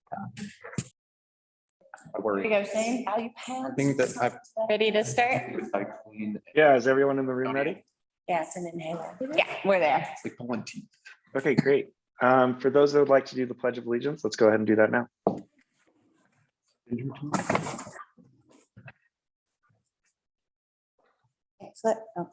Here we go, Shane. How you pants? Ready to start? Yeah, is everyone in the room ready? Yeah, it's an inhaler. Yeah, we're there. It's like the one teeth. Okay, great. For those that would like to do the Pledge of Allegiance, let's go ahead and do that now. Excellent. Oh.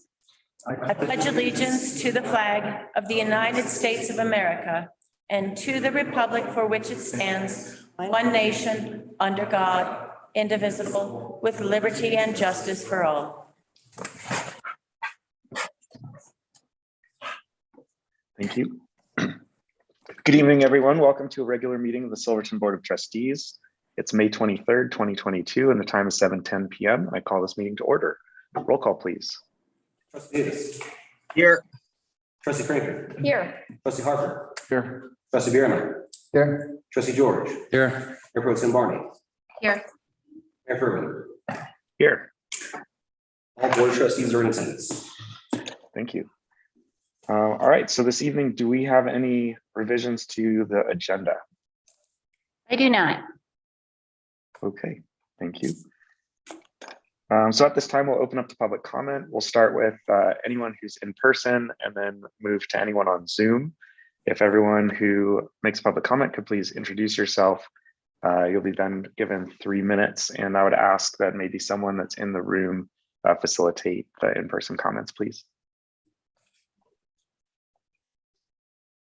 I pledge allegiance to the flag of the United States of America and to the republic for which it stands, one nation, under God, indivisible, with liberty and justice for all. Thank you. Good evening, everyone. Welcome to a regular meeting of the Silverton Board of Trustees. It's May 23rd, 2022, and the time is 7:10 p.m. I call this meeting to order. Roll call, please. Trustee Davis. Here. Trustee Franklin. Here. Trustee Harper. Here. Trustee Vero. Here. Trustee George. Here. Mayor Pro Tem Barney. Here. Mayor Furman. Here. All board of trustees are in attendance. Thank you. All right, so this evening, do we have any revisions to the agenda? I do not. Okay, thank you. So at this time, we'll open up to public comment. We'll start with anyone who's in person and then move to anyone on Zoom. If everyone who makes public comment could please introduce yourself. You'll be then given 3 minutes, and I would ask that maybe someone that's in the room facilitate the in-person comments, please.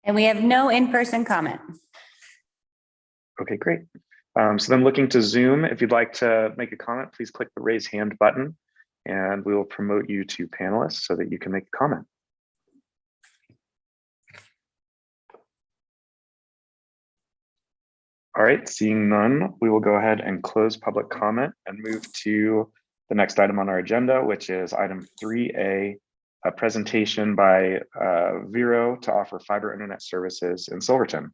And we have no in-person comment. Okay, great. So then looking to Zoom, if you'd like to make a comment, please click the raise hand button and we will promote you to panelists so that you can make a comment. All right, seeing none, we will go ahead and close public comment and move to the next item on our agenda, which is item 3A, a presentation by Vero to offer fiber internet services in Silverton.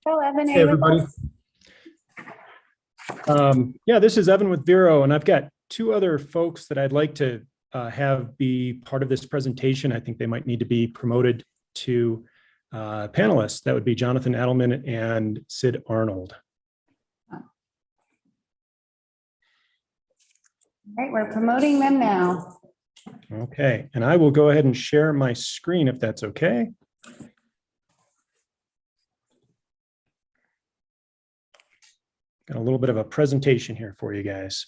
Hello, Evan. Hey, everybody. Yeah, this is Evan with Vero, and I've got two other folks that I'd like to have be part of this presentation. I think they might need to be promoted to panelists. That would be Jonathan Adelman and Sid Arnold. All right, we're promoting them now. Okay, and I will go ahead and share my screen if that's okay. Got a little bit of a presentation here for you guys.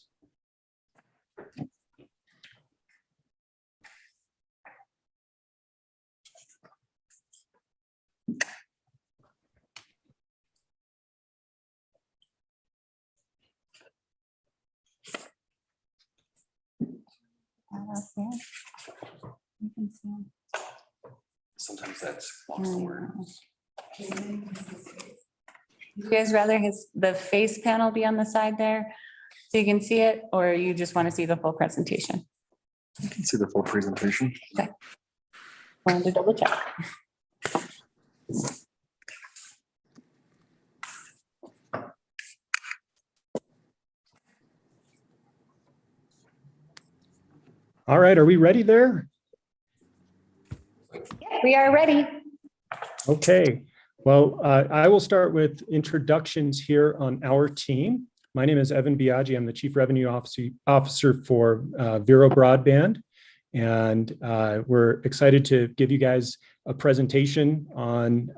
Sometimes that's lost word. You guys rather the face panel be on the side there so you can see it, or you just want to see the full presentation? You can see the full presentation. Okay. Wanted to double check. All right, are we ready there? Yeah, we are ready. Okay, well, I will start with introductions here on our team. My name is Evan Biaggi. I'm the Chief Revenue Officer for Vero Broadband, and we're excited to give you guys a presentation on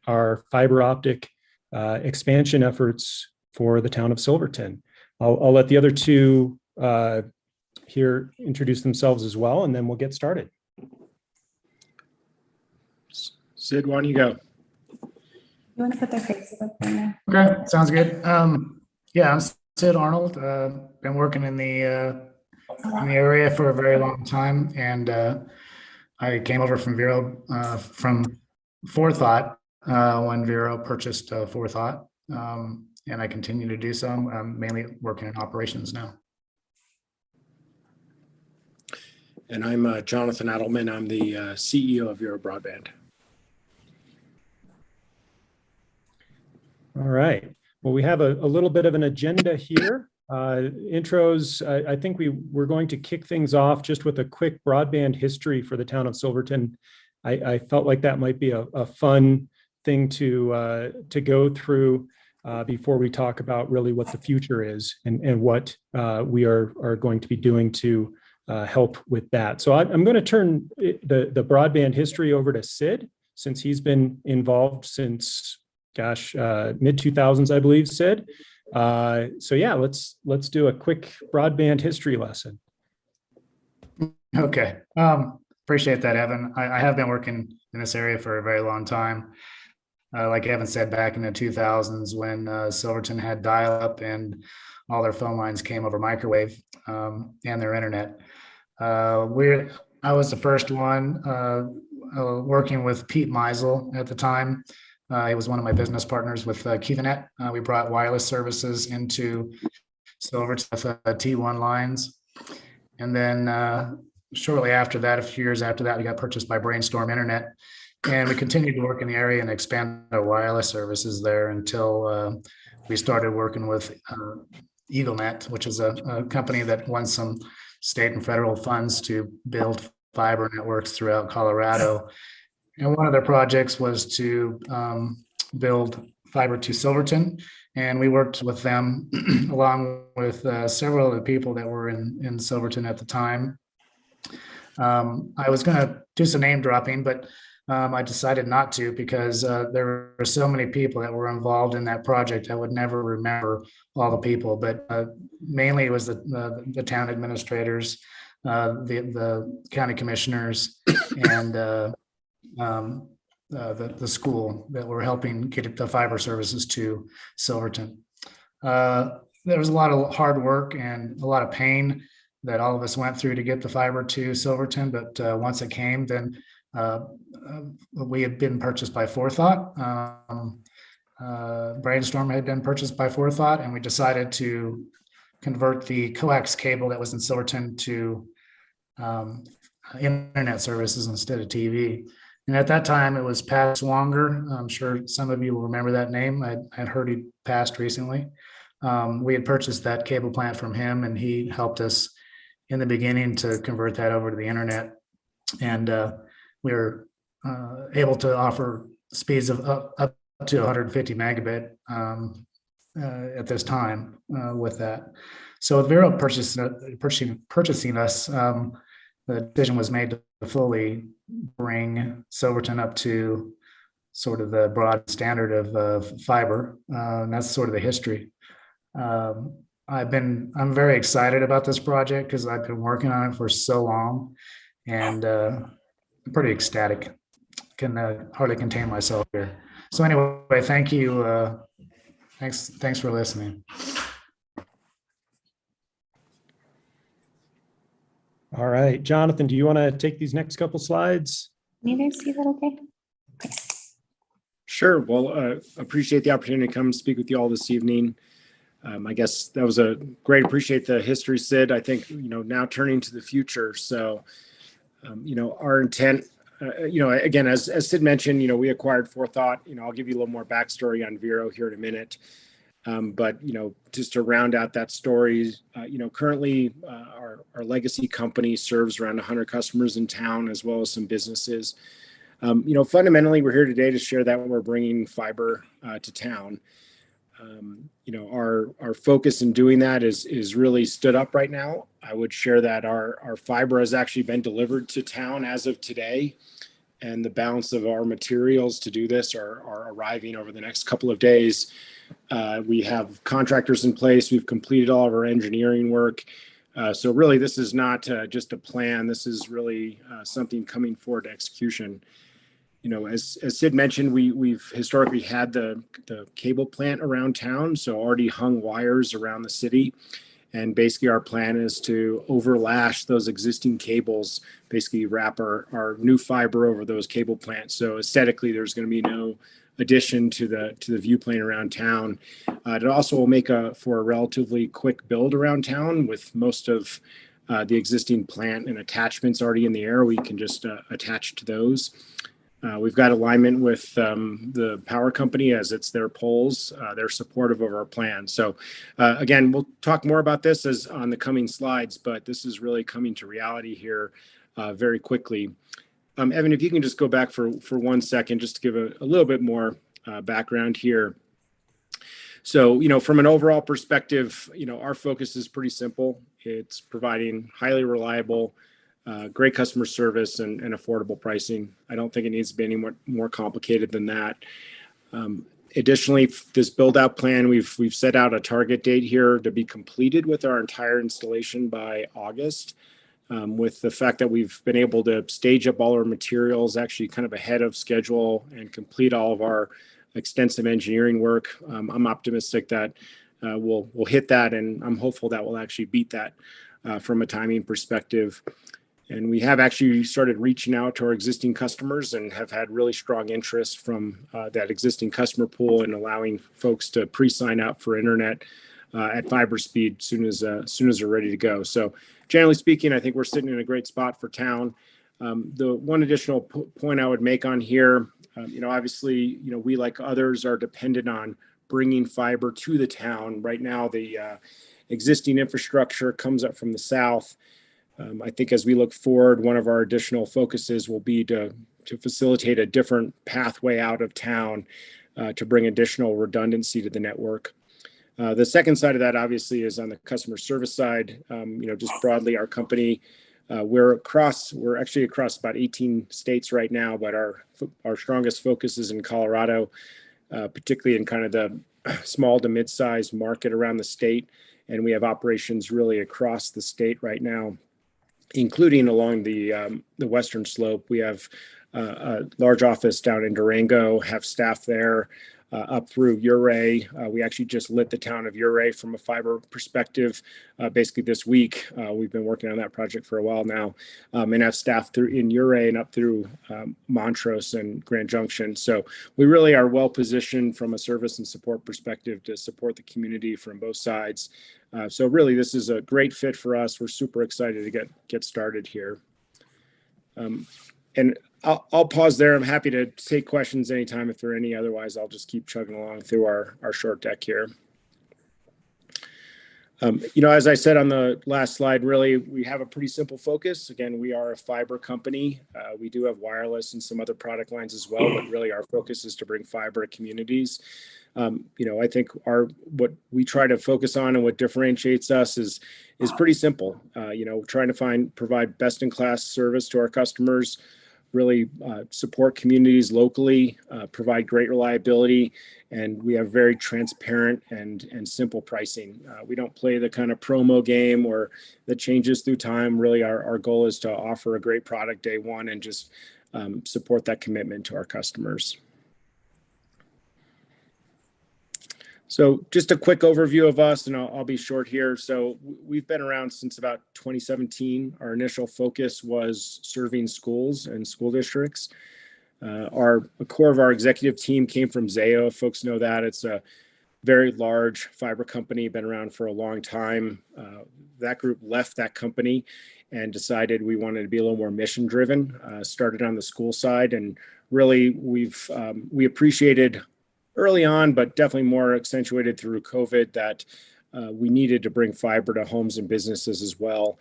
our fiber optic expansion efforts for the town of Silverton. I'll let the other two here introduce themselves as well, and then we'll get started. Sid, why don't you go? You want to put their faces up there? Okay, sounds good. Yeah, I'm Sid Arnold. Been working in the area for a very long time, and I came over from Vero from Forethought when Vero purchased Forethought, and I continue to do so. I'm mainly working in operations now. And I'm Jonathan Adelman. I'm the CEO of Vero Broadband. All right. Well, we have a little bit of an agenda here. Intros, I think we're going to kick things off just with a quick broadband history for the town of Silverton. I felt like that might be a fun thing to go through before we talk about really what the future is and what we are going to be doing to help with that. So I'm going to turn the broadband history over to Sid, since he's been involved since, gosh, mid 2000s, I believe, Sid. So yeah, let's do a quick broadband history lesson. Okay. Appreciate that, Evan. I have been working in this area for a very long time. Like Evan said, back in the 2000s when Silverton had dial-up and all their phone lines came over microwave and their internet. I was the first one working with Pete Meisel at the time. He was one of my business partners with Kivanet. We brought wireless services into Silverton with T1 lines. And then shortly after that, a few years after that, we got purchased by Brainstorm Internet. And we continued to work in the area and expand our wireless services there until we started working with EagleNet, which is a company that won some state and federal funds to build fiber networks throughout Colorado. And one of their projects was to build fiber to Silverton. And we worked with them along with several of the people that were in Silverton at the time. I was going to do some name dropping, but I decided not to because there were so many people that were involved in that project. I would never remember all the people, but mainly it was the town administrators, the county commissioners, and the school that were helping get the fiber services to Silverton. There was a lot of hard work and a lot of pain that all of us went through to get the fiber to Silverton, but once it came, then we had been purchased by Forethought. Brainstorm had been purchased by Forethought, and we decided to convert the coax cable that was in Silverton to internet services instead of TV. And at that time, it was Pat Swanger. I'm sure some of you will remember that name. I'd heard he passed recently. We had purchased that cable plant from him, and he helped us in the beginning to convert that over to the internet. And we were able to offer speeds of up to 150 megabit at this time with that. So with Vero purchasing us, the decision was made to fully bring Silverton up to sort of the broad standard of fiber. And that's sort of the history. I'm very excited about this project because I've been working on it for so long, and I'm pretty ecstatic. Can hardly contain myself here. So anyway, thank you. Thanks for listening. All right, Jonathan, do you want to take these next couple slides? Neither, see that okay? Sure. Well, appreciate the opportunity to come speak with you all this evening. I guess that was a great, appreciate the history, Sid. I think, now turning to the future. So, our intent, again, as Sid mentioned, we acquired Forethought. I'll give you a little more backstory on Vero here in a minute. But, just to round out that story, currently our legacy company serves around 100 customers in town, as well as some businesses. Fundamentally, we're here today to share that we're bringing fiber to town. Our focus in doing that is really stood up right now. I would share that our fiber has actually been delivered to town as of today, and the balance of our materials to do this are arriving over the next couple of days. We have contractors in place. We've completed all of our engineering work. So really, this is not just a plan. This is really something coming forward to execution. As Sid mentioned, we've historically had the cable plant around town, so already hung wires around the city. And basically our plan is to overlash those existing cables, basically wrap our new fiber over those cable plants. So aesthetically, there's going to be no addition to the view plane around town. It also will make for a relatively quick build around town with most of the existing plant and attachments already in the air. We can just attach to those. We've got alignment with the power company as it's their poles. They're supportive of our plan. So again, we'll talk more about this as on the coming slides, but this is really coming to reality here very quickly. Evan, if you can just go back for 1 second, just to give a little bit more background here. So, from an overall perspective, our focus is pretty simple. It's providing highly reliable, great customer service and affordable pricing. I don't think it needs to be any more complicated than that. Additionally, this build out plan, we've set out a target date here to be completed with our entire installation by August. With the fact that we've been able to stage up all our materials actually kind of ahead of schedule and complete all of our extensive engineering work, I'm optimistic that we'll hit that, and I'm hopeful that we'll actually beat that from a timing perspective. And we have actually started reaching out to our existing customers and have had really strong interest from that existing customer pool and allowing folks to pre-sign up for internet at fiber speed as soon as they're ready to go. So generally speaking, I think we're sitting in a great spot for town. The one additional point I would make on here, obviously, we like others are dependent on bringing fiber to the town. Right now, the existing infrastructure comes up from the south. I think as we look forward, one of our additional focuses will be to facilitate a different pathway out of town to bring additional redundancy to the network. The second side of that, obviously, is on the customer service side. Just broadly, our company, we're actually across about 18 states right now, but our strongest focus is in Colorado, particularly in kind of the small to mid-sized market around the state. And we have operations really across the state right now, including along the western slope. We have a large office down in Durango, have staff there, up through Ouray. We actually just lit the town of Ouray from a fiber perspective basically this week. We've been working on that project for a while now, and have staff in Ouray and up through Montrose and Grand Junction. So we really are well positioned from a service and support perspective to support the community from both sides. So really, this is a great fit for us. We're super excited to get started here. And I'll pause there. I'm happy to take questions anytime if there are any. Otherwise, I'll just keep chugging along through our short deck here. As I said on the last slide, really, we have a pretty simple focus. Again, we are a fiber company. We do have wireless and some other product lines as well, but really our focus is to bring fiber to communities. I think what we try to focus on and what differentiates us is pretty simple. Trying to provide best-in-class service to our customers, really support communities locally, provide great reliability, and we have very transparent and simple pricing. We don't play the kind of promo game or that changes through time. Really, our goal is to offer a great product day one and just support that commitment to our customers. So just a quick overview of us, and I'll be short here. So we've been around since about 2017. Our initial focus was serving schools and school districts. The core of our executive team came from Zayo. Folks know that. It's a very large fiber company, been around for a long time. That group left that company and decided we wanted to be a little more mission driven, started on the school side. And really, we appreciated early on, but definitely more accentuated through COVID, that we needed to bring fiber to homes and businesses as well.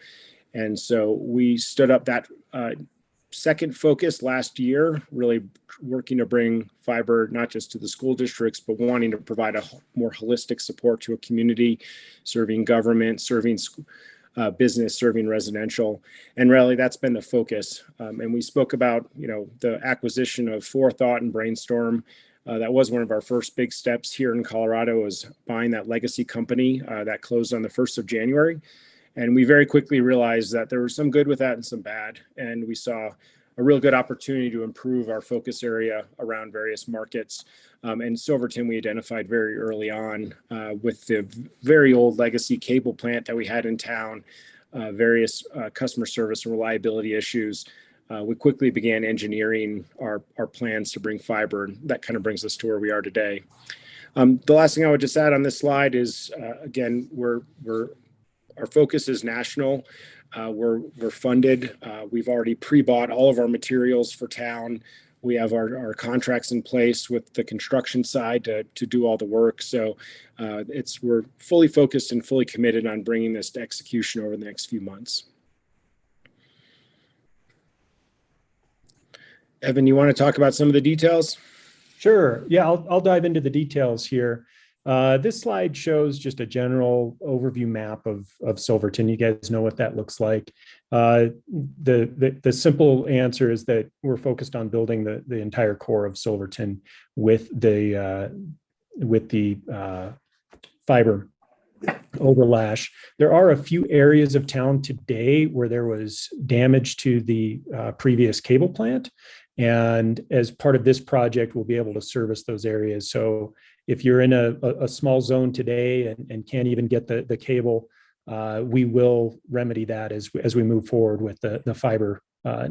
And so we stood up that second focus last year, really working to bring fiber not just to the school districts, but wanting to provide a more holistic support to a community, serving government, serving business, serving residential. And really, that's been the focus. And we spoke about, the acquisition of Forethought and Brainstorm. That was one of our first big steps here in Colorado, was buying that legacy company that closed on the 1st of January. And we very quickly realized that there was some good with that and some bad. And we saw a real good opportunity to improve our focus area around various markets. And Silverton, we identified very early on with the very old legacy cable plant that we had in town, various customer service and reliability issues. We quickly began engineering our plans to bring fiber, and that kind of brings us to where we are today. The last thing I would just add on this slide is, again, our focus is national. We're funded. We've already pre-bought all of our materials for town. We have our contracts in place with the construction side to do all the work. So we're fully focused and fully committed on bringing this to execution over the next few months. Evan, you want to talk about some of the details? Sure. Yeah, I'll dive into the details here. This slide shows just a general overview map of Silverton. You guys know what that looks like. The simple answer is that we're focused on building the entire core of Silverton with the fiber overlash. There are a few areas of town today where there was damage to the previous cable plant. And as part of this project, we'll be able to service those areas. So if you're in a small zone today and can't even get the cable, we will remedy that as we move forward with the fiber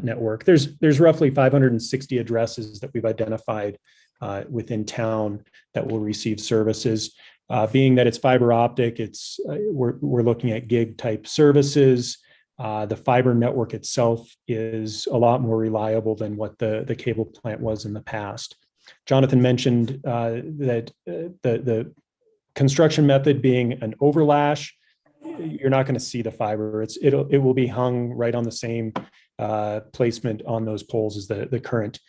network. There's roughly 560 addresses that we've identified within town that will receive services. Being that it's fiber optic, we're looking at gig type services. The fiber network itself is a lot more reliable than what the cable plant was in the past. Jonathan mentioned that the construction method being an overlash, you're not going to see the fiber. It will be hung right on the same placement on those poles as the current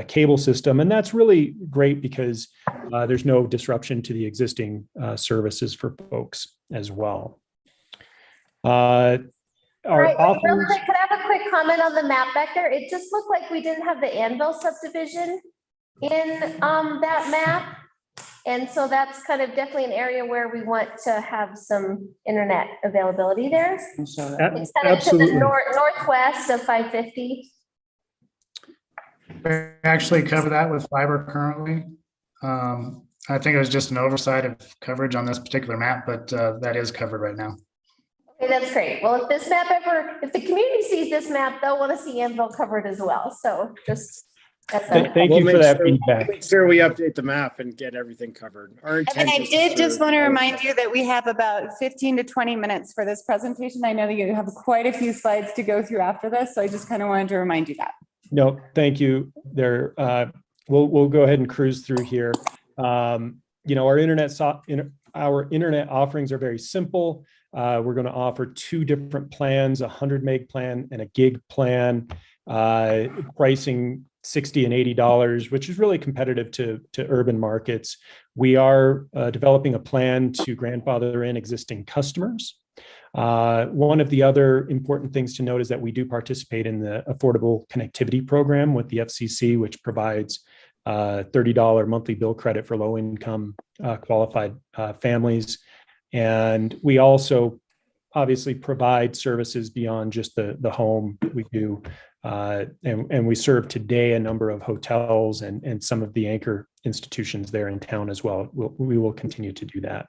cable system. And that's really great because there's no disruption to the existing services for folks as well. Real quick, could I have a quick comment on the map back there? It just looked like we didn't have the Anvil subdivision in that map. And so that's kind of definitely an area where we want to have some internet availability there. It's kind of to Absolutely. the northwest of 550. We actually cover that with fiber currently. I think it was just an oversight of coverage on this particular map, but that is covered right now. Okay, that's great. Well, if this map if the community sees this map, they'll want to see Anvil covered as well. So just. Thank you for that feedback. Make sure we update the map and get everything covered. Our Evan, intent I is to did just serve want to all of remind you that we have about 15 to 20 minutes for this presentation. I know that you have quite a few slides to go through after this, so I just kind of wanted to remind you that. No, thank you. We'll go ahead and cruise through here. Our internet offerings are very simple. We're going to offer two different plans, a 100 meg plan and a gig plan, pricing $60 and $80, which is really competitive to urban markets. We are developing a plan to grandfather in existing customers. One of the other important things to note is that we do participate in the Affordable Connectivity Program with the FCC, which provides $30 monthly bill credit for low-income qualified families. And we also obviously provide services beyond just the home. We do, and we serve today a number of hotels and some of the anchor institutions there in town as well. We will continue to do that.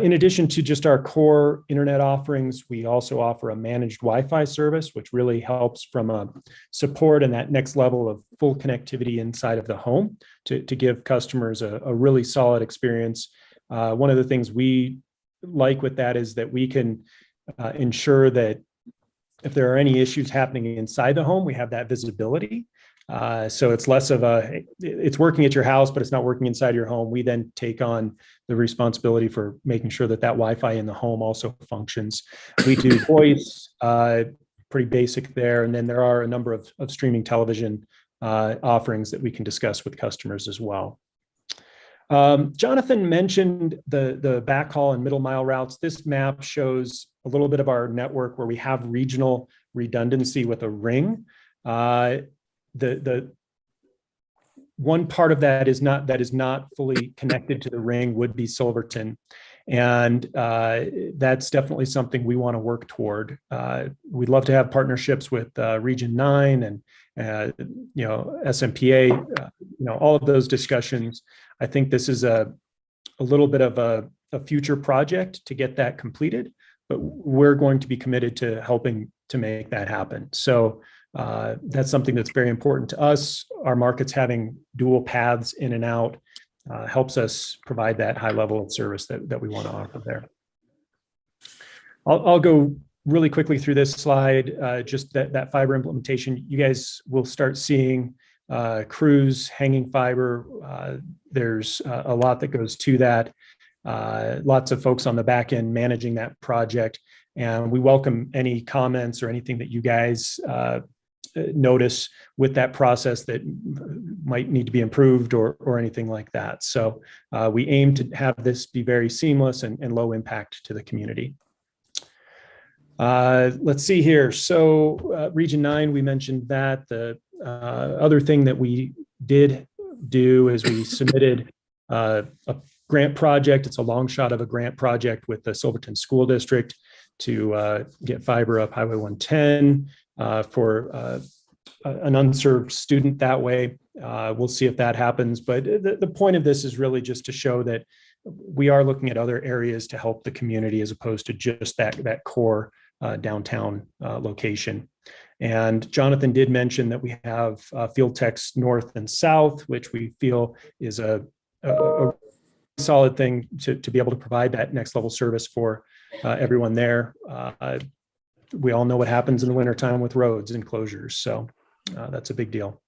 In addition to just our core internet offerings, we also offer a managed Wi-Fi service, which really helps from a support and that next level of full connectivity inside of the home to give customers a really solid experience. One of the things we like with that is that we can ensure that if there are any issues happening inside the home, we have that visibility. So it's less of it's working at your house, but it's not working inside your home. We then take on the responsibility for making sure that Wi-Fi in the home also functions. We do voice, pretty basic there. And then there are a number of streaming television offerings that we can discuss with customers as well. Jonathan mentioned the backhaul and middle mile routes. This map shows a little bit of our network where we have regional redundancy with a ring. The one part of that is not fully connected to the ring would be Silverton. And that's definitely something we want to work toward. We'd love to have partnerships with Region 9 and SMPA, all of those discussions. I think this is a little bit of a future project to get that completed, but we're going to be committed to helping to make that happen. So that's something that's very important to us. Our markets having dual paths in and out helps us provide that high level of service that we want to offer there. I'll go really quickly through this slide, just that fiber implementation. You guys will start seeing crews hanging fiber. There's a lot that goes to that. Lots of folks on the back end managing that project. And we welcome any comments or anything that you guys notice with that process that might need to be improved or anything like that. So we aim to have this be very seamless and low impact to the community. Let's see here. So Region 9, we mentioned that. The other thing that we did do is we submitted a grant project. It's a long shot of a grant project with the Silverton School District to get fiber up Highway 110 for an unserved student that way. We'll see if that happens. But the point of this is really just to show that we are looking at other areas to help the community as opposed to just that core downtown location. And Jonathan did mention that we have field techs north and south, which we feel is a solid thing to be able to provide that next level service for everyone there. We all know what happens in the wintertime with roads and closures. So that's a big deal.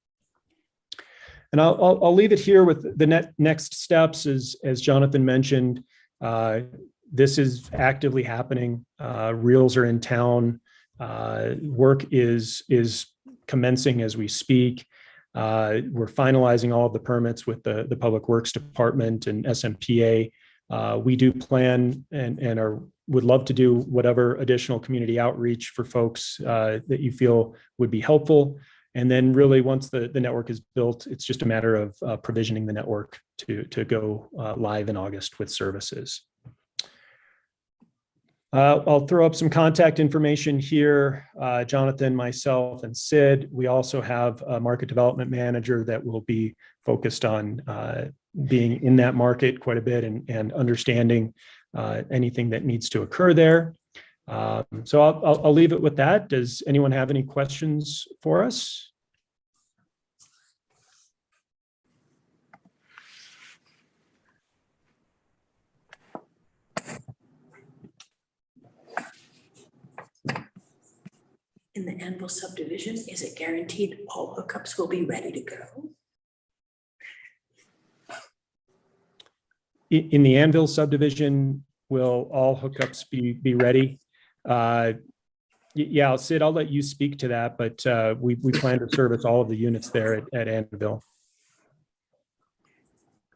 And I'll leave it here with the next steps. As Jonathan mentioned, this is actively happening. Reels are in town. Work is commencing as we speak. We're finalizing all of the permits with the Public Works Department and SMPA. We do plan and would love to do whatever additional community outreach for folks that you feel would be helpful. And then really once the network is built, it's just a matter of provisioning the network to go live in August with services. I'll throw up some contact information here. Jonathan, myself, and Sid. We also have a market development manager that will be focused on being in that market quite a bit and understanding anything that needs to occur there. So I'll leave it with that. Does anyone have any questions for us? In the Anvil subdivision, is it guaranteed all hookups will be ready to go? In the Anvil subdivision, will all hookups be ready? Yeah, Sid, I'll let you speak to that, but we plan to service all of the units there at Anvil.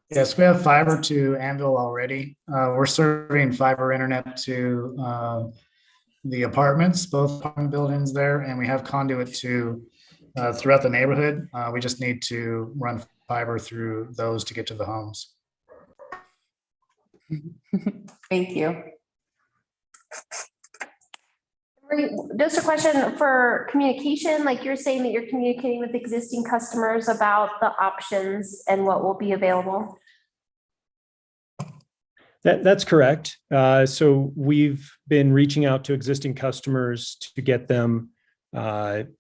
Yes, we have fiber to Anvil already. We're serving fiber internet to the apartments, both apartment buildings there, and we have conduit to throughout the neighborhood. We just need to run fiber through those to get to the homes. Thank you. Just a question for communication, like you're saying that you're communicating with existing customers about the options and what will be available? That's correct. So we've been reaching out to existing customers to get them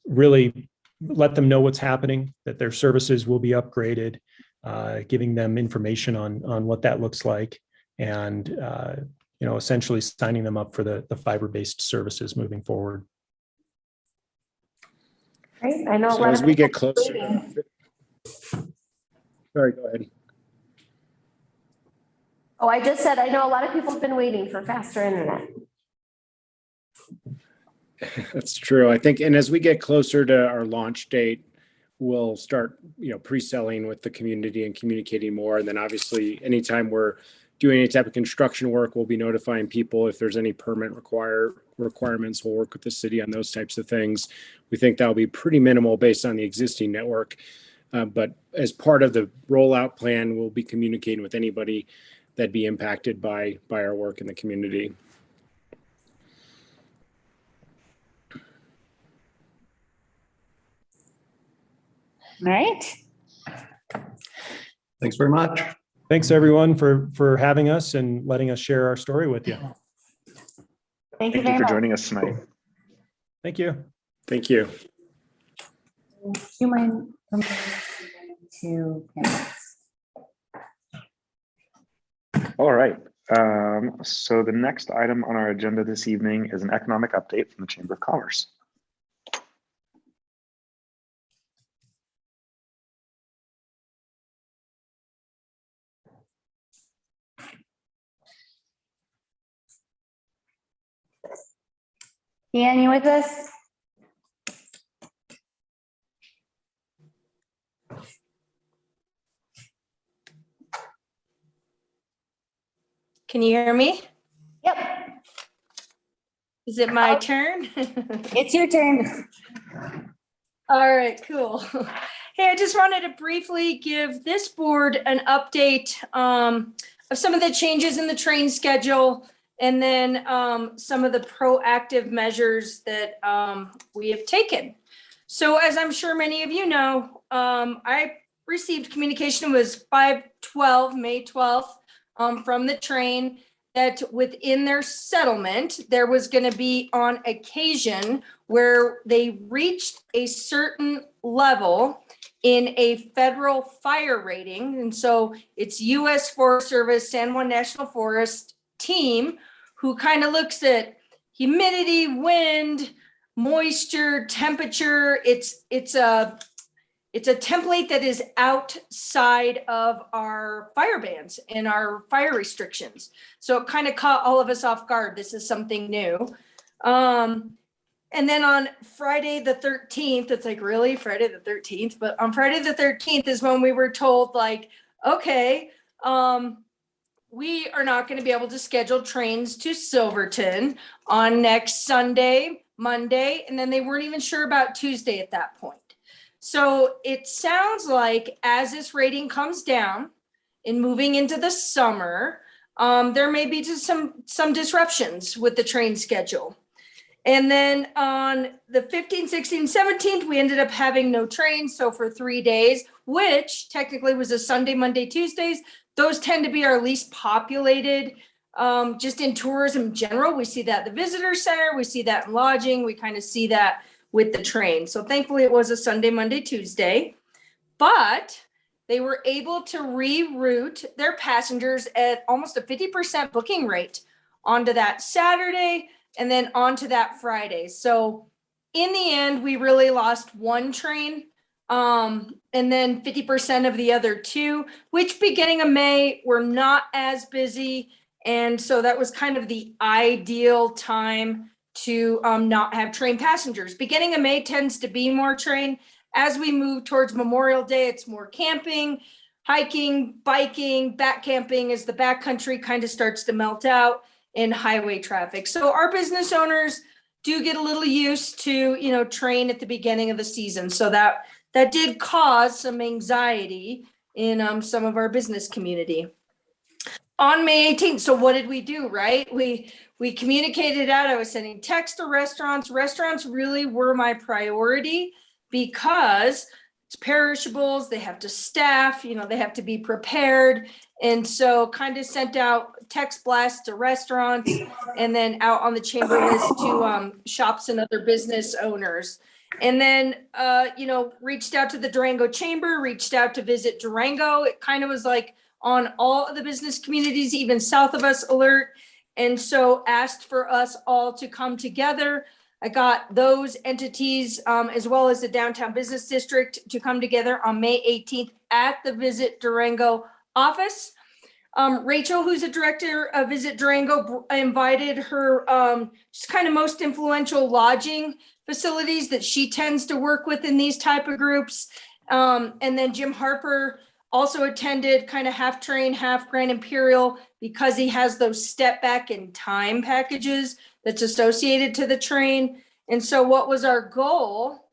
really let them know what's happening, that their services will be upgraded, giving them information on what that looks like, and essentially signing them up for the fiber-based services moving forward. Right. I know. So as we get closer. Sorry, go ahead. Oh, I just said, I know a lot of people have been waiting for faster internet. That's true. I think, and as we get closer to our launch date, we'll start, pre-selling with the community and communicating more. And then obviously, anytime we're doing any type of construction work, we'll be notifying people if there's any permit requirements. We'll work with the city on those types of things. We think that'll be pretty minimal based on the existing network. But as part of the rollout plan, we'll be communicating with anybody that'd be impacted by our work in the community. All right. Thanks very much. Thanks everyone for having us and letting us share our story with you. Thank Thank you you very for much. joining us tonight. Thank you. Thank you. Do you mind to All right. So the next item on our agenda this evening is an economic update from the Chamber of Commerce. Ian, you with us? Can you hear me? Yep, Is it my turn? it's your turn. All right, cool. Hey, I just wanted to briefly give this board an update of some of the changes in the train schedule and then some of the proactive measures that we have taken. So as I'm sure many of you know, I received communication, it was 5/12, May 12th, from the train that within their settlement, there was going to be on occasion where they reached a certain level in a federal fire rating. And so it's US Forest Service, San Juan National Forest team who kind of looks at humidity, wind, moisture, temperature. It's a template that is outside of our fire bans and our fire restrictions. So it kind of caught all of us off guard. This is something new. And then on Friday the 13th, it's like, really, Friday the 13th? But on Friday the 13th is when we were told, like, okay, we are not going to be able to schedule trains to Silverton on next Sunday, Monday, and then they weren't even sure about Tuesday at that point. So it sounds like as this rating comes down and moving into the summer, there may be just some disruptions with the train schedule. And then on the 15th, 16th, 17th, we ended up having no trains. So for 3 days, which technically was a Sunday, Monday, Tuesdays, those tend to be our least populated. Just in tourism in general, we see that at the visitor center, we see that in lodging, we kind of see that with the train. So thankfully it was a Sunday, Monday, Tuesday, but they were able to reroute their passengers at almost a 50% booking rate onto that Saturday and then onto that Friday. So in the end, we really lost one train and then 50% of the other two, which beginning of May were not as busy. And so that was kind of the ideal time to not have train passengers. Beginning of May tends to be more train. As we move towards Memorial Day, it's more camping, hiking, biking, back camping as the backcountry kind of starts to melt out in highway traffic. So our business owners do get a little used to, train at the beginning of the season. So that did cause some anxiety in some of our business community. On May 18th, so what did we do, right? We communicated out. I was sending text to restaurants. Restaurants really were my priority because it's perishables. They have to staff, they have to be prepared. And so kind of sent out text blasts to restaurants and then out on the chamber list to shops and other business owners. And then, reached out to the Durango Chamber, reached out to Visit Durango. It kind of was like on all of the business communities, even south of us, alert. And so asked for us all to come together. I got those entities as well as the downtown business district to come together on May 18th at the Visit Durango office. Rachel, who's the director of Visit Durango, invited her just kind of most influential lodging facilities that she tends to work with in these type of groups. And then Jim Harper also attended kind of half train, half Grand Imperial because he has those step back in time packages that's associated to the train. And so what was our goal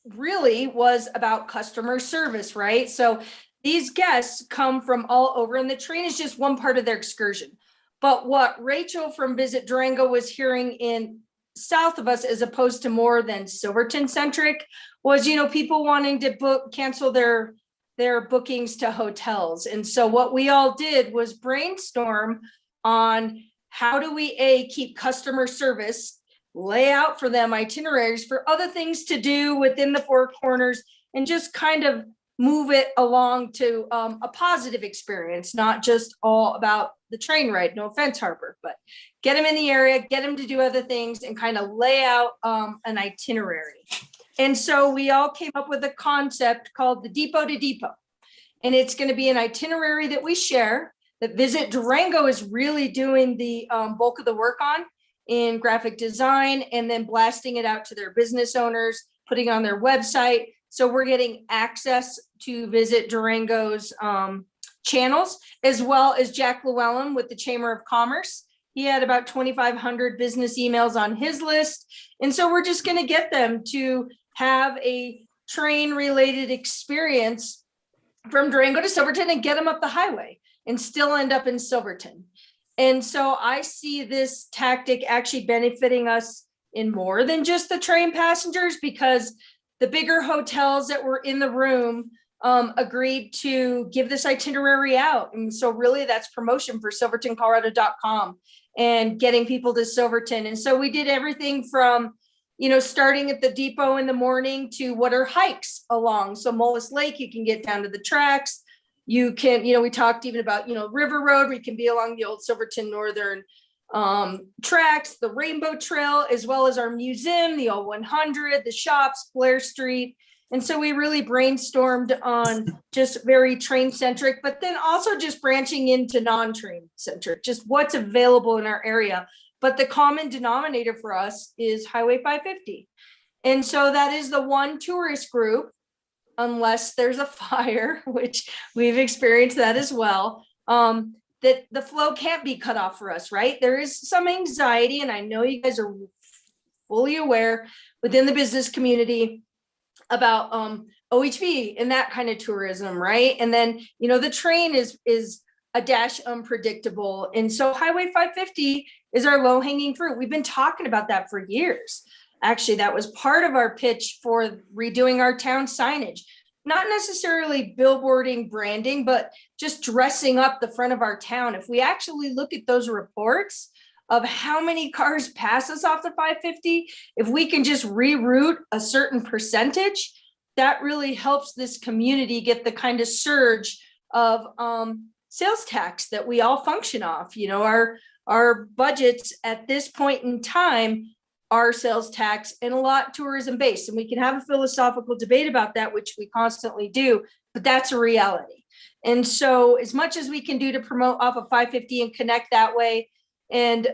really was about customer service, right? So these guests come from all over and the train is just one part of their excursion. But what Rachel from Visit Durango was hearing in south of us, as opposed to more than Silverton centric, was, people wanting to cancel their bookings to hotels. And so what we all did was brainstorm on how do we keep customer service, lay out for them itineraries for other things to do within the four corners and just kind of move it along to a positive experience, not just all about the train ride. No offense, Harper, but get them in the area, get them to do other things and kind of lay out an itinerary. And so we all came up with a concept called the Depot to Depot. And it's going to be an itinerary that we share that Visit Durango is really doing the bulk of the work on in graphic design and then blasting it out to their business owners, putting it on their website. So we're getting access to Visit Durango's channels, as well as Jack Llewellyn with the Chamber of Commerce. He had about 2,500 business emails on his list. And so we're just going to get them to have a train related experience from Durango to Silverton and get them up the highway and still end up in Silverton. And so I see this tactic actually benefiting us in more than just the train passengers, because the bigger hotels that were in the room agreed to give this itinerary out. And so really that's promotion for silvertoncolorado.com and getting people to Silverton. And so we did everything from, starting at the depot in the morning to what are hikes along. So Mullis Lake, you can get down to the tracks. You can, we talked even about, River Road, where you can be along the old Silverton Northern tracks, the Rainbow Trail, as well as our museum, the old 100, the shops, Blair Street. And so we really brainstormed on just very train centric, but then also just branching into non-train centric, just what's available in our area. But the common denominator for us is Highway 550. And so that is the one tourist group, unless there's a fire, which we've experienced that as well, that the flow can't be cut off for us, right? There is some anxiety, and I know you guys are fully aware within the business community about OHV and that kind of tourism, right? And then, the train is a dash unpredictable. And so Highway 550 is our low hanging fruit. We've been talking about that for years. Actually, that was part of our pitch for redoing our town signage. Not necessarily billboarding, branding, but just dressing up the front of our town. If we actually look at those reports of how many cars pass us off the 550, if we can just reroute a certain percentage, that really helps this community get the kind of surge of sales tax that we all function off. Our budgets at this point in time are sales tax and a lot tourism based. And we can have a philosophical debate about that, which we constantly do, but that's a reality. And so as much as we can do to promote off of 550 and connect that way, and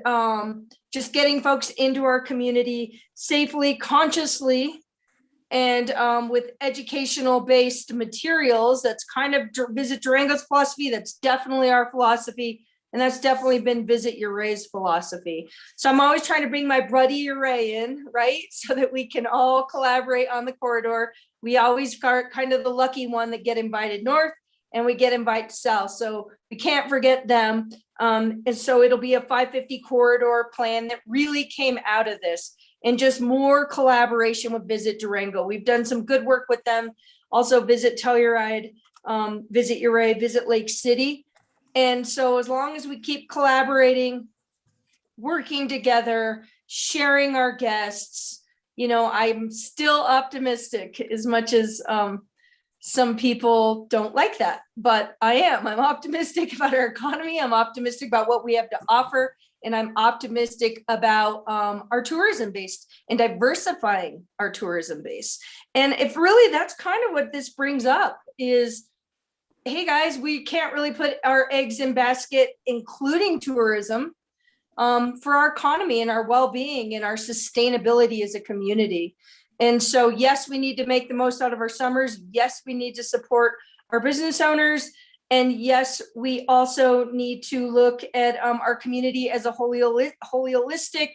just getting folks into our community safely, consciously, and with educational based materials, that's kind of Visit Durango's philosophy. That's definitely our philosophy. And that's definitely been Visit Uray's philosophy. So I'm always trying to bring my buddy Uray in, right? So that we can all collaborate on the corridor. We always are kind of the lucky one that get invited north and we get invited south. So we can't forget them. And so it'll be a 550 corridor plan that really came out of this, and just more collaboration with Visit Durango. We've done some good work with them. Also Visit Telluride, Visit Uray, Visit Lake City. And so as long as we keep collaborating, working together, sharing our guests, I'm still optimistic, as much as some people don't like that, but I'm optimistic about our economy. I'm optimistic about what we have to offer. And I'm optimistic about our tourism base and diversifying our tourism base. And if really that's kind of what this brings up is, hey guys, we can't really put our eggs in basket, including tourism, for our economy and our well-being and our sustainability as a community. And so, yes, we need to make the most out of our summers. Yes, we need to support our business owners. And yes, we also need to look at our community as a holistic,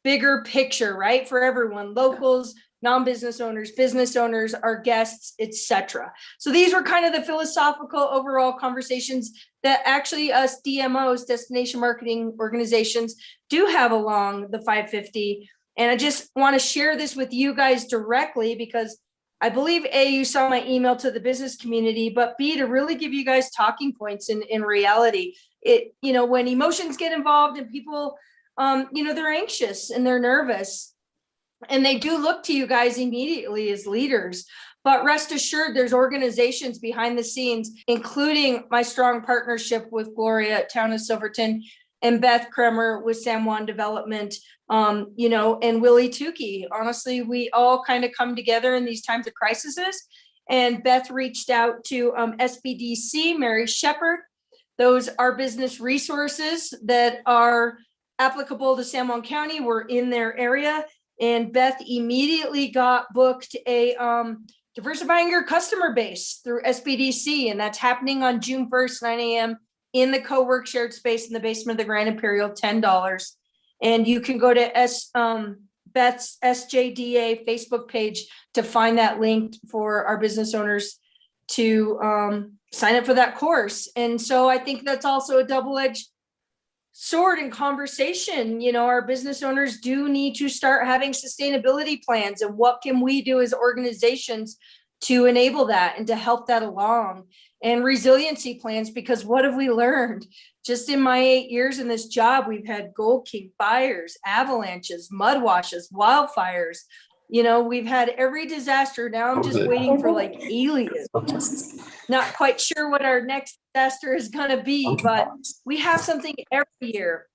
bigger picture, right? For everyone, locals, non-business owners, business owners, our guests, etc. So these were kind of the philosophical overall conversations that actually us DMOs, destination marketing organizations, do have along the 550. And I just want to share this with you guys directly, because I believe A, you saw my email to the business community, but B, to really give you guys talking points in reality. When emotions get involved and people, they're anxious and they're nervous, and they do look to you guys immediately as leaders. But rest assured, there's organizations behind the scenes, including my strong partnership with Gloria at Town of Silverton and Beth Kremer with San Juan Development, and Willie Tukey. Honestly, we all kind of come together in these times of crises. And Beth reached out to SBDC, Mary Shepard. Those are business resources that are applicable to San Juan County. We're in their area. And Beth immediately got booked a diversifying your customer base through SBDC, and that's happening on June 1st, 9 a.m. in the co-work shared space in the basement of the Grand Imperial, $10. And you can go to Beth's SJDA Facebook page to find that link for our business owners to sign up for that course. And so I think that's also a double-edged sword in conversation. You know, our business owners do need to start having sustainability plans, and what can we do as organizations to enable that and to help that along, and resiliency plans, because what have we learned? Just in my 8 years in this job, we've had Gold King fires, avalanches, mud washes, wildfires. You know, we've had every disaster. Now I'm just waiting for like aliens. Not quite sure what our next disaster is going to be, but we have something every year.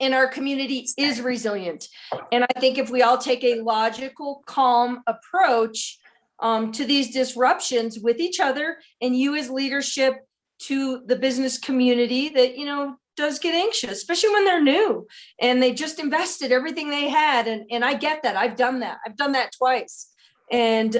And our community is resilient. And I think if we all take a logical, calm approach to these disruptions with each other, and you as leadership to the business community that, you know, does get anxious, especially when they're new and they just invested everything they had. And I get that. I've done that twice. And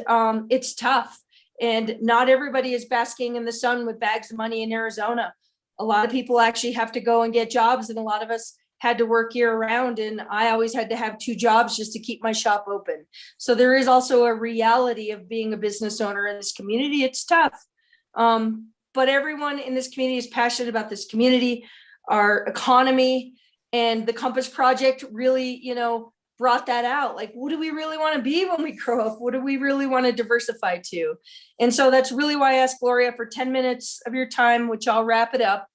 it's tough. And not everybody is basking in the sun with bags of money in Arizona. A lot of people actually have to go and get jobs, and a lot of us had to work year round. And I always had to have 2 jobs just to keep my shop open. So there is also a reality of being a business owner in this community. It's tough. But everyone in this community is passionate about this community, our economy, and the Compass Project really, you know, brought that out. Like, what do we really want to be when we grow up? What do we really want to diversify to? And so that's really why I asked Gloria for 10 minutes of your time, which I'll wrap it up,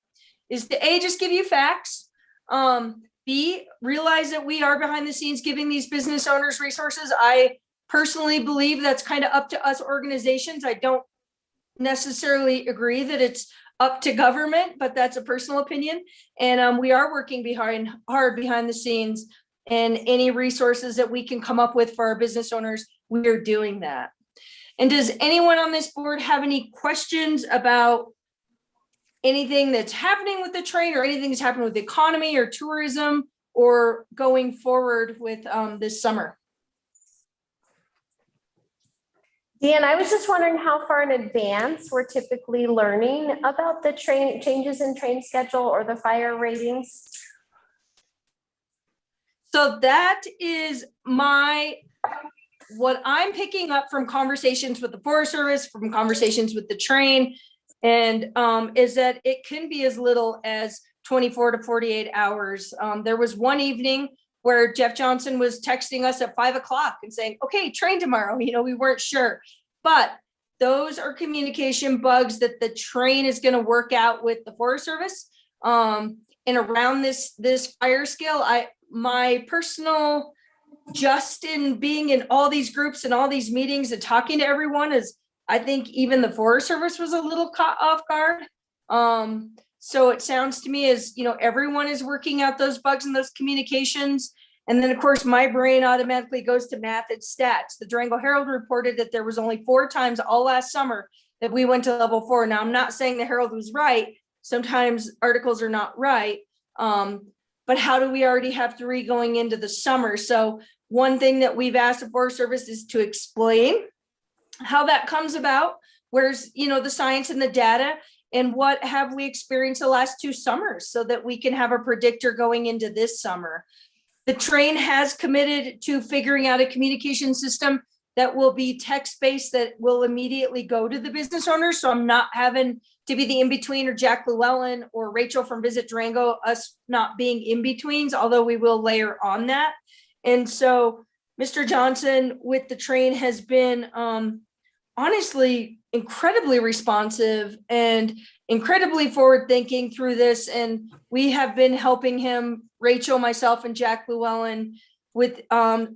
is to A, just give you facts. B, realize that we are behind the scenes giving these business owners resources. I personally believe that's kind of up to us organizations. I don't necessarily agree that it's up to government, but that's a personal opinion. And we are working hard behind the scenes, and any resources that we can come up with for our business owners, we are doing that. And does anyone on this board have any questions about anything that's happening with the train, or anything that's happening with the economy or tourism, or going forward with this summer? Dan, I was just wondering how far in advance we're typically learning about the train changes in train schedule or the fire ratings. So that is what I'm picking up from conversations with the Forest Service, from conversations with the train, and is that it can be as little as 24 to 48 hours. There was one evening where Jeff Johnson was texting us at 5 o'clock and saying, okay, train tomorrow. You know, we weren't sure, but those are communication bugs that the train is going to work out with the Forest Service. And around this fire scale, my personal, just in being in all these groups and all these meetings and talking to everyone, is I think even the Forest Service was a little caught off guard. So it sounds to me as, you know, everyone is working out those bugs and those communications. And then of course, my brain automatically goes to math and stats. The Durango Herald reported that there was only 4 times all last summer that we went to level 4. Now, I'm not saying the Herald was right. Sometimes articles are not right. But how do we already have 3 going into the summer? So one thing that we've asked the Forest Service is to explain how that comes about. Where's, you know, the science and the data, and what have we experienced the last 2 summers, so that we can have a predictor going into this summer. The train has committed to figuring out a communication system that will be text-based, that will immediately go to the business owners. So I'm not having to be the in-between, or Jack Llewellyn or Rachel from Visit Durango, us not being in-betweens, although we will layer on that. And so Mr. Johnson with the train has been honestly incredibly responsive and incredibly forward-thinking through this. And we have been helping him, Rachel, myself, and Jack Llewellyn, with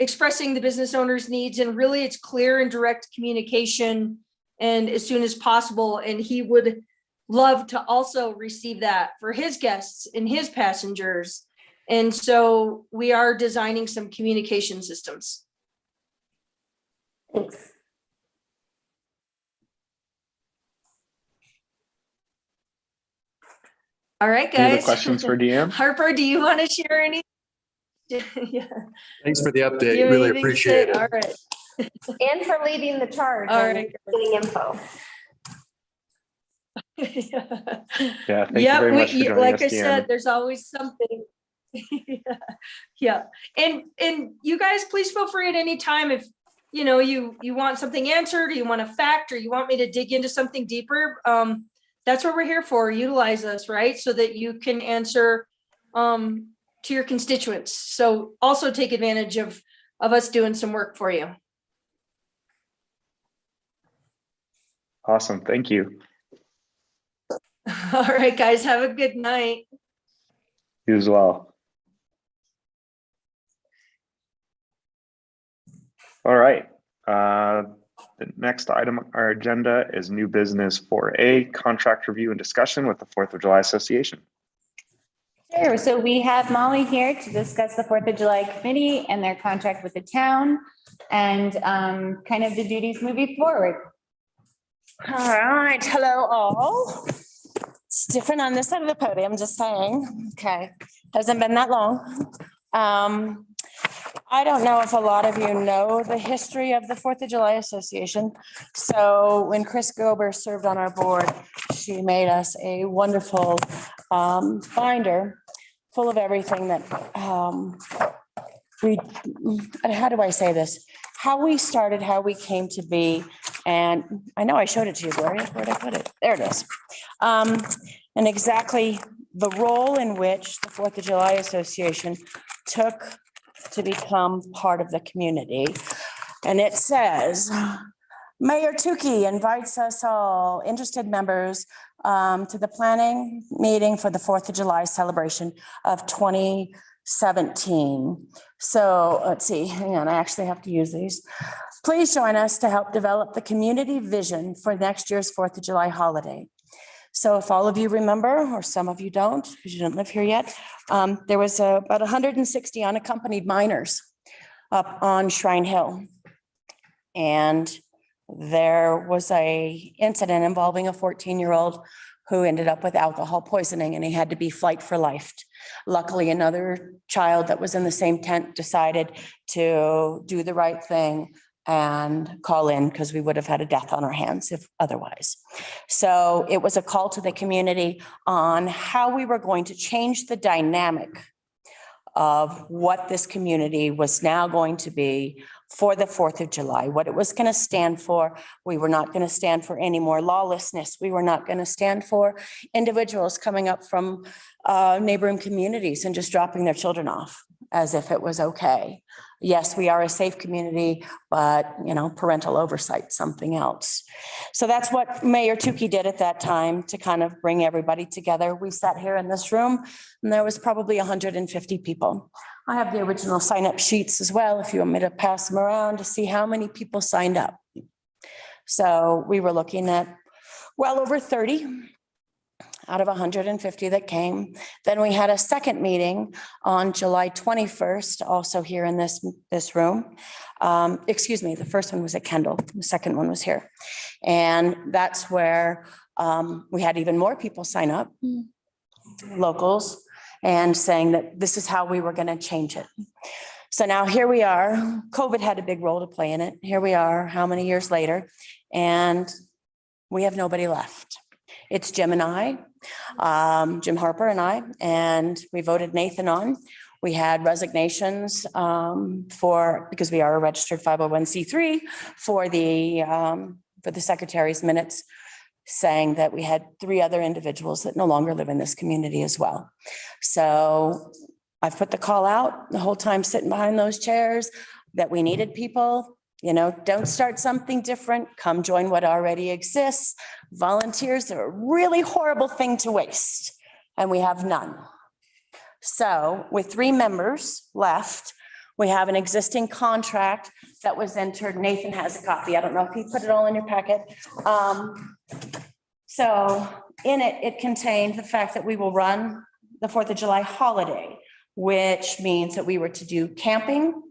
expressing the business owner's needs. And really it's clear and direct communication, and as soon as possible. And he would love to also receive that for his guests and his passengers. And so we are designing some communication systems. Thanks. All right, guys. Any other questions for Deanne? Harper, do you want to share any? Yeah. Thanks for the update. You have Really anything to appreciate say? it. All right. And for leading the charge. All and right. Getting info. Yeah, thank you Yeah, very much for joining like us, I Deanna. said, there's always something. Yeah, and you guys, please feel free at any time if, you know, you want something answered, or you want a fact, or you want me to dig into something deeper. That's what we're here for. Utilize us, right? So that you can answer to your constituents. So also take advantage of us doing some work for you. Awesome, thank you. All right, guys, have a good night. You as well. All right. The next item on our agenda is new business 4A, contract review and discussion with the 4th of July Association. Sure. So we have Molly here to discuss the 4th of July committee and their contract with the town and kind of the duties moving forward. All right, hello all. It's different on this side of the podium, just saying. Okay, hasn't been that long. I don't know if a lot of you know the history of the 4th of July Association. So when Chris Gober served on our board, she made us a wonderful binder full of everything that how do I say this? How we started, how we came to be. And I know I showed it to you, Gloria. Where'd I put it? There it is. And exactly the role in which the 4th of July Association took to become part of the community. And it says, Mayor Tukey invites us all interested members to the planning meeting for the 4th of July celebration of 2017. So let's see, hang on, I actually have to use these. Please join us to help develop the community vision for next year's 4th of July holiday. So if all of you remember, or some of you don't, because you didn't live here yet, there was about 160 unaccompanied minors up on Shrine Hill. And there was a incident involving a 14-year-old who ended up with alcohol poisoning, and he had to be flight for life. Luckily, another child that was in the same tent decided to do the right thing and call in, because we would have had a death on our hands if otherwise. So it was a call to the community on how we were going to change the dynamic of what this community was now going to be for the 4th of July, what it was going to stand for. We were not going to stand for any more lawlessness. We were not going to stand for individuals coming up from neighboring communities and just dropping their children off as if it was okay. Yes, we are a safe community, but you know, parental oversight, something else. So that's what Mayor Tukey did at that time to kind of bring everybody together. We sat here in this room and there was probably 150 people. I have the original sign-up sheets as well, if you want me to pass them around to see how many people signed up. So we were looking at well over 30 out of 150 that came. Then we had a second meeting on July 21st, also here in this room. Excuse me, the first one was at Kendall. The second one was here. And that's where we had even more people sign up, locals, and saying that this is how we were going to change it. So now here we are. COVID had a big role to play in it. Here we are, how many years later? And we have nobody left. It's Jim and I, Jim Harper and I, and we voted Nathan on. We had resignations because we are a registered 501c3 for the secretary's minutes, saying that we had 3 other individuals that no longer live in this community as well. So I've put the call out the whole time sitting behind those chairs that we needed people. You know, don't start something different. Come join what already exists. Volunteers are a really horrible thing to waste, and we have none. So with 3 members left, we have an existing contract that was entered. Nathan has a copy. I don't know if he put it all in your packet. So in it, it contained the fact that we will run the 4th of July holiday, which means that we were to do camping,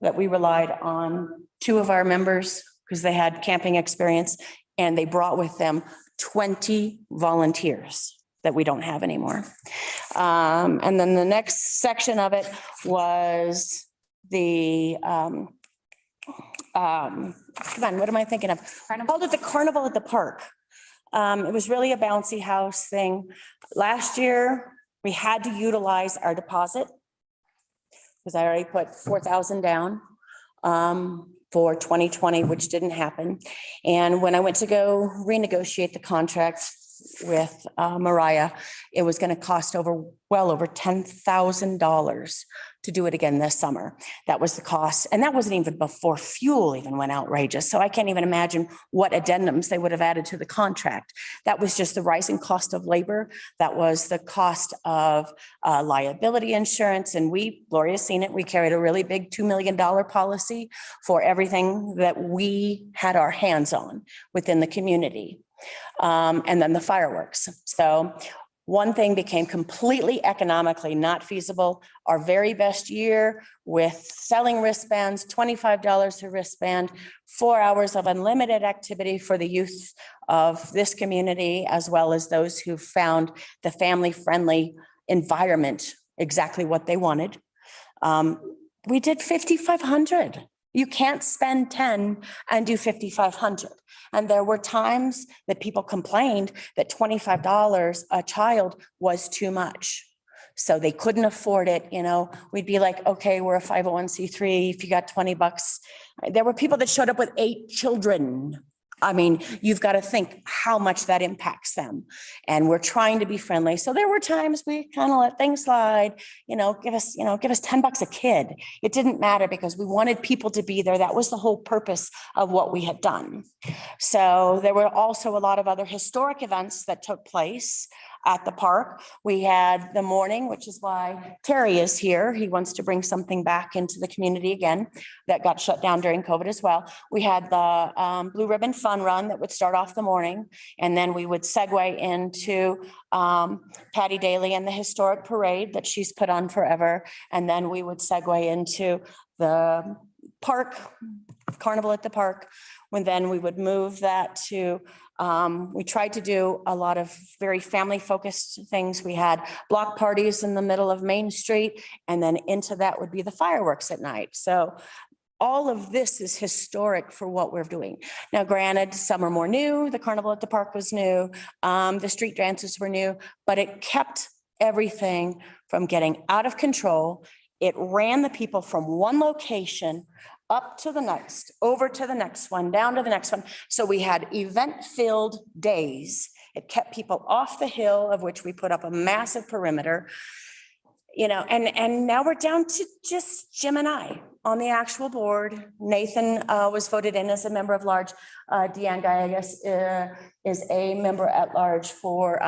that we relied on 2 of our members because they had camping experience, and they brought with them 20 volunteers that we don't have anymore. And then the next section of it was the come on, what am I thinking of? I called it the Carnival at the Park. It was really a bouncy house thing. Last year, we had to utilize our deposit because I already put 4,000 down for 2020, which didn't happen. And when I went to go renegotiate the contract with Mariah, it was going to cost well over $10,000 to do it again this summer. That was the cost. And that wasn't even before fuel even went outrageous. So I can't even imagine what addendums they would have added to the contract. That was just the rising cost of labor. That was the cost of liability insurance. And Gloria's seen it, we carried a really big $2 million policy for everything that we had our hands on within the community. And then the fireworks. So one thing became completely economically not feasible. Our very best year with selling wristbands, $25 a wristband, 4 hours of unlimited activity for the youth of this community, as well as those who found the family-friendly environment exactly what they wanted. We did 5,500. You can't spend 10 and do 5,500. And there were times that people complained that $25 a child was too much. So they couldn't afford it. You know, we'd be like, okay, we're a 501c3. If you got $20, there were people that showed up with 8 children. I mean, you've got to think how much that impacts them. And we're trying to be friendly. So there were times we kind of let things slide, give us $10 a kid. It didn't matter because we wanted people to be there. That was the whole purpose of what we had done. So there were also a lot of other historic events that took place at the park. We had the morning, which is why Terry is here. He wants to bring something back into the community again that got shut down during COVID as well. We had the Blue Ribbon Fun Run that would start off the morning, and then we would segue into Patty Daly and the historic parade that she's put on forever. And then we would segue into the park, Carnival at the Park, when then we would move that to we tried to do a lot of very family focused things. We had block parties in the middle of Main Street, and then into that would be the fireworks at night. So all of this is historic for what we're doing. Now, granted, some are more new. The Carnival at the Park was new. The street dances were new, but it kept everything from getting out of control. It ran the people from one location up to the next, over to the next one, down to the next one. So we had event-filled days. It kept people off the hill, of which we put up a massive perimeter, and now we're down to just Jim and I on the actual board. Nathan was voted in as a member of large. Deanne Guy, I guess, is a member at large for,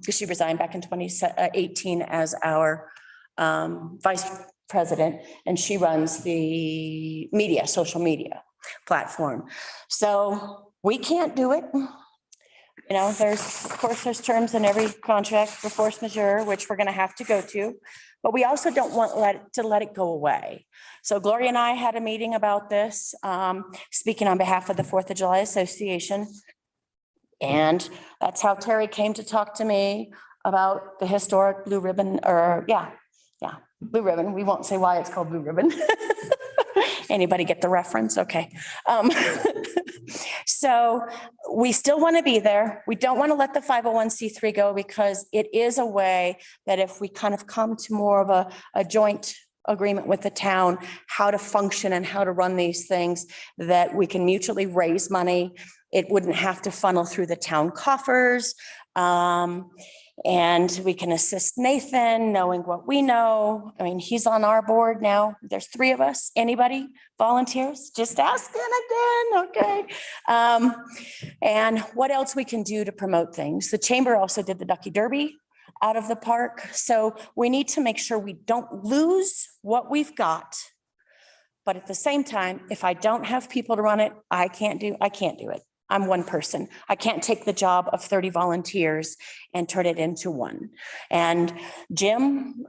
because she resigned back in 2018 as our vice president, and she runs the social media platform. So we can't do it. There's terms in every contract for force majeure, which we're going to have to go to, but we also don't want to let it go away. So Gloria and I had a meeting about this, speaking on behalf of the 4th of July Association. And that's how Terry came to talk to me about the historic Blue Ribbon, Blue Ribbon. We won't say why it's called Blue Ribbon. Anybody get the reference? Okay. So we still want to be there. We don't want to let the 501c3 go, because it is a way that if we kind of come to more of a joint agreement with the town, how to function and how to run these things, that we can mutually raise money. It wouldn't have to funnel through the town coffers. And we can assist Nathan knowing what we know. I mean, he's on our board now. There's 3 of us. Anybody volunteers? Just asking again. Okay. And what else we can do to promote things? The chamber also did the Ducky Derby out of the park. So we need to make sure we don't lose what we've got. But at the same time, if I don't have people to run it, I can't do it. I'm one person. I can't take the job of 30 volunteers and turn it into one. And Jim,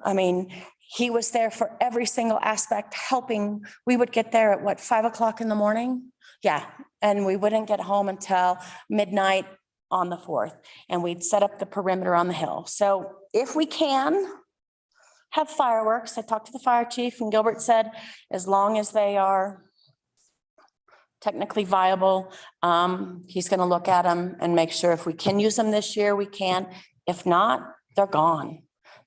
he was there for every single aspect, helping. We would get there at 5 o'clock in the morning? Yeah. And we wouldn't get home until midnight on the 4th. And we'd set up the perimeter on the hill. So if we can have fireworks, I talked to the fire chief, and Gilbert said, as long as they are technically viable. He's going to look at them and make sure if we can use them this year, we can. If not, they're gone.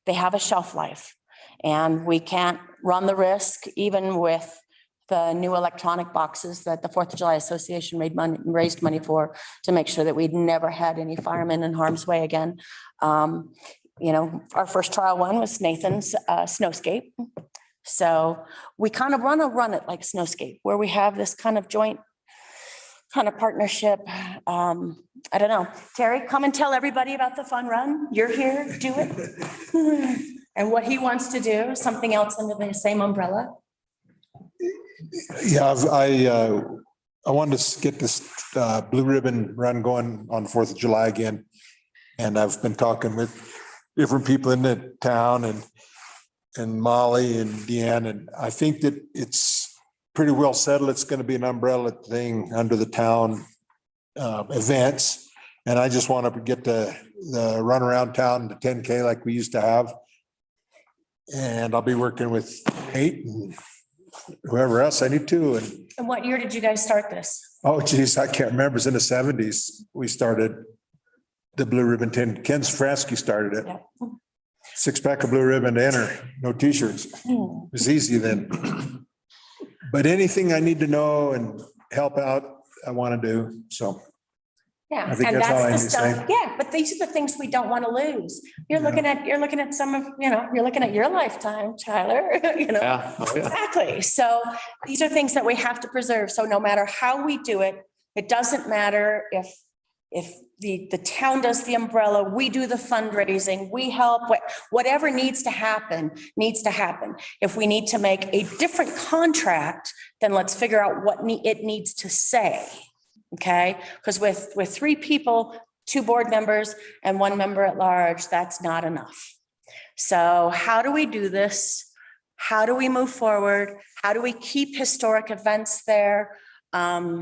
They have a shelf life, and we can't run the risk, even with the new electronic boxes that the 4th of July Association raised money for, to make sure that we'd never had any firemen in harm's way again. You know, our first trial one was Nathan's snowscape. So we kind of run it like snowscape, where we have this kind of joint kind of partnership. I don't know. Terry, come and tell everybody about the fun run. You're here, do it. And what he wants to do, something else under the same umbrella. Yeah, I wanted to get this blue ribbon run going on 4th of July again. And I've been talking with different people in the town and Molly and Deanne, and I think that it's pretty well settled. It's going to be an umbrella thing under the town events. And I just want to get the run around town, the 10K like we used to have. And I'll be working with Nate and whoever else I need to. And what year did you guys start this? Oh, geez, I can't remember. It's in the 70s. We started the Blue Ribbon 10. Ken Safransky started it. Yep. 6-pack of blue ribbon to enter, no t-shirts. It was easy then. But anything I need to know and help out, I want to do. So Yeah, I think and that's all I that's the need to say. stuff. Yeah, but these are the things we don't want to lose. You're looking at some of, you're looking at your lifetime, Tyler, Yeah. Oh, yeah. Exactly. So these are things that we have to preserve. So no matter how we do it, it doesn't matter if the town does the umbrella, we do the fundraising, we help, whatever needs to happen, needs to happen. If we need to make a different contract, then let's figure out what it needs to say. Okay, because with 3 people, 2 board members and 1 member at large, that's not enough. So how do we do this? How do we move forward? How do we keep historic events there? How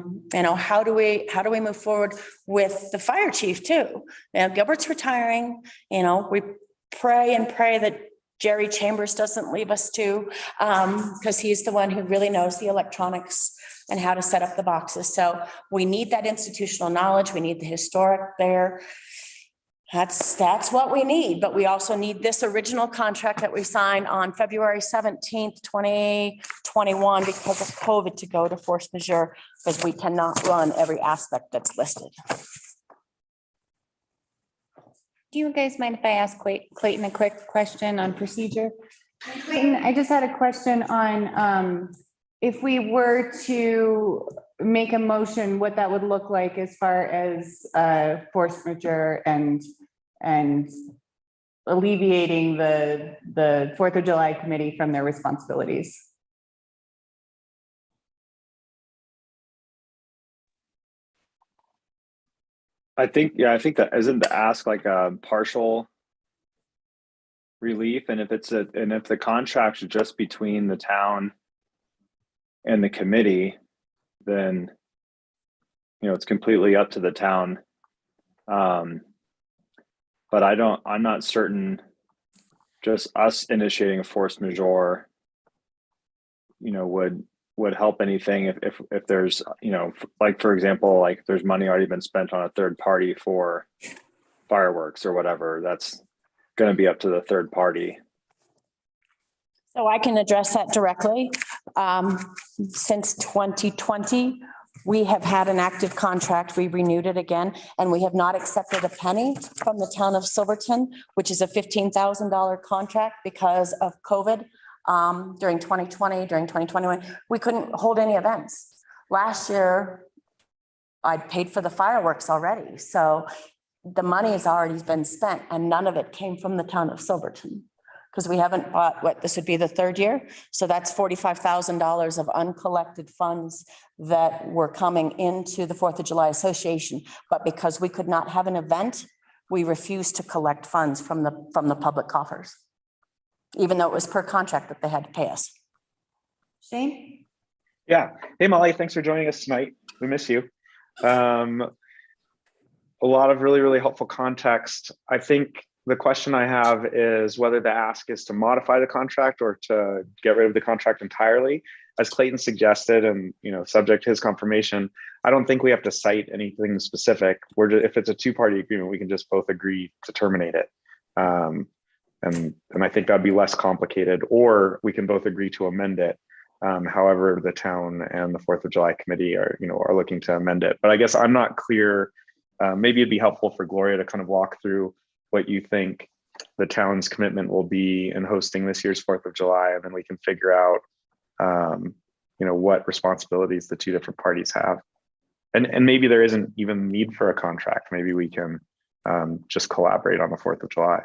do we move forward with the fire chief too? Gilbert's retiring, we pray that Jerry Chambers doesn't leave us too, because he's the one who really knows the electronics and how to set up the boxes. So we need that institutional knowledge. We need the historic there. That's what we need. But we also need this original contract that we signed on February 17th, 2021, because of COVID, to go to force majeure, because we cannot run every aspect that's listed. Do you guys mind if I ask Clayton a quick question on procedure? Clayton, I just had a question on if we were to make a motion, what that would look like as far as force majeure and alleviating the 4th of July committee from their responsibilities. I think that isn't the ask like a partial relief, and if the contract is just between the town and the committee, then it's completely up to the town. But I'm not certain just us initiating a force majeure, would help anything if there's, like, for example, like there's money already been spent on a third party for fireworks or whatever, that's going to be up to the third party. So I can address that directly. Since 2020, we have had an active contract. We renewed it again, and we have not accepted a penny from the town of Silverton, which is a $15,000 contract because of COVID. During 2020, during 2021, we couldn't hold any events. Last year, I paid for the fireworks already. So the money has already been spent, and none of it came from the town of Silverton, because we haven't bought this would be the 3rd year. So that's $45,000 of uncollected funds that were coming into the 4th of July Association. But because we could not have an event, we refused to collect funds from the public coffers, even though it was per contract that they had to pay us. Shane? Yeah. Hey, Molly, thanks for joining us tonight. We miss you. A lot of really, really helpful context. I think the question I have is whether the ask is to modify the contract or to get rid of the contract entirely. as Clayton suggested, and subject to his confirmation, I don't think we have to cite anything specific. If it's a two-party agreement, we can just both agree to terminate it. And I think that'd be less complicated, or we can both agree to amend it. However, the town and the 4th of July committee are looking to amend it. But I guess I'm not clear. Maybe it'd be helpful for Gloria to kind of walk through what you think the town's commitment will be in hosting this year's 4th of July, and then we can figure out, what responsibilities the two different parties have. And maybe there isn't even need for a contract. Maybe we can just collaborate on the 4th of July.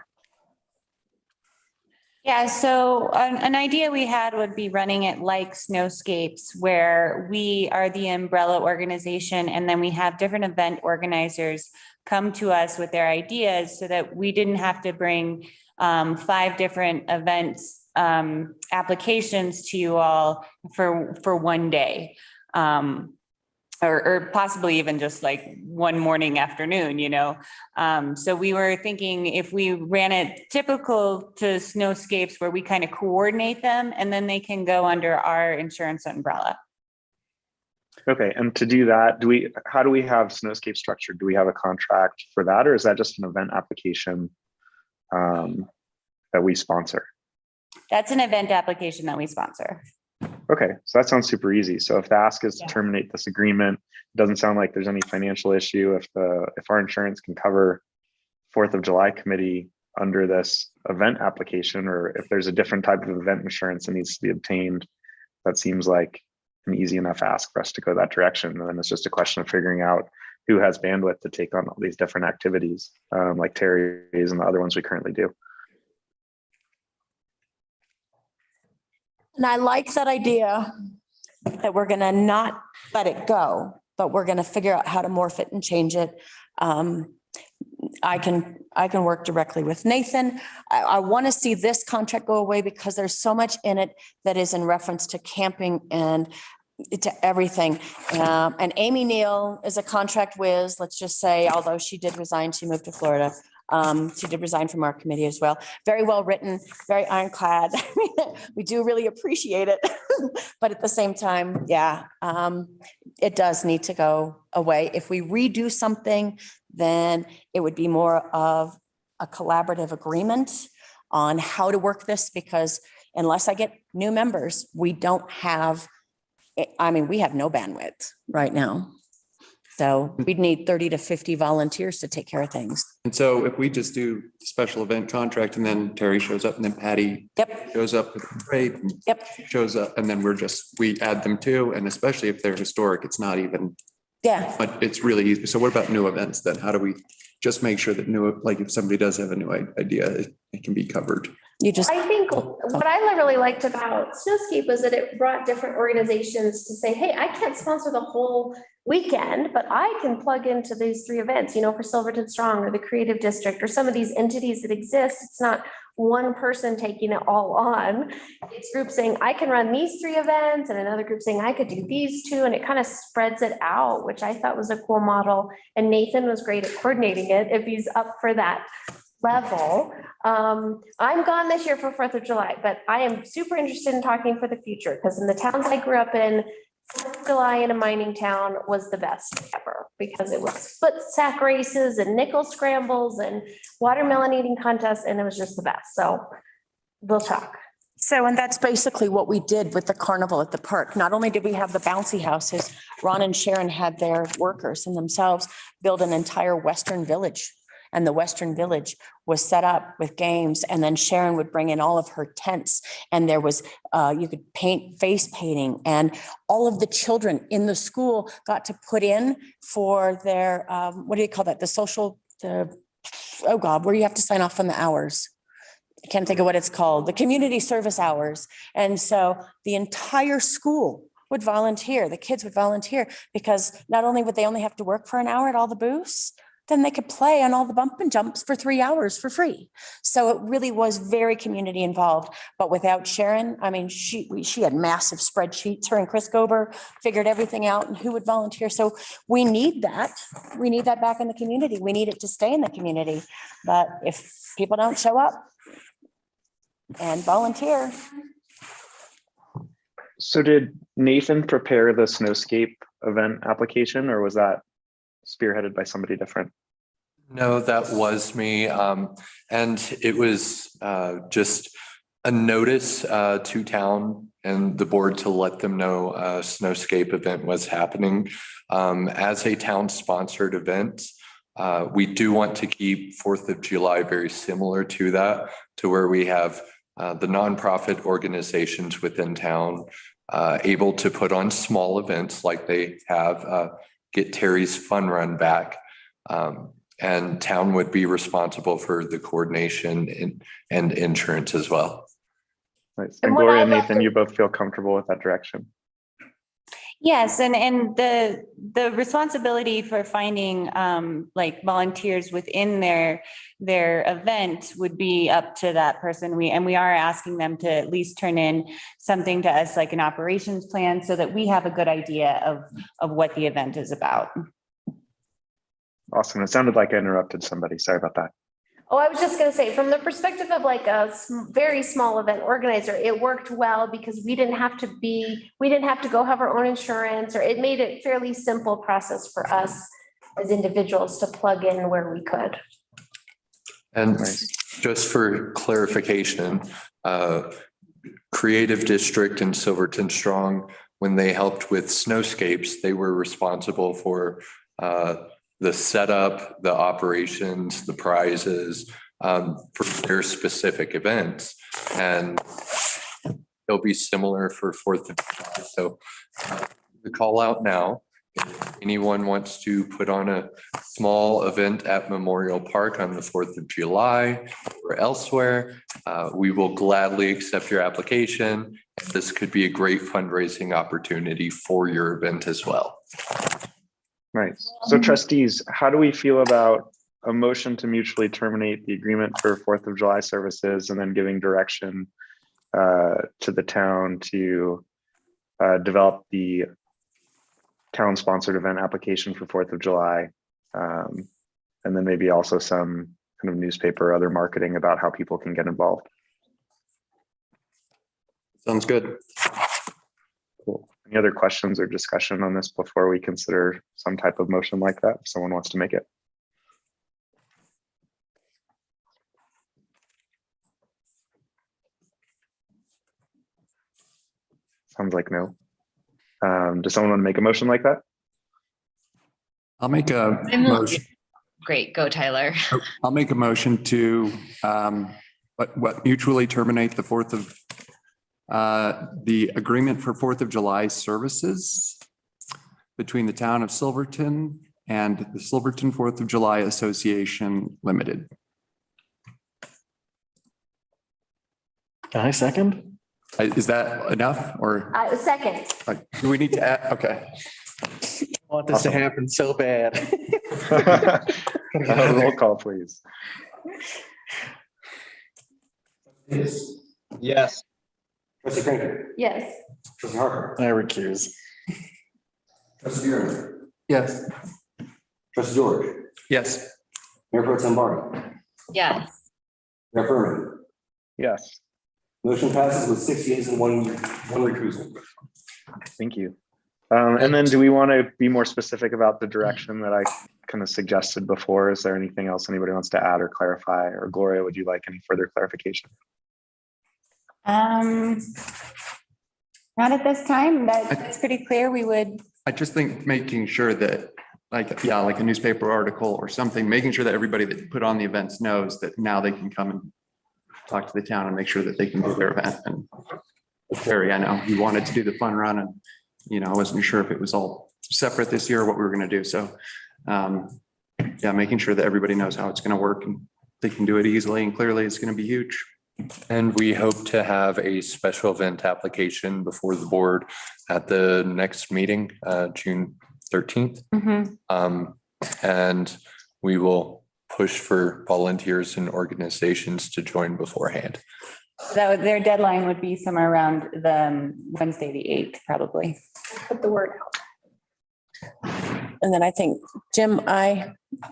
Yeah, so an idea we had would be running it like snowscapes, where we are the umbrella organization, and then we have different event organizers come to us with their ideas, so that we didn't have to bring 5 different events applications to you all for one day. Or possibly even just like one morning, afternoon, So we were thinking if we ran it typical to snowscapes, where we kind of coordinate them, and then they can go under our insurance umbrella. Okay, and to do that, how do we have snowscape structured? Do we have a contract for that, or is that just an event application that we sponsor? That's an event application that we sponsor. Okay, so that sounds super easy. So if the ask is to terminate this agreement, it doesn't sound like there's any financial issue. If our insurance can cover 4th of July committee under this event application, or if there's a different type of event insurance that needs to be obtained, that seems like an easy enough ask for us to go that direction. And then it's just a question of figuring out who has bandwidth to take on all these different activities, like Terry's and the other ones we currently do. And I like that idea that we're going to not let it go, but we're going to figure out how to morph it and change it. I can work directly with Nathan. I want to see this contract go away because there's so much in it that is in reference to camping and to everything. And Amy Neal is a contract whiz, let's just say, although she did resign, she moved to Florida. She did resign from our committee as well. Very well written, very ironclad. We do really appreciate it. But at the same time, it does need to go away. If we redo something, then it would be more of a collaborative agreement on how to work this, because unless I get new members, we don't have, we have no bandwidth right now. So we'd need 30 to 50 volunteers to take care of things. And so if we just do special event contract, and then Terry shows up, and then Patty shows up with the parade, and shows up, and then we add them too. And especially if they're historic, it's not even, but it's really easy. So what about new events then? How do we just make sure that if somebody does have a new idea, it can be covered? I think what I really liked about Snowscape was that it brought different organizations to say, hey, I can't sponsor the whole weekend, but I can plug into these 3 events, for Silverton Strong or the Creative District or some of these entities that exist. It's not one person taking it all on. It's groups saying, I can run these 3 events, and another group saying, I could do these 2. And it kind of spreads it out, which I thought was a cool model. And Nathan was great at coordinating it if he's up for that level. I'm gone this year for 4th of July, but I am super interested in talking for the future, because in the towns I grew up in, 4th of July in a mining town was the best ever, because it was split sack races and nickel scrambles and watermelon eating contests, and it was just the best. So we'll talk. So, and that's basically what we did with the carnival at the park. Not only did we have the bouncy houses, Ron and Sharon had their workers and themselves build an entire Western village. And the Western Village was set up with games. And then Sharon would bring in all of her tents. And there was, you could paint face painting. And all of the children in the school got to put in for their, what do you call that? Where you have to sign off on the hours. I can't think of what it's called. The community service hours. And so the entire school would volunteer. The kids would volunteer, because not only would they only have to work for an hour at all the booths, then they could play on all the bump and jumps for 3 hours for free. So it really was very community involved. But without Sharon, she had massive spreadsheets. Her and Chris Gober figured everything out and who would volunteer. So we need that. We need that back in the community. We need it to stay in the community. But if people don't show up and volunteer. So did Nathan prepare the snowscape event application, or was that spearheaded by somebody different? No, that was me. And it was just a notice to town and the board to let them know a snowscape event was happening. As a town sponsored event, we do want to keep 4th of July very similar to that, to where we have the nonprofit organizations within town able to put on small events like they have, get Terry's Fun Run back. And town would be responsible for the coordination and insurance as well. Nice. And Gloria and Nathan, you both feel comfortable with that direction? Yes, and the responsibility for finding like volunteers within their event would be up to that person. We are asking them to at least turn in something to us, like an operations plan, so that we have a good idea of what the event is about. Awesome. It sounded like I interrupted somebody. Sorry about that. Oh, I was just gonna say, from the perspective of like a very small event organizer, it worked well because we didn't have to go have our own insurance, or it made it fairly simple process for us as individuals to plug in where we could. And just for clarification, Creative District and Silverton Strong, when they helped with snowscapes, they were responsible for the setup, the operations, the prizes for their specific events. And they'll be similar for 4th of July. So the call out now, if anyone wants to put on a small event at Memorial Park on the 4th of July or elsewhere, we will gladly accept your application. This could be a great fundraising opportunity for your event as well. Nice. So trustees, how do we feel about a motion to mutually terminate the agreement for 4th of July services and then giving direction to the town to develop the town sponsored event application for 4th of July, and then maybe also some kind of newspaper or other marketing about how people can get involved? Sounds good. Cool. Any other questions or discussion on this before we consider some type of motion like that, if someone wants to make it? Sounds like no. Does someone want to make a motion like that? I'll make a motion. Great, go Tyler. I'll make a motion to mutually terminate the the agreement for 4th of July services between the town of Silverton and the Silverton 4th of July Association Limited. Can I second? Is that enough or? Second. Do we need to add? Okay. I want this to happen so bad. Roll call, please. Yes. Trustee Cranky. Yes. Trustee Harper. I recuse. Trustee Vero. Yes. Trustee George. Yes. Mayor Pro Tem Barney. Yes. Mayor Furman. Yes. Motion passes with 6 yeas and one recusal. Thank you. And then do we want to be more specific about the direction that I kind of suggested before? Is there anything else anybody wants to add or clarify? Or Gloria, would you like any further clarification? Not at this time. That's pretty clear. We would. I just think making sure that like a newspaper article or something, making sure that everybody that put on the events knows that now they can come and talk to the town and make sure that they can do their event. And Terry, I know he wanted to do the fun run, and I wasn't sure if it was all separate this year or what we were going to do. So yeah, making sure that everybody knows how it's going to work and they can do it easily and clearly it's going to be huge. And we hope to have a special event application before the board at the next meeting, June 13th. And we will push for volunteers and organizations to join beforehand. So their deadline would be somewhere around the Wednesday, the 8th, probably. Put the word out. And then I think Jim,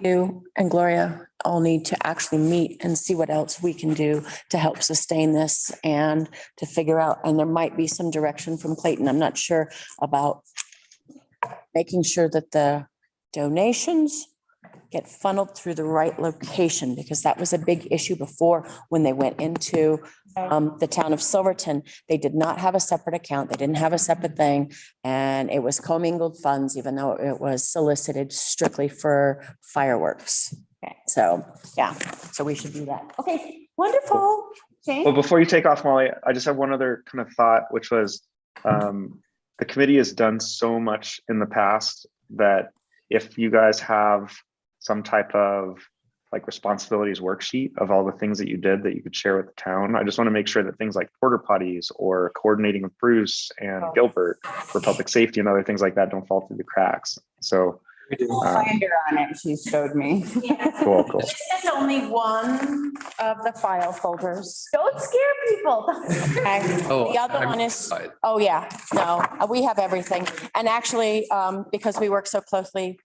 you and Gloria all need to actually meet and see what else we can do to help sustain this and to figure out, and there might be some direction from Clayton. I'm not sure about making sure that the donations get funneled through the right location, because that was a big issue before when they went into the town of Silverton. They did not have a separate account. They didn't have a separate thing. And it was commingled funds, even though it was solicited strictly for fireworks. Okay, so, yeah, so we should do that. Okay, wonderful. Jane? Well, before you take off, Molly, I just have one other kind of thought, which was the committee has done so much in the past that if you guys have some type of like responsibilities worksheet of all the things that you did that you could share with the town, I just want to make sure that things like porta potties or coordinating with Bruce and Gilbert for public safety and other things like that don't fall through the cracks. So Find her on it, she showed me. cool. This is only one of the file folders. Don't scare people. Okay. The other one is, oh yeah, no, we have everything. And actually, because we work so closely,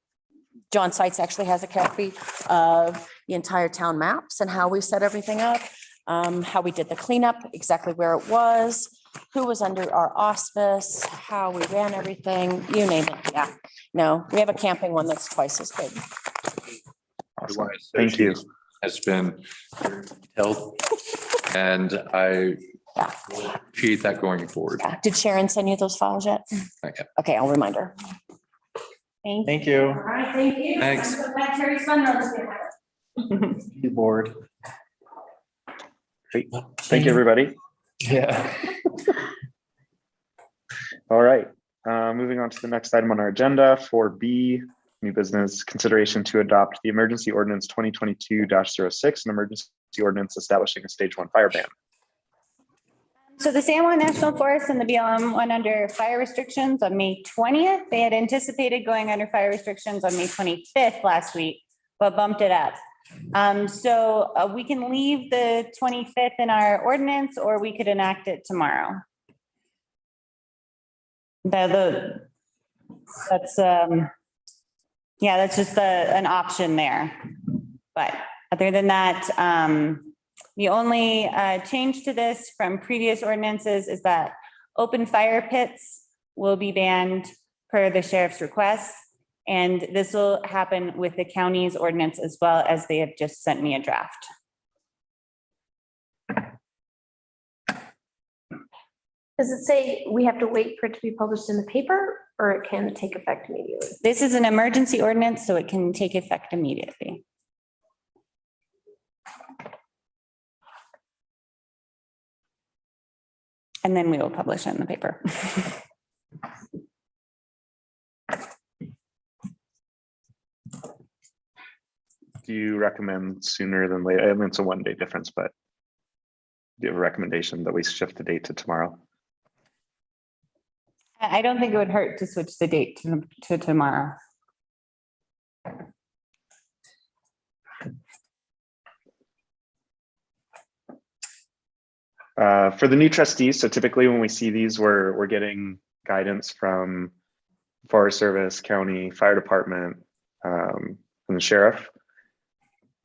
John Seitz actually has a copy of the entire town maps and how we set everything up, how we did the cleanup, exactly where it was, who was under our auspice, how we ran everything, you name it. Yeah, no, we have a camping one that's twice as big. Awesome. Thank you. Has been held, and I appreciate that going forward. Yeah. Did Sharon send you those files yet? Okay. Okay, I'll remind her. Thank you. All right, thank you. Thanks. Board. Great. Thank you, everybody. Yeah. All right, moving on to the next item on our agenda, 4B, new business, consideration to adopt the emergency ordinance 2022-06, an emergency ordinance establishing a stage 1 fire ban. So the San Juan National Forest and the BLM went under fire restrictions on May 20th. They had anticipated going under fire restrictions on May 25th last week, but bumped it up. So we can leave the 25th in our ordinance, or we could enact it tomorrow. That's just an option there. But other than that, the only change to this from previous ordinances is that open fire pits will be banned per the sheriff's request. And this will happen with the county's ordinance as well, as they have just sent me a draft. Does it say we have to wait for it to be published in the paper, or it can take effect immediately? This is an emergency ordinance, so it can take effect immediately. And then we will publish it in the paper. Do you recommend sooner than later? I mean, it's a 1 day difference, but do you have a recommendation that we shift the date to tomorrow? I don't think it would hurt to switch the date to tomorrow. For the new trustees, so typically when we see these, we're getting guidance from Forest Service, county, fire department, and the sheriff.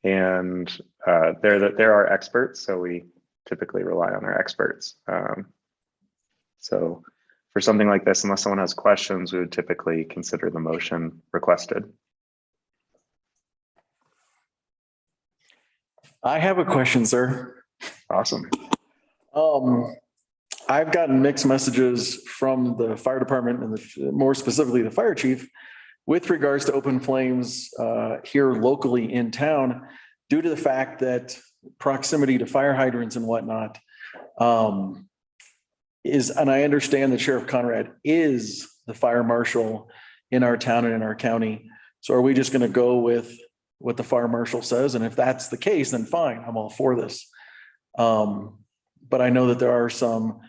And they're our experts, so we typically rely on our experts. So for something like this, unless someone has questions, we would typically consider the motion requested. I have a question, sir. Awesome. I've gotten mixed messages from the fire department and more specifically the fire chief with regards to open flames here locally in town, due to the fact that proximity to fire hydrants and whatnot and I understand that Sheriff Conrad is the fire marshal in our town and in our county. So are we just going to go with what the fire marshal says? And if that's the case, then fine, I'm all for this. But I know that there are some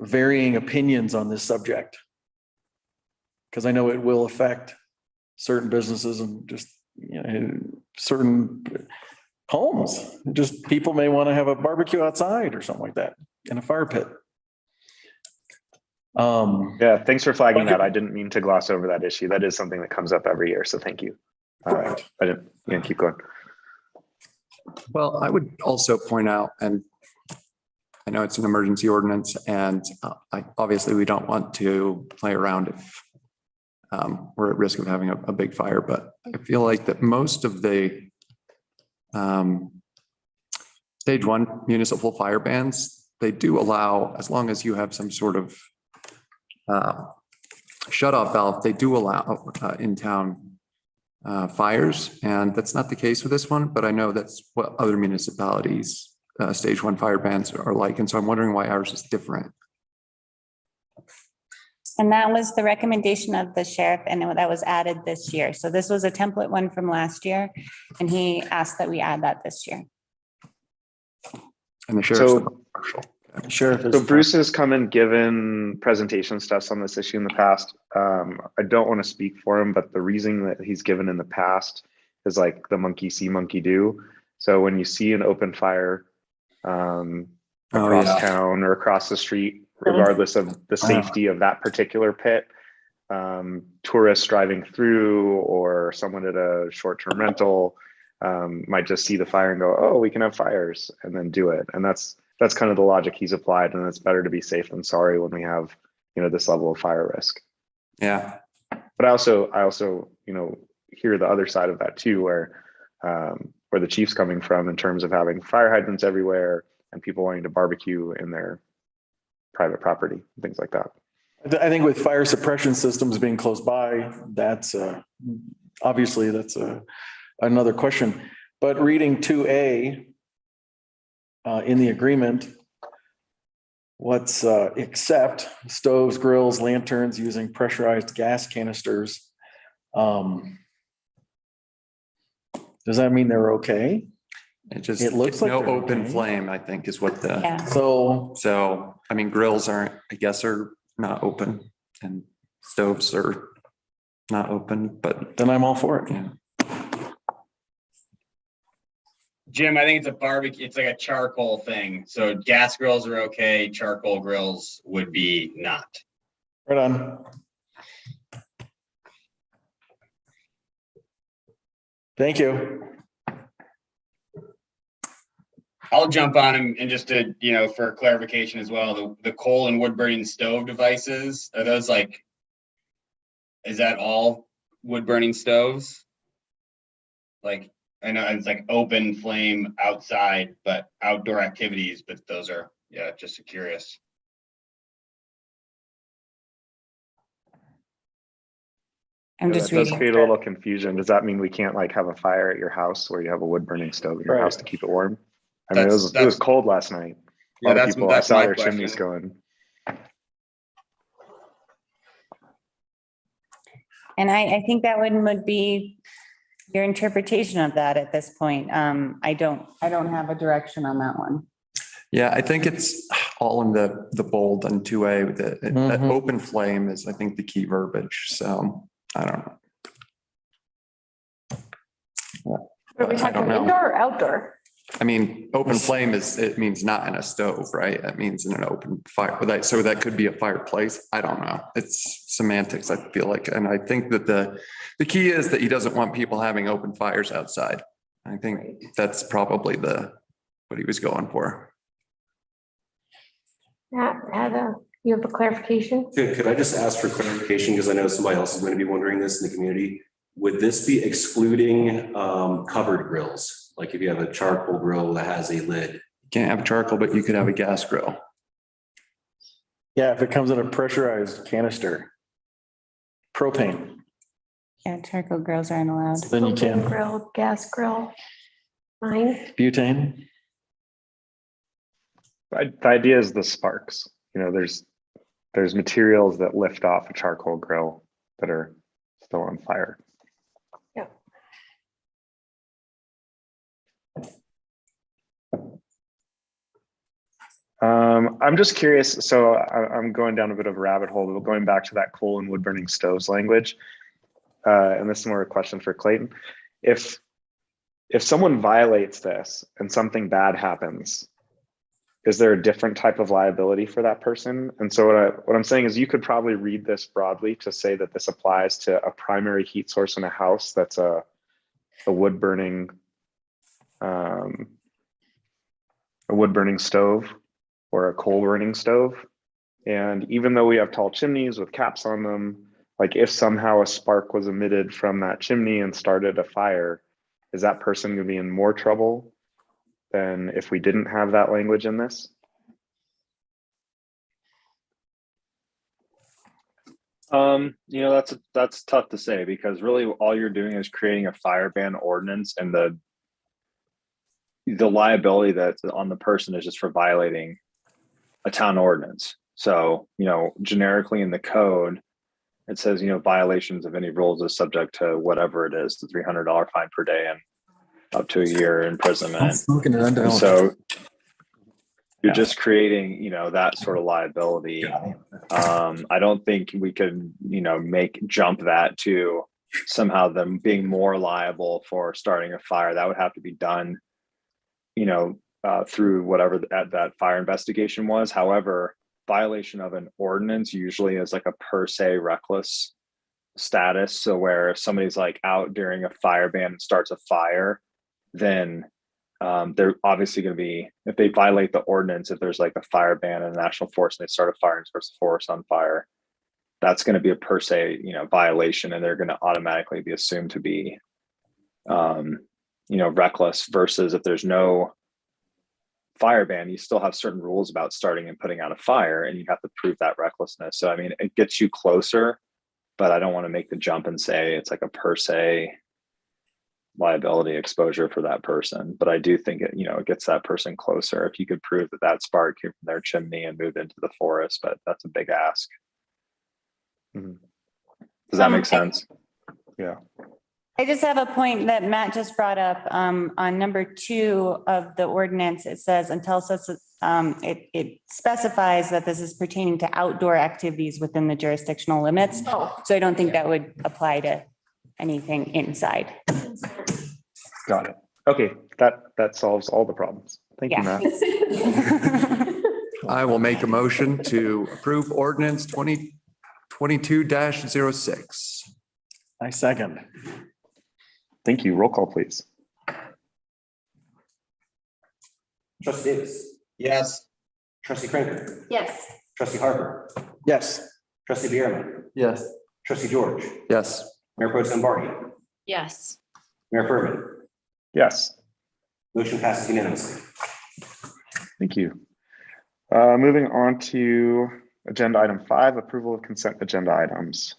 varying opinions on this subject, because I know it will affect certain businesses and just, certain homes. Just people may want to have a barbecue outside or something like that in a fire pit. Yeah, thanks for flagging that. I didn't mean to gloss over that issue. That is something that comes up every year, so thank you. Right. I didn't, keep going. Well, I would also point out, and I know it's an emergency ordinance, and obviously we don't want to play around if we're at risk of having a big fire, but I feel like that most of the stage 1 municipal fire bans, they do allow, as long as you have some sort of shut-off valve, they do allow in-town fires, and that's not the case with this one, but I know that's what other municipalities stage 1 fire bans are like, and so I'm wondering why ours is different. And that was the recommendation of the sheriff, and that was added this year. So this was a template one from last year, and he asked that we add that this year. And the sheriff's So Bruce has come and given presentation stuff on this issue in the past. I don't want to speak for him, but the reason that he's given in the past is like the monkey see, monkey do. So when you see an open fire across town or across the street, regardless of the safety of that particular pit, tourists driving through or someone at a short-term rental might just see the fire and go, oh, we can have fires, and then do it. And that's kind of the logic he's applied, and it's better to be safe than sorry when we have, this level of fire risk. Yeah. But I also, hear the other side of that too, where the chief's coming from in terms of having fire hydrants everywhere and people wanting to barbecue in their private property, things like that. I think with fire suppression systems being close by, that's obviously that's another question. But reading 2A in the agreement, what's except stoves, grills, lanterns using pressurized gas canisters. Does that mean they're okay? It looks like no they're open okay. flame, I think, is what the So I mean, grills aren't, I guess, are not open, and stoves are not open, but then I'm all for it. Yeah. Jim, I think it's a barbecue, it's like a charcoal thing. So gas grills are okay, charcoal grills would be not. Right on. Thank you. I'll jump on him and just to, for clarification as well, the coal and wood burning stove devices, are those is that all wood burning stoves? Like, I know it's like open flame outside, but outdoor activities, but those are, just curious. I'm just that does reading. create a little confusion. Does that mean we can't have a fire at your house where you have a wood burning stove in your house to keep it warm? I mean, it was cold last night. A lot of people, I saw their chimneys going. And I think that would be your interpretation of that at this point. I don't have a direction on that one. Yeah, I think it's all in the bold and 2A. That open flame is, I think, the key verbiage. So I don't know. Are we talking indoor or outdoor? I mean, open flame it means not in a stove, right? It means in an open fire. So that could be a fireplace. I don't know. It's semantics, I feel like. And I think that the key is that he doesn't want people having open fires outside. I think that's probably what he was going for. Yeah, you have a clarification? Could I just ask for clarification? Because I know somebody else is going to be wondering this in the community. Would this be excluding covered grills? Like if you have a charcoal grill that has a lid? You can't have charcoal, but you could have a gas grill. Yeah, if it comes in a pressurized canister. Propane. Yeah, charcoal grills aren't allowed. Then you can. Grill, gas grill. Mine. Butane. The idea is the sparks. There's materials that lift off a charcoal grill that are still on fire. Yeah. I'm just curious. So I'm going down a bit of a rabbit hole, but going back to that coal and wood burning stoves language. And this is more a question for Clayton. If someone violates this and something bad happens, is there a different type of liability for that person? And so what I'm saying is you could probably read this broadly to say that this applies to a primary heat source in a house that's a wood burning stove or a coal burning stove. And even though we have tall chimneys with caps on them, like if somehow a spark was emitted from that chimney and started a fire, is that person going to be in more trouble than if we didn't have that language in this? That's tough to say, because really all you're doing is creating a fire ban ordinance, and the liability that's on the person is just for violating a town ordinance. So, generically in the code, it says, violations of any rules is subject to whatever it is, the $300 fine per day and up to a year imprisonment. And so you're just creating, that sort of liability. I don't think we could, jump that to somehow them being more liable for starting a fire. That would have to be done, through whatever that fire investigation was. However, violation of an ordinance usually is like a per se reckless status. So where if somebody's like out during a fire ban and starts a fire, then they're obviously going to be, if they violate the ordinance, if there's like a fire ban in a national forest and they start a fire and starts a forest on fire, that's going to be a per se, violation, and they're going to automatically be assumed to be, reckless, versus if there's no fire ban, you still have certain rules about starting and putting out a fire, and you have to prove that recklessness. So, I mean, it gets you closer, but I don't want to make the jump and say it's like a per se liability exposure for that person. But I do think it, it gets that person closer if you could prove that that spark came from their chimney and moved into the forest, but that's a big ask. Mm-hmm. Does that make sense? Yeah. I just have a point that Matt just brought up on number 2 of the ordinance. It says until such, it specifies that this is pertaining to outdoor activities within the jurisdictional limits. So I don't think that would apply to anything inside. Got it. Okay, that solves all the problems. Thank you, Matt. I will make a motion to approve ordinance 2022-06. I second. Thank you. Roll call, please. Trustee Davis. Yes. Trustee Cranker. Yes. Trustee Harper. Yes. Trustee Bierman. Yes. Trustee George. Yes. Mayor Pro Tem Barney. Yes. Mayor Furman. Yes. Motion passes unanimously. Thank you. Moving on to agenda item 5, approval of consent agenda items.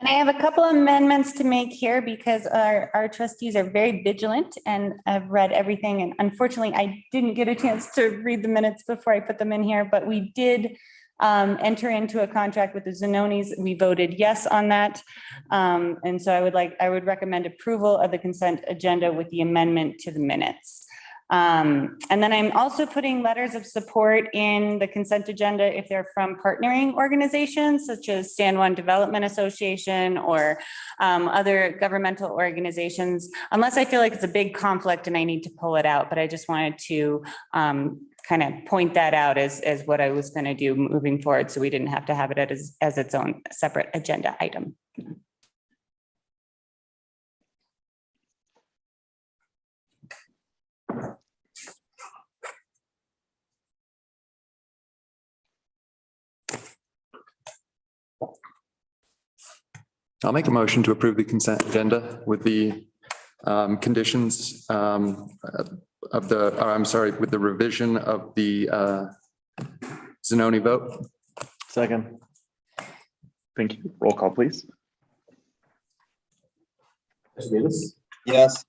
And I have a couple amendments to make here because our trustees are very vigilant and I've read everything. And unfortunately, I didn't get a chance to read the minutes before I put them in here, but we did enter into a contract with the Zanonis. We voted yes on that. And so I would recommend approval of the consent agenda with the amendment to the minutes. And then I'm also putting letters of support in the consent agenda if they're from partnering organizations such as San Juan Development Association or other governmental organizations, unless I feel like it's a big conflict and I need to pull it out. But I just wanted to kind of point that out as what I was going to do moving forward, so we didn't have to have it as its own separate agenda item. I'll make a motion to approve the consent agenda with the conditions with the revision of the Zanoni vote. Second. Thank you. Roll call, please. Trustee Davis. Yes.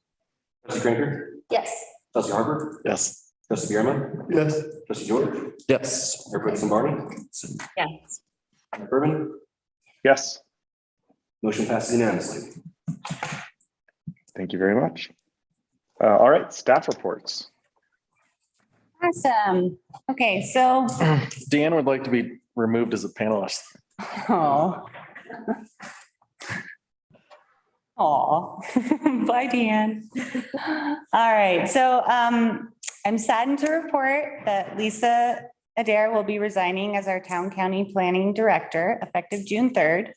Trustee Cranker. Yes. Trustee Harper. Yes. Trustee Bierman. Yes. Trustee George. Yes. Mayor Pro Tem Barney. Yes. Mayor Furman. Yes. Motion passes unanimously. Thank you very much. All right, staff reports. Awesome. Okay, so. Dan would like to be removed as a panelist. Oh. Oh, bye, Dan. All right, so I I'm saddened to report that Lisa Adair will be resigning as our town county planning director effective June 3rd.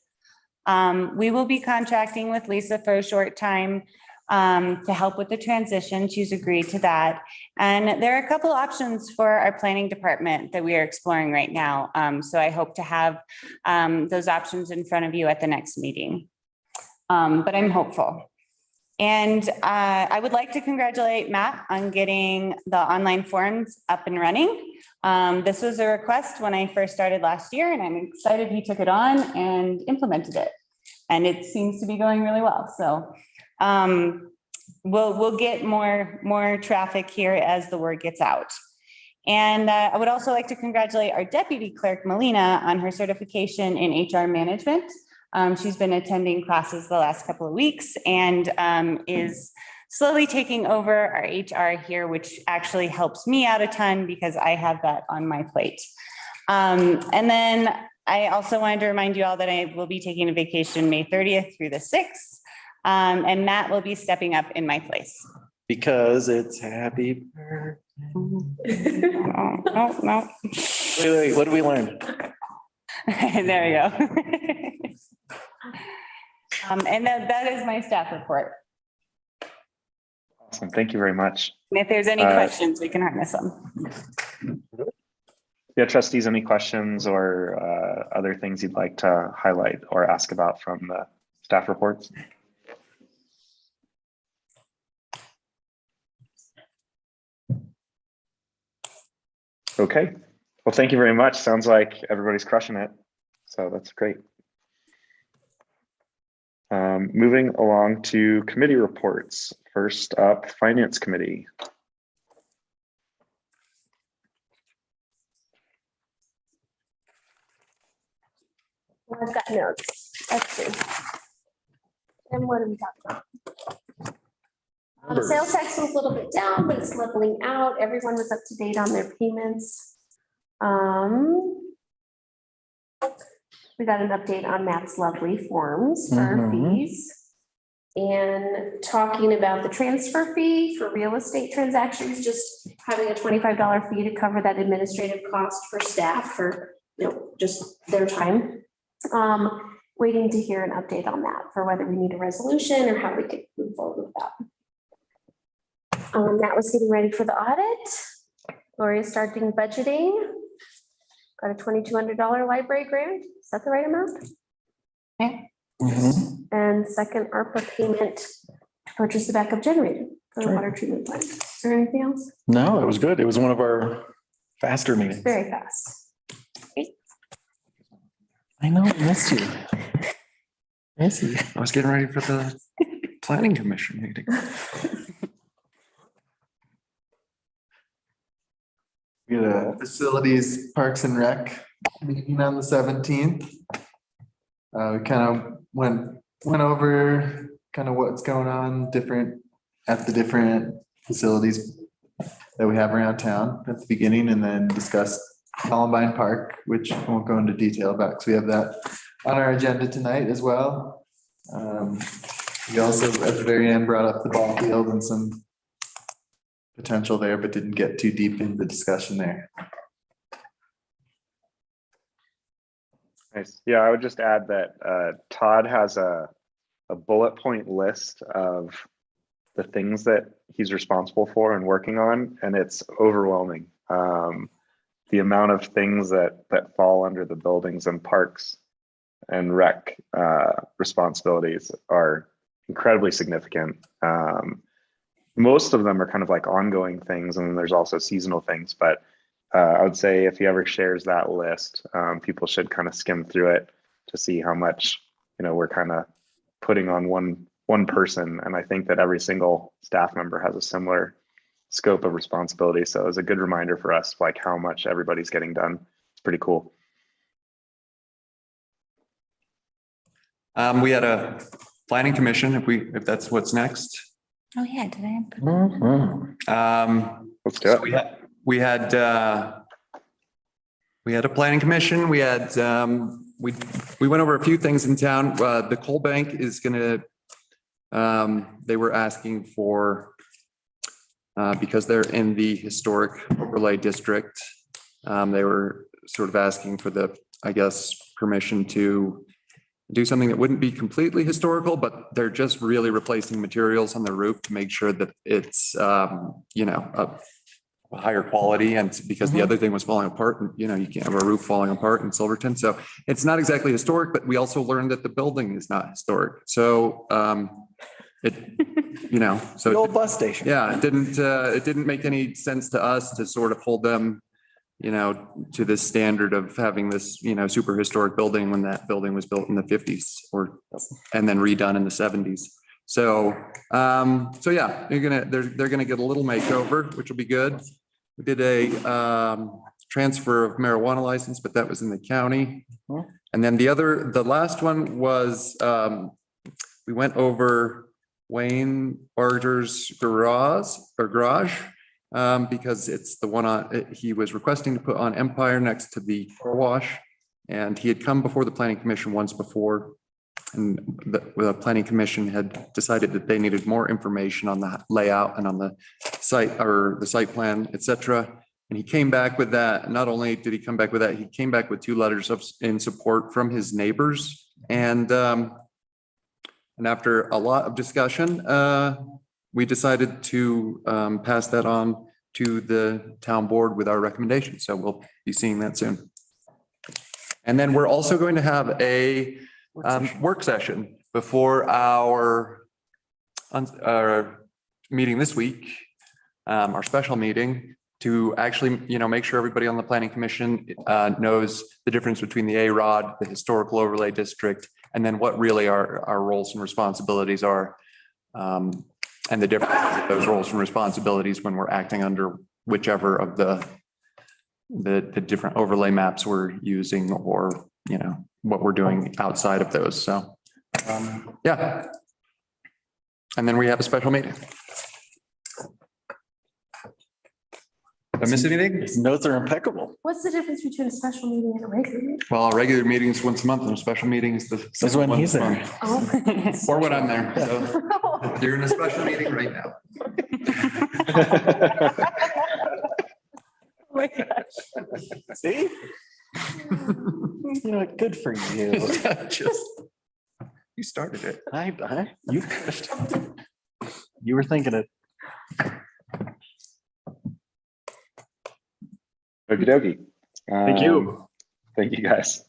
We will be contracting with Lisa for a short time to help with the transition. She's agreed to that. And there are a couple options for our planning department that we are exploring right now. So I hope to have those options in front of you at the next meeting. But I'm hopeful. And I would like to congratulate Matt on getting the online forums up and running. This was a request when I first started last year, and I'm excited he took it on and implemented it. And it seems to be going really well. So we'll get more traffic here as the word gets out. And I would also like to congratulate our deputy clerk, Melina, on her certification in HR management. She's been attending classes the last couple of weeks and is slowly taking over our HR here, which actually helps me out a ton because I have that on my plate. And then I also wanted to remind you all that I will be taking a vacation May 30th through the 6th. And Matt will be stepping up in my place. Because it's happy birthday. No. Wait, what did we learn? There you go. And that is my staff report. Awesome. Thank you very much. And if there's any questions, we can harness them. Yeah, trustees, any questions or other things you'd like to highlight or ask about from the staff reports? Okay. Well, thank you very much. Sounds like everybody's crushing it. So that's great. Moving along to committee reports. First up, Finance Committee. I've got notes. Let's see. And what are we talking about? Sales tax was a little bit down, but it's leveling out. Everyone was up to date on their payments. We got an update on Matt's lovely forms for our fees. And talking about the transfer fee for real estate transactions, just having a $25 fee to cover that administrative cost for staff for, just their time. Waiting to hear an update on that for whether we need a resolution or how we could move forward with that. Matt was getting ready for the audit. Gloria's starting budgeting. Got a $2,200 library grant. Is that the right amount? Yeah. And second ARPA payment to purchase the backup generator for the water treatment plant. Is there anything else? No, it was good. It was one of our faster meetings. Very fast. I know, I missed you. I was getting ready for the planning commission meeting. We had a facilities, parks and rec meeting on the 17th. We kind of went over kind of what's going on at the different facilities that we have around town at the beginning, and then discussed Columbine Park, which I won't go into detail about because we have that on our agenda tonight as well. We also at the very end brought up the ball field and some potential there, but didn't get too deep into the discussion there. Nice. Yeah, I would just add that Todd has a bullet point list of the things that he's responsible for and working on, and it's overwhelming. The amount of things that fall under the buildings and parks and rec responsibilities are incredibly significant. Most of them are kind of like ongoing things, and then there's also seasonal things. But I would say if he ever shares that list, people should kind of skim through it to see how much we're kind of putting on one person. And I think that every single staff member has a similar scope of responsibility. So it's a good reminder for us, like how much everybody's getting done. It's pretty cool. We had a planning commission, if that's what's next. Oh, yeah, did I? Let's do it. We had a planning commission. We had we went over a few things in town. The coal bank is gonna they were asking for because they're in the historic overlay district. They were sort of asking for the, I guess, permission to do something that wouldn't be completely historical, but they're just really replacing materials on the roof to make sure that it's, you know, a higher quality, and because the other thing was falling apart, and you know, you can't have a roof falling apart in Silverton. So it's not exactly historic, but we also learned that the building is not historic. So it, you know, so The old bus station. yeah, it didn't make any sense to us to sort of hold them, you know, to this standard of having this, you know, super historic building when that building was built in the 50s and then redone in the 70s. So, so yeah, they're gonna get a little makeover, which will be good. We did a transfer of marijuana license, but that was in the county. And then the last one was, we went over Wayne Barger's garage, because it's the one he was requesting to put on Empire next to the car wash. And he had come before the planning commission once before. And the planning commission had decided that they needed more information on the layout and on the site, or the site plan, et cetera. And he came back with that. Not only did he come back with that, he came back with 2 letters in support from his neighbors. And after a lot of discussion, we decided to pass that on to the town board with our recommendation. So we'll be seeing that soon. And then we're also going to have a work session before our meeting this week, our special meeting, to actually, you know, make sure everybody on the planning commission knows the difference between the AROD, the historical overlay district, and then what really our roles and responsibilities are, and the difference of those roles and responsibilities when we're acting under whichever of the different overlay maps we're using, or, you know, what we're doing outside of those. So, yeah. And then we have a special meeting. Did I miss anything? His notes are impeccable. What's the difference between a special meeting and a regular meeting? Well, a regular meeting is once a month, and a special meeting is Is when he's there. Or when I'm there. So you're in a special meeting right now. Oh my gosh. See? You know, good for you. You started it. You you were thinking it. Okie dokie. Thank you. Thank you, guys.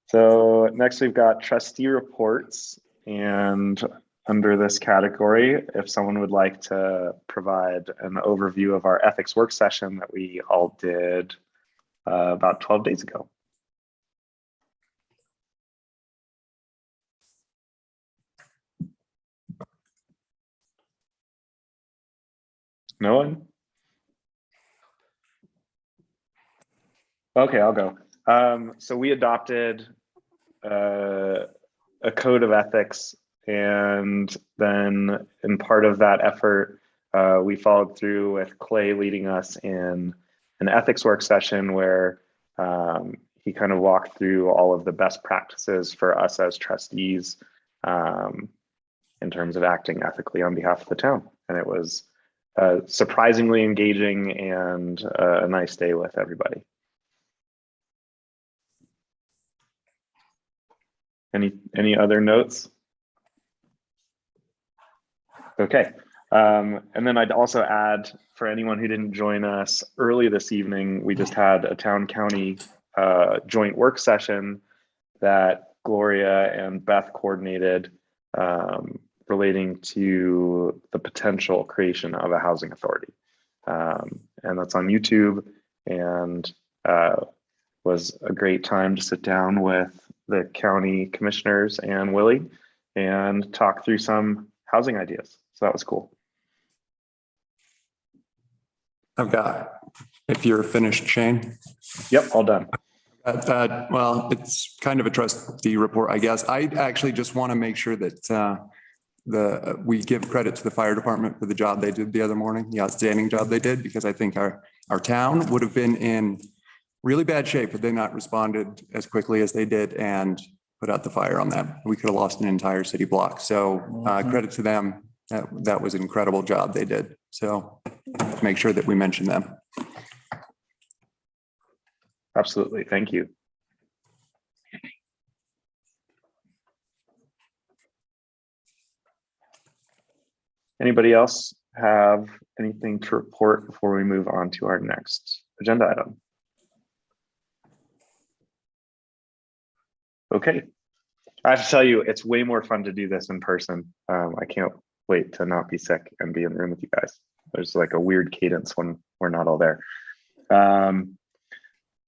So next we've got trustee reports, and under this category, if someone would like to provide an overview of our ethics work session that we all did about 12 days ago. No one? Okay, I'll go. So we adopted a code of ethics, and then in part of that effort, we followed through with Clay leading us in an ethics work session where he kind of walked through all of the best practices for us as trustees in terms of acting ethically on behalf of the town. And it was surprisingly engaging and a nice day with everybody. Any other notes? Okay. And then I'd also add, for anyone who didn't join us early this evening, we just had a town-county joint work session that Gloria and Beth coordinated relating to the potential creation of a housing authority. And that's on YouTube, and was a great time to sit down with the county commissioners and Willie and talk through some housing ideas. So that was cool. I've got, if you're finished, Shane. Yep, all done. Well, it's kind of a trustee report, I guess. I actually just want to make sure that we give credit to the fire department for the job they did the other morning, the outstanding job they did, because I think our town would have been in really bad shape had they not responded as quickly as they did and put out the fire on them. We could have lost an entire city block. So credit to them. That was an incredible job they did. So make sure that we mention them. Absolutely. Thank you. Anybody else have anything to report before we move on to our next agenda item? Okay. I have to tell you, it's way more fun to do this in person. I can't wait to not be sick and be in the room with you guys. There's like a weird cadence when we're not all there.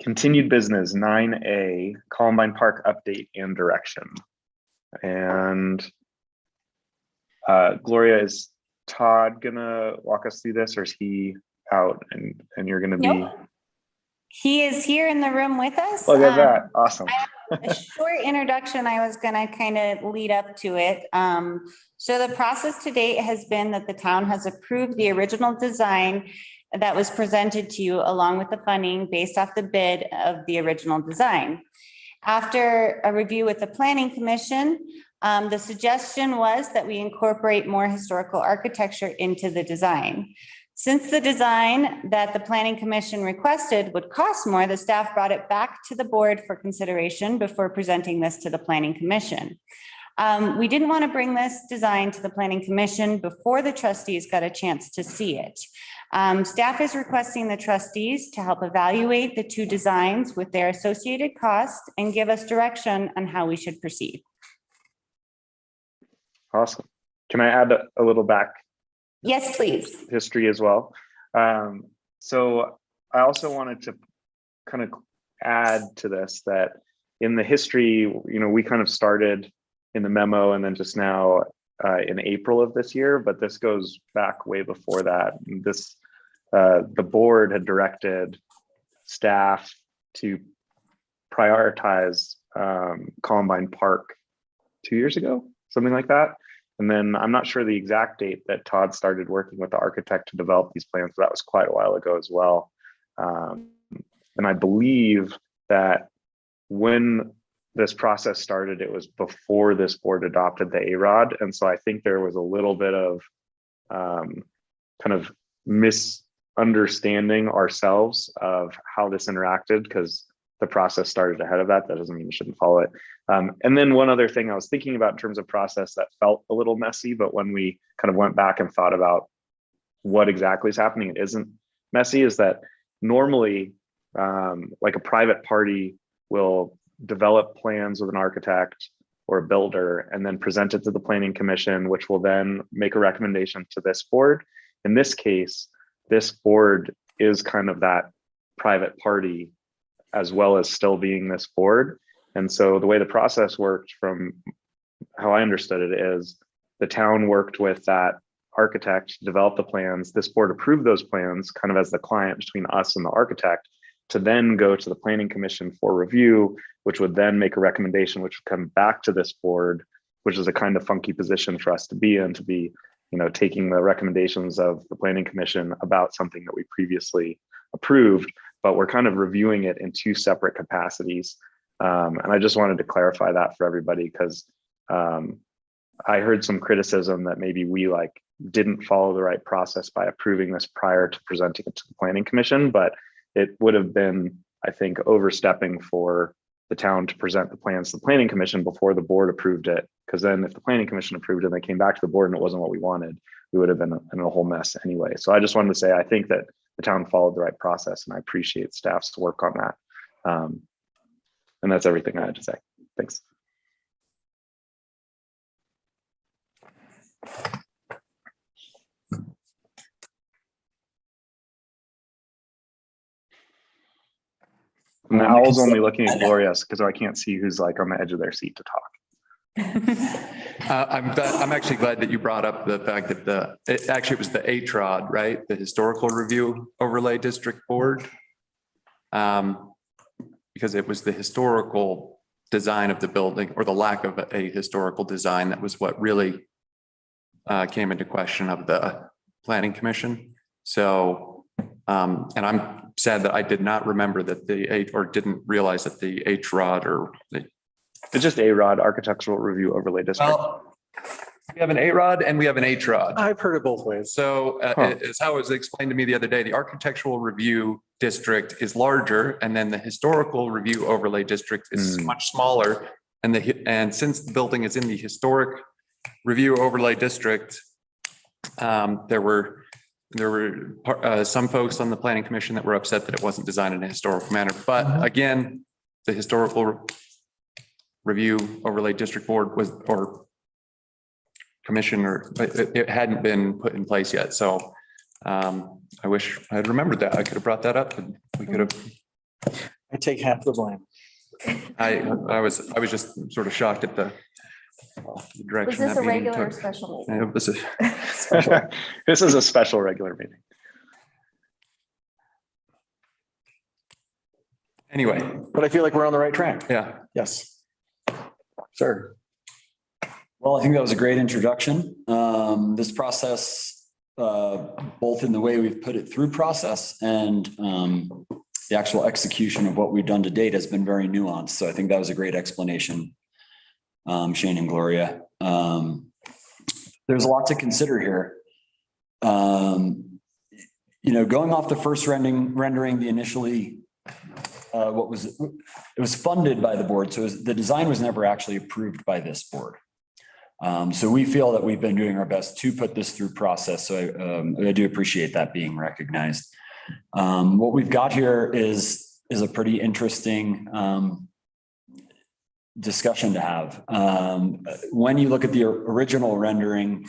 Continued business 9A, Columbine Park update and direction. And Gloria, is Todd gonna walk us through this, or is he out and you're gonna be? Nope. He is here in the room with us. Look at that, awesome. A short introduction, I was gonna kind of lead up to it. So the process to date has been that the town has approved the original design that was presented to you along with the funding based off the bid of the original design. After a review with the Planning Commission, the suggestion was that we incorporate more historical architecture into the design. Since the design that the Planning Commission requested would cost more, the staff brought it back to the board for consideration before presenting this to the Planning Commission. We didn't want to bring this design to the Planning Commission before the trustees got a chance to see it. Staff is requesting the trustees to help evaluate the two designs with their associated costs and give us direction on how we should proceed. Awesome. Can I add a little back? Yes, please. History as well. So I also wanted to kind of add to this that in the history, you know, we kind of started in the memo and then just now in April of this year, but this goes back way before that. This the board had directed staff to prioritize Columbine Park 2 years ago, something like that. And then I'm not sure the exact date that Todd started working with the architect to develop these plans, but that was quite a while ago as well. And I believe that when this process started, it was before this board adopted the AROD. And so I think there was a little bit of kind of misunderstanding ourselves of how this interacted, because the process started ahead of that. That doesn't mean you shouldn't follow it. And then one other thing I was thinking about in terms of process that felt a little messy, but when we kind of went back and thought about what exactly is happening, it isn't messy, is that normally like a private party will develop plans with an architect or a builder and then present it to the Planning Commission, which will then make a recommendation to this board. In this case, this board is kind of that private party as well as still being this board. And so the way the process worked, from how I understood it, is the town worked with that architect to develop the plans. This board approved those plans kind of as the client between us and the architect, to then go to the Planning Commission for review, which would then make a recommendation, which would come back to this board, which is a kind of funky position for us to be in, to be, you know, taking the recommendations of the Planning Commission about something that we previously approved, but we're kind of reviewing it in two separate capacities. And I just wanted to clarify that for everybody, because I heard some criticism that maybe we didn't follow the right process by approving this prior to presenting it to the Planning Commission, but it would have been, I think, overstepping for the town to present the plans to the Planning Commission before the board approved it. Because then if the Planning Commission approved it and they came back to the board and it wasn't what we wanted, we would have been in a whole mess anyway. So I just wanted to say, I think that the town followed the right process, and I appreciate staff's work on that. And that's everything I had to say. Thanks. And the owl's only looking at Gloria because I can't see who's like on the edge of their seat to talk. I'm actually glad that you brought up the fact that it was the HROD, right? The Historical Review Overlay District Board. Because it was the historical design of the building, or the lack of a historical design, that was what really came into question of the Planning Commission. So, and I'm sad that I did not remember that didn't realize that the HROD, or it's just AROD, Architectural Review Overlay District. Well, We have an A-Rod and we have an H-Rod. I've heard it both ways. So it's how it was explained to me the other day, the architectural review district is larger and then the historical review overlay district is much smaller. And since the building is in the historic review overlay district, there were some folks on the planning commission that were upset that it wasn't designed in a historical manner. But again, the historical review overlay district board was, or commission, or it hadn't been put in place yet. So I wish I had remembered that. I could have brought that up and we could have. I take half the blame. I was just sort of shocked at the direction. Was this that a meeting regular or took. special meeting? It was a This is a special regular meeting. Anyway, but I feel like we're on the right track. Yeah. Yes. Sir. Well, I think that was a great introduction. This process, both in the way we've put it through process and the actual execution of what we've done to date has been very nuanced. So I think that was a great explanation, Shane and Gloria. There's a lot to consider here. Going off the first rendering, the initially, it was funded by the board. So the design was never actually approved by this board. So we feel that we've been doing our best to put this through process. So I do appreciate that being recognized. What we've got here is a pretty interesting discussion to have. When you look at the original rendering,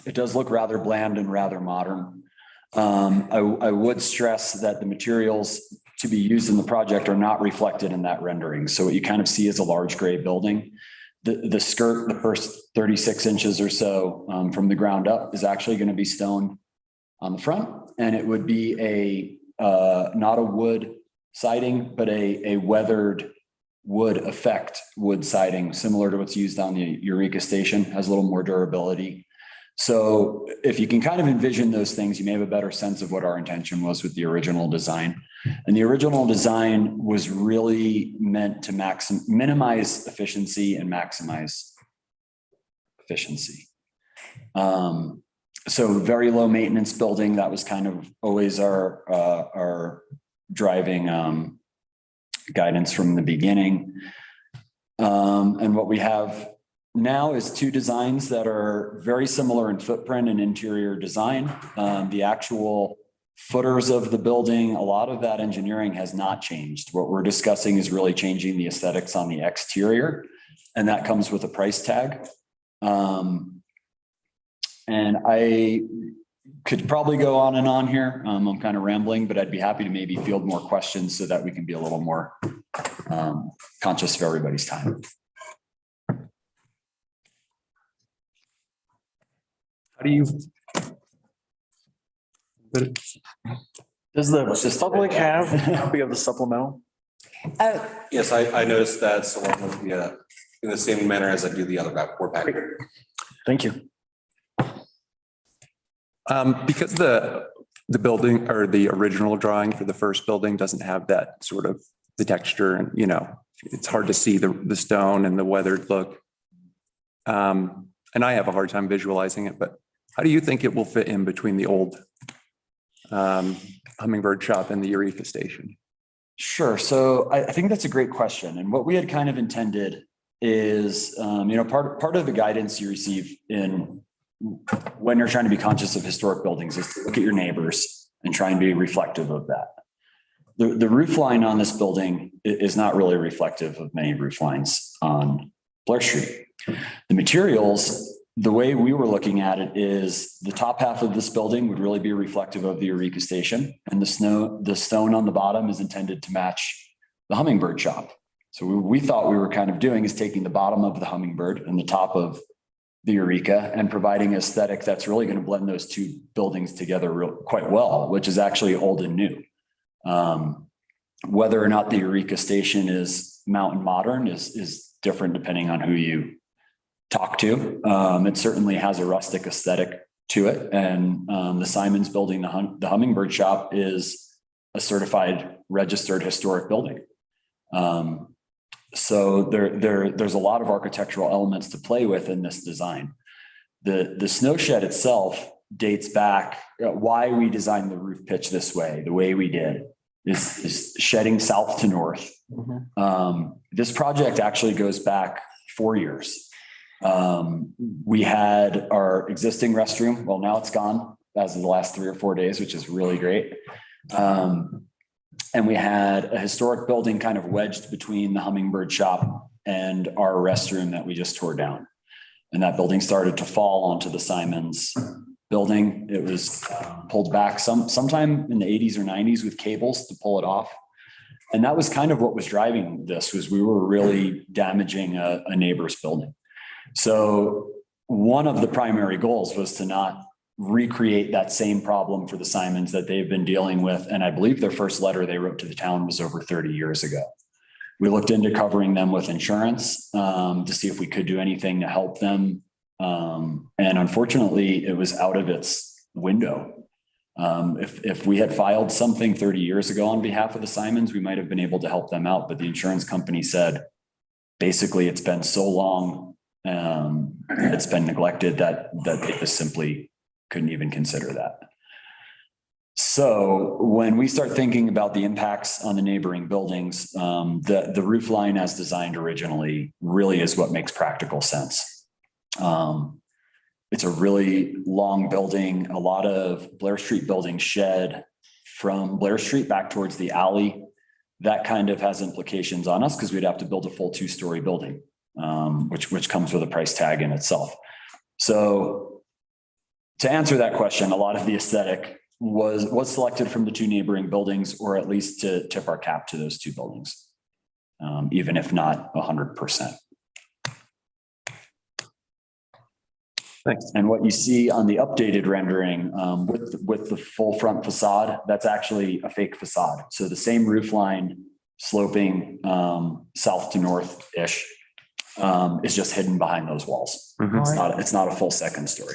it does look rather bland and rather modern. I would stress that the materials to be used in the project are not reflected in that rendering. So what you kind of see is a large gray building. The skirt, the first 36 inches or so from the ground up is actually going to be stone on the front. And it would be not a wood siding, but a weathered wood effect wood siding, similar to what's used on the Eureka station, has a little more durability. So if you can kind of envision those things, you may have a better sense of what our intention was with the original design. And the original design was really meant to minimize efficiency and maximize efficiency. So very low maintenance building, that was kind of always our driving guidance from the beginning. And what we have now is two designs that are very similar in footprint and interior design. The actual footers of the building, a lot of that engineering has not changed. What we're discussing is really changing the aesthetics on the exterior, and that comes with a price tag. And I could probably go on and on here. I'm kind of rambling, but I'd be happy to maybe field more questions so that we can be a little more conscious of everybody's time. How do you? Does the public have a copy of the supplemental? Yes, I noticed that's along with the, in the same manner as I do the other board pack. Thank you. Because the building or the original drawing for the first building doesn't have that sort of the texture, and it's hard to see the stone and the weathered look. And I have a hard time visualizing it, but how do you think it will fit in between the old Hummingbird shop and the Eureka station? Sure. So I think that's a great question. And what we had kind of intended is, part of the guidance you receive when you're trying to be conscious of historic buildings is to look at your neighbors and try and be reflective of that. The roof line on this building is not really reflective of many roof lines on Blair Street. The materials, the way we were looking at it is the top half of this building would really be reflective of the Eureka station, and the stone on the bottom is intended to match the Hummingbird shop. So we thought we were kind of doing is taking the bottom of the Hummingbird and the top of the Eureka and providing aesthetic that's really going to blend those two buildings together quite well, which is actually old and new. Whether or not the Eureka station is mountain modern is different depending on who you talk to. It certainly has a rustic aesthetic to it. And the Simons building, the Hummingbird shop, is a certified registered historic building. So there's a lot of architectural elements to play with in this design. The snow shed itself dates back, why we designed the roof pitch this way, the way we did, is shedding south to north. This project actually goes back 4 years. We had our existing restroom. Well, now it's gone as of the last 3 or 4 days, which is really great. And we had a historic building kind of wedged between the Hummingbird shop and our restroom that we just tore down. And that building started to fall onto the Simons building. It was pulled back sometime in the 80s or 90s with cables to pull it off. And that was kind of what was driving this, was we were really damaging a neighbor's building. So one of the primary goals was to not recreate that same problem for the Simons that they've been dealing with. And I believe their first letter they wrote to the town was over 30 years ago. We looked into covering them with insurance to see if we could do anything to help them. And unfortunately, it was out of its window. If we had filed something 30 years ago on behalf of the Simons, we might have been able to help them out. But the insurance company said, basically, it's been so long, it's been neglected that they just simply couldn't even consider that. So when we start thinking about the impacts on the neighboring buildings, the roof line as designed originally really is what makes practical sense. It's a really long building. A lot of Blair Street buildings shed from Blair Street back towards the alley. That kind of has implications on us because we'd have to build a full 2-story building, which comes with a price tag in itself. So to answer that question, a lot of the aesthetic was selected from the 2 neighboring buildings, or at least to tip our cap to those 2 buildings, even if not 100%. Thanks. And what you see on the updated rendering with the full front facade, that's actually a fake facade. So the same roof line sloping south to north-ish is just hidden behind those walls. It's not a full second story.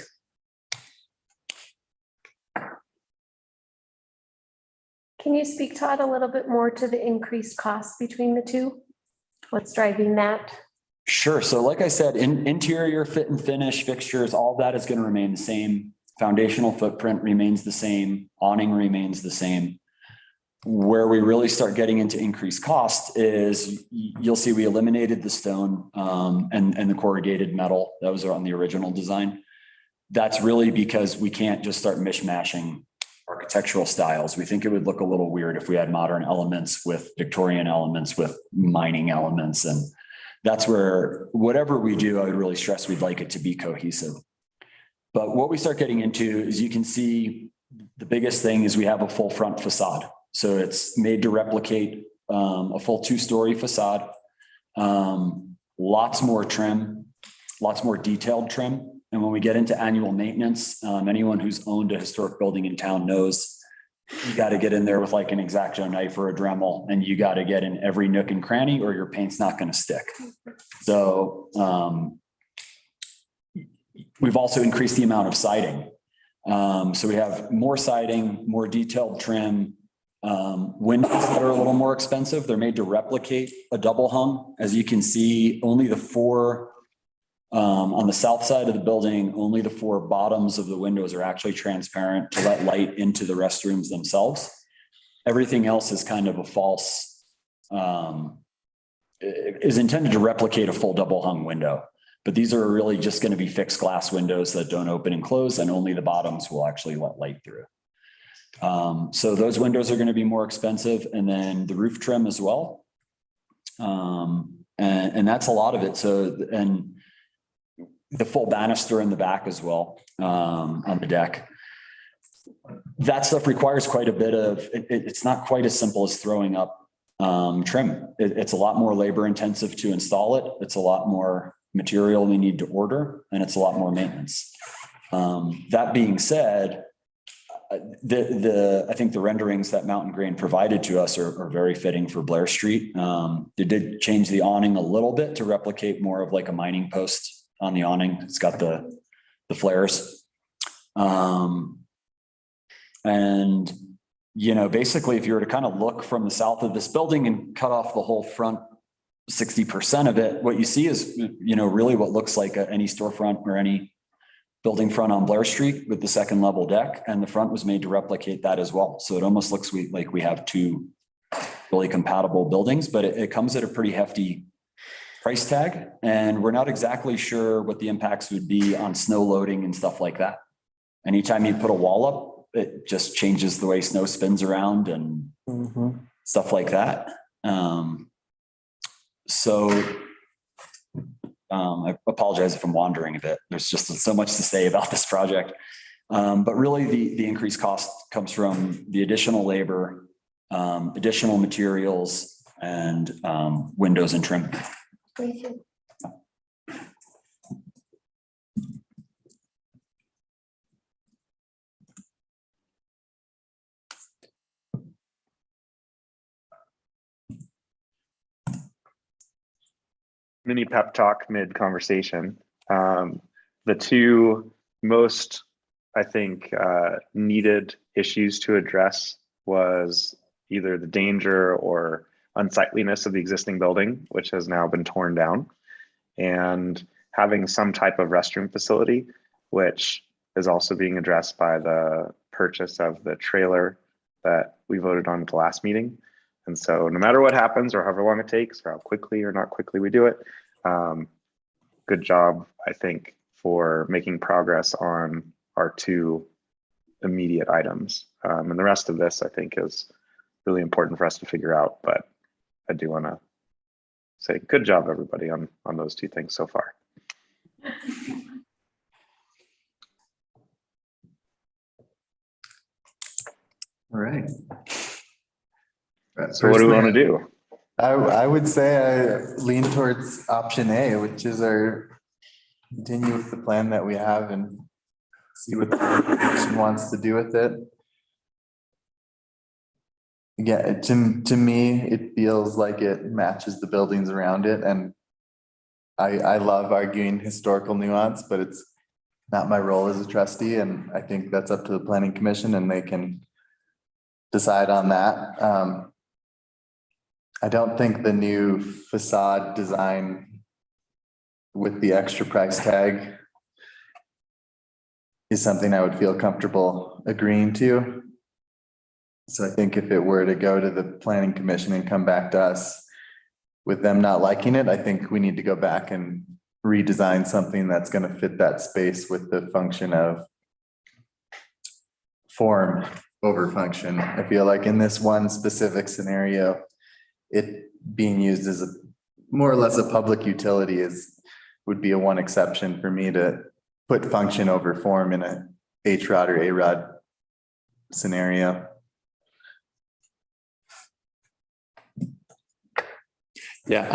Can you speak, Todd, a little bit more to the increased cost between the two? What's driving that? Sure. So like I said, interior fit and finish fixtures, all that is going to remain the same. Foundational footprint remains the same. Awning remains the same. Where we really start getting into increased cost is you'll see we eliminated the stone and the corrugated metal that was on the original design. That's really because we can't just start mishmashing architectural styles. We think it would look a little weird if we had modern elements with Victorian elements with mining elements. And that's where whatever we do, I would really stress we'd like it to be cohesive. But what we start getting into is, you can see the biggest thing is we have a full front facade. So it's made to replicate a full 2-story facade. Lots more trim, lots more detailed trim. And when we get into annual maintenance, anyone who's owned a historic building in town knows you got to get in there with like an X-Acto knife or a Dremel, and you got to get in every nook and cranny or your paint's not going to stick. So we've also increased the amount of siding. So we have more siding, more detailed trim, windows that are a little more expensive. They're made to replicate a double hung. As you can see, only the 4 on the south side of the building, only the 4 bottoms of the windows are actually transparent to let light into the restrooms themselves. Everything else is kind of a false, is intended to replicate a full double hung window. But these are really just going to be fixed glass windows that don't open and close, and only the bottoms will actually let light through. So those windows are going to be more expensive, and then the roof trim as well. And that's a lot of it. So, and the full banister in the back as well, on the deck. That stuff requires quite a bit of, it's not quite as simple as throwing up trim. It's a lot more labor intensive to install it. It's a lot more material we need to order, and it's a lot more maintenance. That being said, I think the renderings that Mountain Grain provided to us are very fitting for Blair Street. They did change the awning a little bit to replicate more of like a mining post on the awning. It's got the flares. And, you know, basically if you were to kind of look from the south of this building and cut off the whole front 60% of it, what you see is, you know, really what looks like any storefront or any building front on Blair Street with the second level deck, and the front was made to replicate that as well. So it almost looks like we have two really compatible buildings, but it comes at a pretty hefty price tag, and we're not exactly sure what the impacts would be on snow loading and stuff like that. Anytime you put a wall up, it just changes the way snow spins around and stuff like that. I apologize if I'm wandering a bit. There's just so much to say about this project. But really the increased cost comes from the additional labor, additional materials, and windows and trim. Thank you. Mini pep talk mid conversation. The two most, I think, needed issues to address was either the danger or unsightliness of the existing building, which has now been torn down, and having some type of restroom facility, which is also being addressed by the purchase of the trailer that we voted on at the last meeting. And so no matter what happens or however long it takes or how quickly or not quickly we do it, good job, I think, for making progress on our two immediate items. And the rest of this, I think, is really important for us to figure out. But I do want to say good job, everybody, on those two things so far. All right. So what do we want to do? I would say I lean towards option A, which is continue with the plan that we have and see what the commission wants to do with it. Yeah, to me, it feels like it matches the buildings around it, and I love arguing historical nuance, but it's not my role as a trustee, and I think that's up to the planning commission, and they can decide on that. I don't think the new facade design with the extra price tag is something I would feel comfortable agreeing to. So I think if it were to go to the planning commission and come back to us with them not liking it, I think we need to go back and redesign something that's going to fit that space with the function of form over function. I feel like in this one specific scenario, it being used as a more or less a public utility would be a one exception for me to put function over form in a HROD or AROD scenario. Yeah,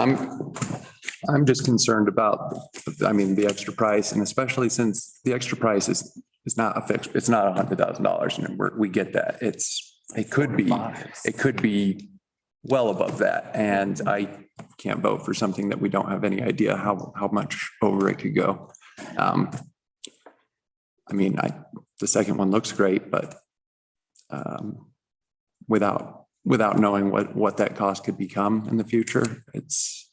I'm just concerned about, the extra price, and especially since the extra price is not a fixed, it's not $100,000, and we get that. It could be well above that, and I can't vote for something that we don't have any idea how much over it could go. The second one looks great, but without knowing what that cost could become in the future, it's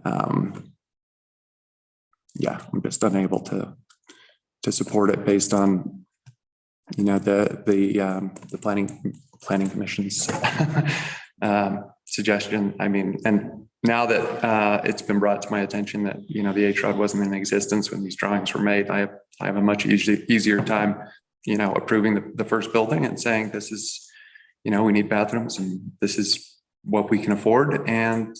I'm just unable to support it based on the planning commission's suggestion. And now that it's been brought to my attention that the HROD wasn't in existence when these drawings were made, I have a much easier time approving the first building and saying this is we need bathrooms and this is what we can afford. And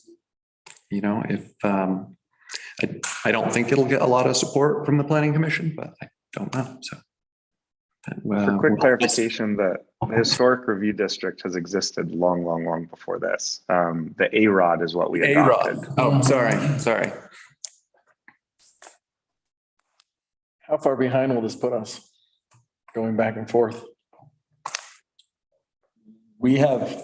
if I don't think it'll get a lot of support from the planning commission, but I don't know. So for quick clarification, the historic review district has existed long before this. The AROD is what we adopted. Oh, sorry. How far behind will this put us? Going back and forth. We have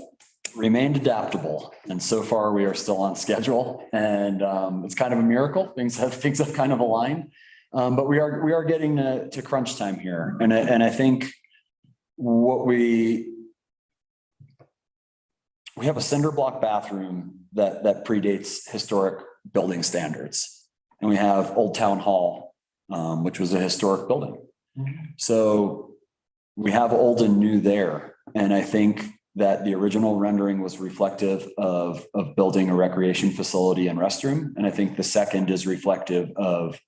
remained adaptable, and so far we are still on schedule, and it's kind of a miracle. Things have kind of aligned, but we are getting to crunch time here, and I think what we have a cinder block bathroom that predates historic building standards, and we have Old Town Hall which was a historic building. So we have old and new there. And I think that the original rendering was reflective of building a recreation facility and restroom. And I think the second is reflective of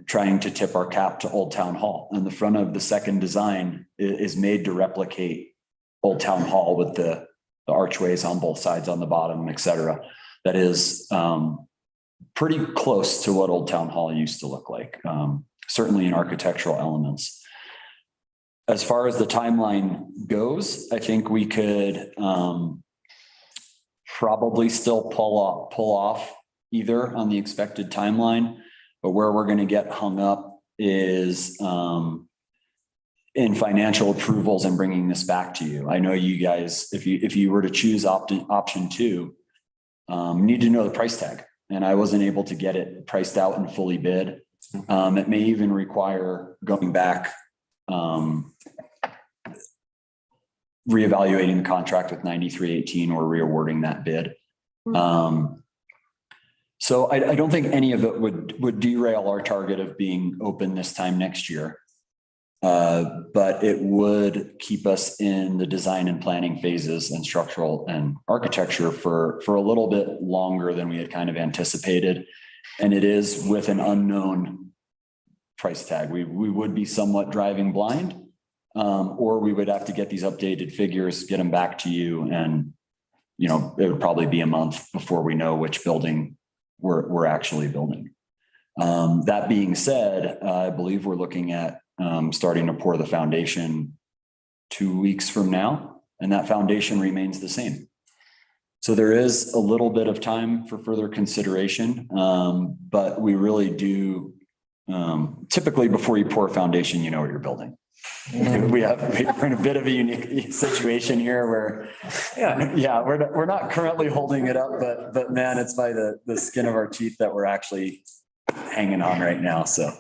trying to tip our cap to Old Town Hall. And the front of the second design is made to replicate Old Town Hall with the archways on both sides on the bottom, et cetera. That is pretty close to what Old Town Hall used to look like, certainly in architectural elements. As far as the timeline goes, I think we could probably still pull off either on the expected timeline, but where we're going to get hung up is in financial approvals and bringing this back to you. I know you guys, if you were to choose option 2, need to know the price tag, and I wasn't able to get it priced out and fully bid. It may even require going back, reevaluating the contract with 9318 or reawarding that bid. So I don't think any of it would derail our target of being open this time next year. But it would keep us in the design and planning phases and structural and architecture for a little bit longer than we had kind of anticipated. And it is with an unknown price tag. We would be somewhat driving blind, or we would have to get these updated figures, get them back to you. And, you know, it would probably be a month before we know which building we're actually building. That being said, I believe we're looking at starting to pour the foundation 2 weeks from now, and that foundation remains the same. So there is a little bit of time for further consideration, but we really do, typically before you pour a foundation, you know what you're building. We're in a bit of a unique situation here where, we're not currently holding it up, but man, it's by the skin of our teeth that we're actually hanging on right now. So.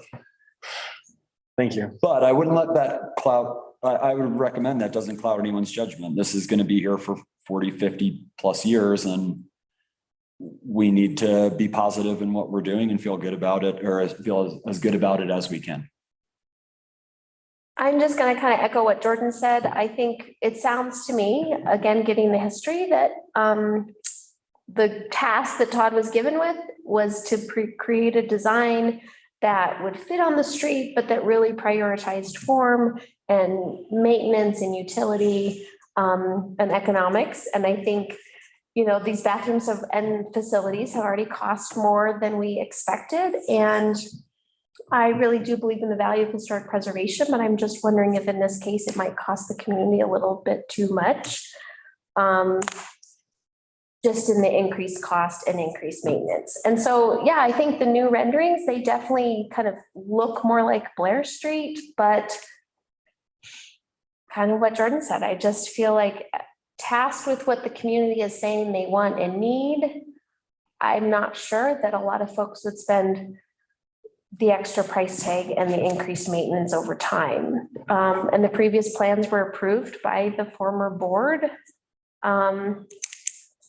Thank you. But I wouldn't let that cloud, I would recommend that doesn't cloud anyone's judgment. This is going to be here for 40, 50 plus years, and we need to be positive in what we're doing and feel good about it, or feel as good about it as we can. I'm just going to kind of echo what Jordan said. I think it sounds to me, again, getting the history, that the task that Todd was given with was to create a design that would fit on the street, but that really prioritized form and maintenance and utility and economics. And I think, you know, these bathrooms and facilities have already cost more than we expected. And I really do believe in the value of historic preservation, but I'm just wondering if in this case, it might cost the community a little bit too much. Just in the increased cost and increased maintenance. And so, yeah, I think the new renderings, they definitely kind of look more like Blair Street, but kind of what Jordan said, I just feel like tasked with what the community is saying they want and need, I'm not sure that a lot of folks would spend the extra price tag and the increased maintenance over time. And the previous plans were approved by the former board.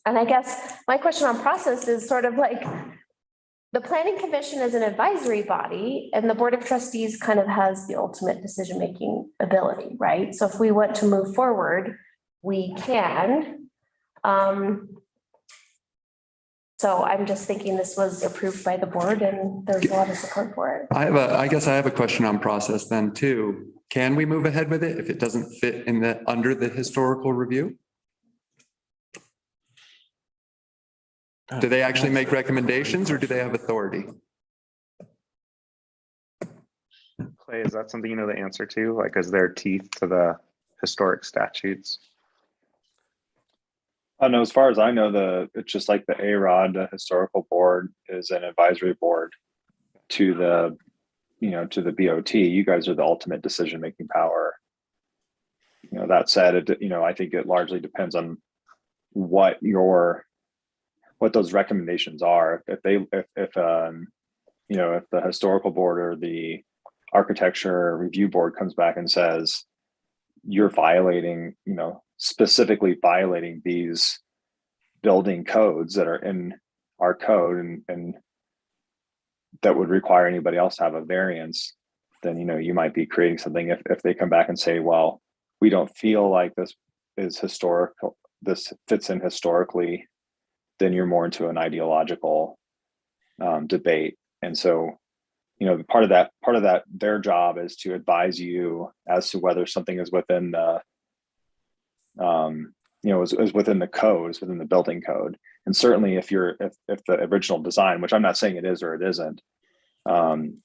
And I guess my question on process is sort of like, the planning commission is an advisory body and the board of trustees kind of has the ultimate decision-making ability, right? So if we want to move forward, we can. So I'm just thinking this was approved by the board and there's a lot of support for it. I guess I have a question on process then too. Can we move ahead with it if it doesn't fit in under the historical review? Do they actually make recommendations or do they have authority? Clay, is that something you know the answer to? Like, is there teeth to the historic statutes? No, as far as I know, it's just like the AROD, the historical board is an advisory board to the, to the BOT. You guys are the ultimate decision-making power. That said, I think it largely depends on what those recommendations are. If the historical board or the architecture review board comes back and says you're violating, specifically violating these building codes that are in our code, and that would require anybody else to have a variance, then, you know, you might be creating something if they come back and say, well, we don't feel like this is historical, this fits in historically, then you're more into an ideological debate. And so, you know, part of that, their job is to advise you as to whether something is within the, you know, is within the code, is within the building code. And certainly if the original design, which I'm not saying it is or it isn't,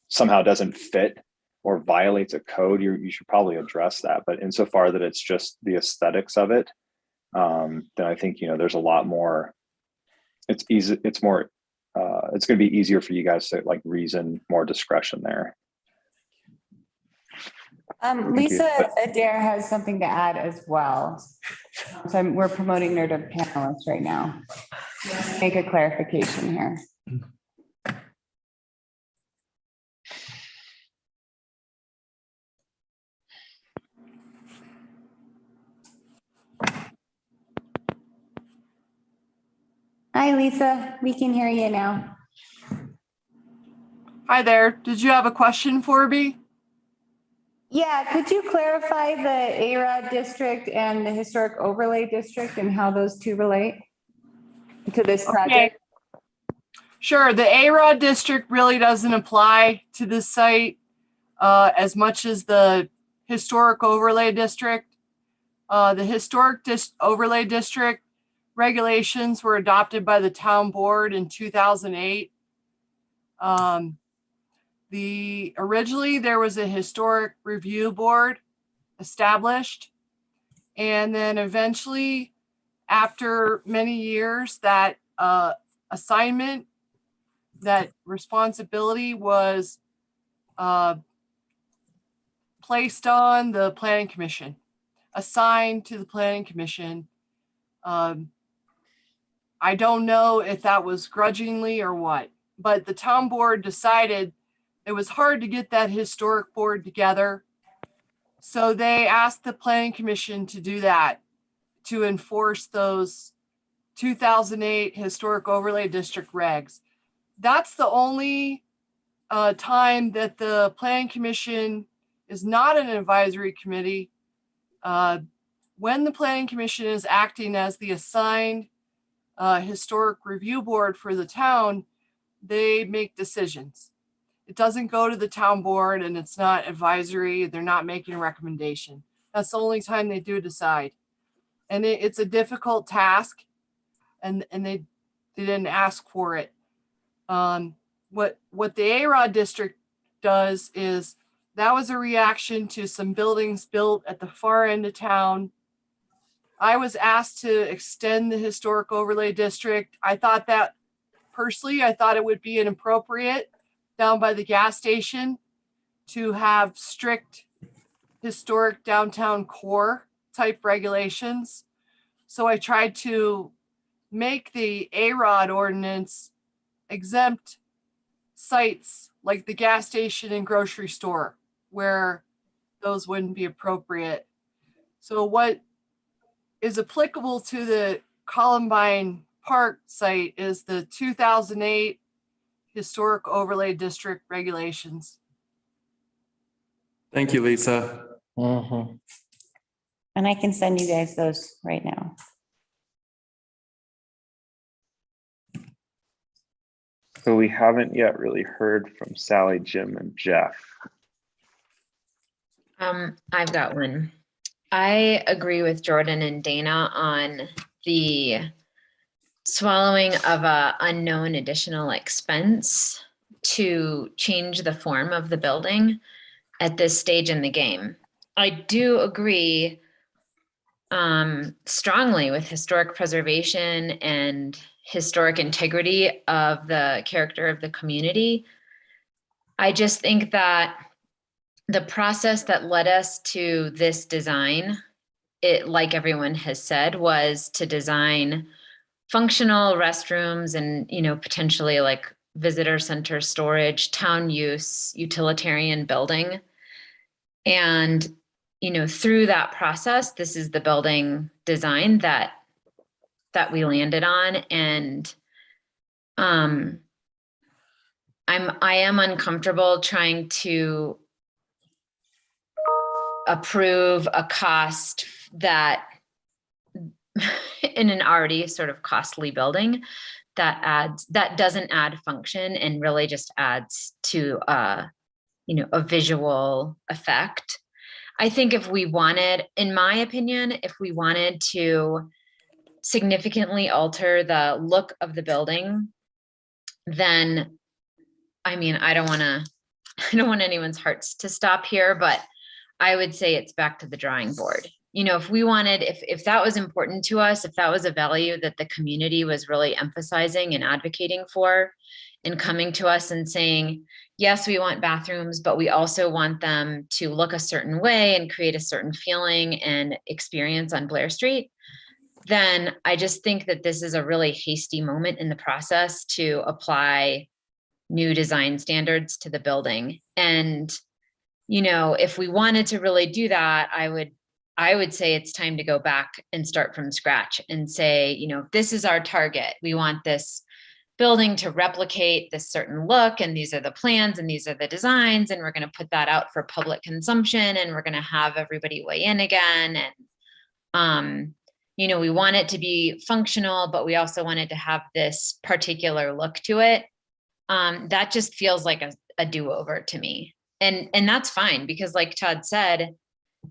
somehow doesn't fit or violates a code, you should probably address that. But insofar that it's just the aesthetics of it, then I think, you know, there's a lot more, it's easy, it's more, it's going to be easier for you guys to like reason more discretion there. Lisa Adair has something to add as well. So we're promoting her to panelist right now. Make a clarification here. Hi, Lisa. We can hear you now. Hi there. Did you have a question for me? Yeah, could you clarify the AROD district and the historic overlay district and how those two relate to this project? Sure. The AROD district really doesn't apply to this site as much as the historic overlay district. The historic overlay district regulations were adopted by the town board in 2008. Originally there was a historic review board established, and then eventually after many years that assignment, that responsibility was placed on the planning commission, assigned to the planning commission. I don't know if that was grudgingly or what, but the town board decided it was hard to get that historic board together. So they asked the planning commission to do that, to enforce those 2008 historic overlay district regs. That's the only time that the planning commission is not an advisory committee. When the planning commission is acting as the assigned historic review board for the town, they make decisions. It doesn't go to the town board and it's not advisory. They're not making a recommendation. That's the only time they do decide. And it's a difficult task, and they didn't ask for it. What the AROD district does is, that was a reaction to some buildings built at the far end of town. I was asked to extend the historic overlay district. I thought it would be inappropriate down by the gas station to have strict historic downtown core type regulations. So I tried to make the AROD ordinance exempt sites like the gas station and grocery store, where those wouldn't be appropriate. So what is applicable to the Columbine Park site is the 2008 historic overlay district regulations. Thank you, Lisa. And I can send you guys those right now. So we haven't yet really heard from Sally, Jim, and Jeff. I've got one. I agree with Jordan and Dana on the swallowing of a unknown additional expense to change the form of the building at this stage in the game. I do agree strongly with historic preservation and historic integrity of the character of the community. I just think that the process that led us to this design, it, like everyone has said, was to design functional restrooms and, you know, potentially like visitor center storage, town use, utilitarian building. And, you know, through that process, this is the building design that we landed on. And I am uncomfortable trying to approve a cost that in an already sort of costly building that doesn't add function and really just adds to a visual effect. I think if we wanted, in my opinion, if we wanted to significantly alter the look of the building, then, I mean, I don't want anyone's hearts to stop here, but I would say it's back to the drawing board. If we wanted, if that was important to us, if that was a value that the community was really emphasizing and advocating for, and coming to us and saying, yes, we want bathrooms, but we also want them to look a certain way and create a certain feeling and experience on Blair Street, then I just think that this is a really hasty moment in the process to apply new design standards to the building. And, if we wanted to really do that, I would say it's time to go back and start from scratch and say, this is our target. We want this building to replicate this certain look, and these are the plans and these are the designs, and we're going to put that out for public consumption, and we're going to have everybody weigh in again. And, we want it to be functional, but we also wanted to have this particular look to it. That just feels like a do-over to me. And that's fine, because like Todd said,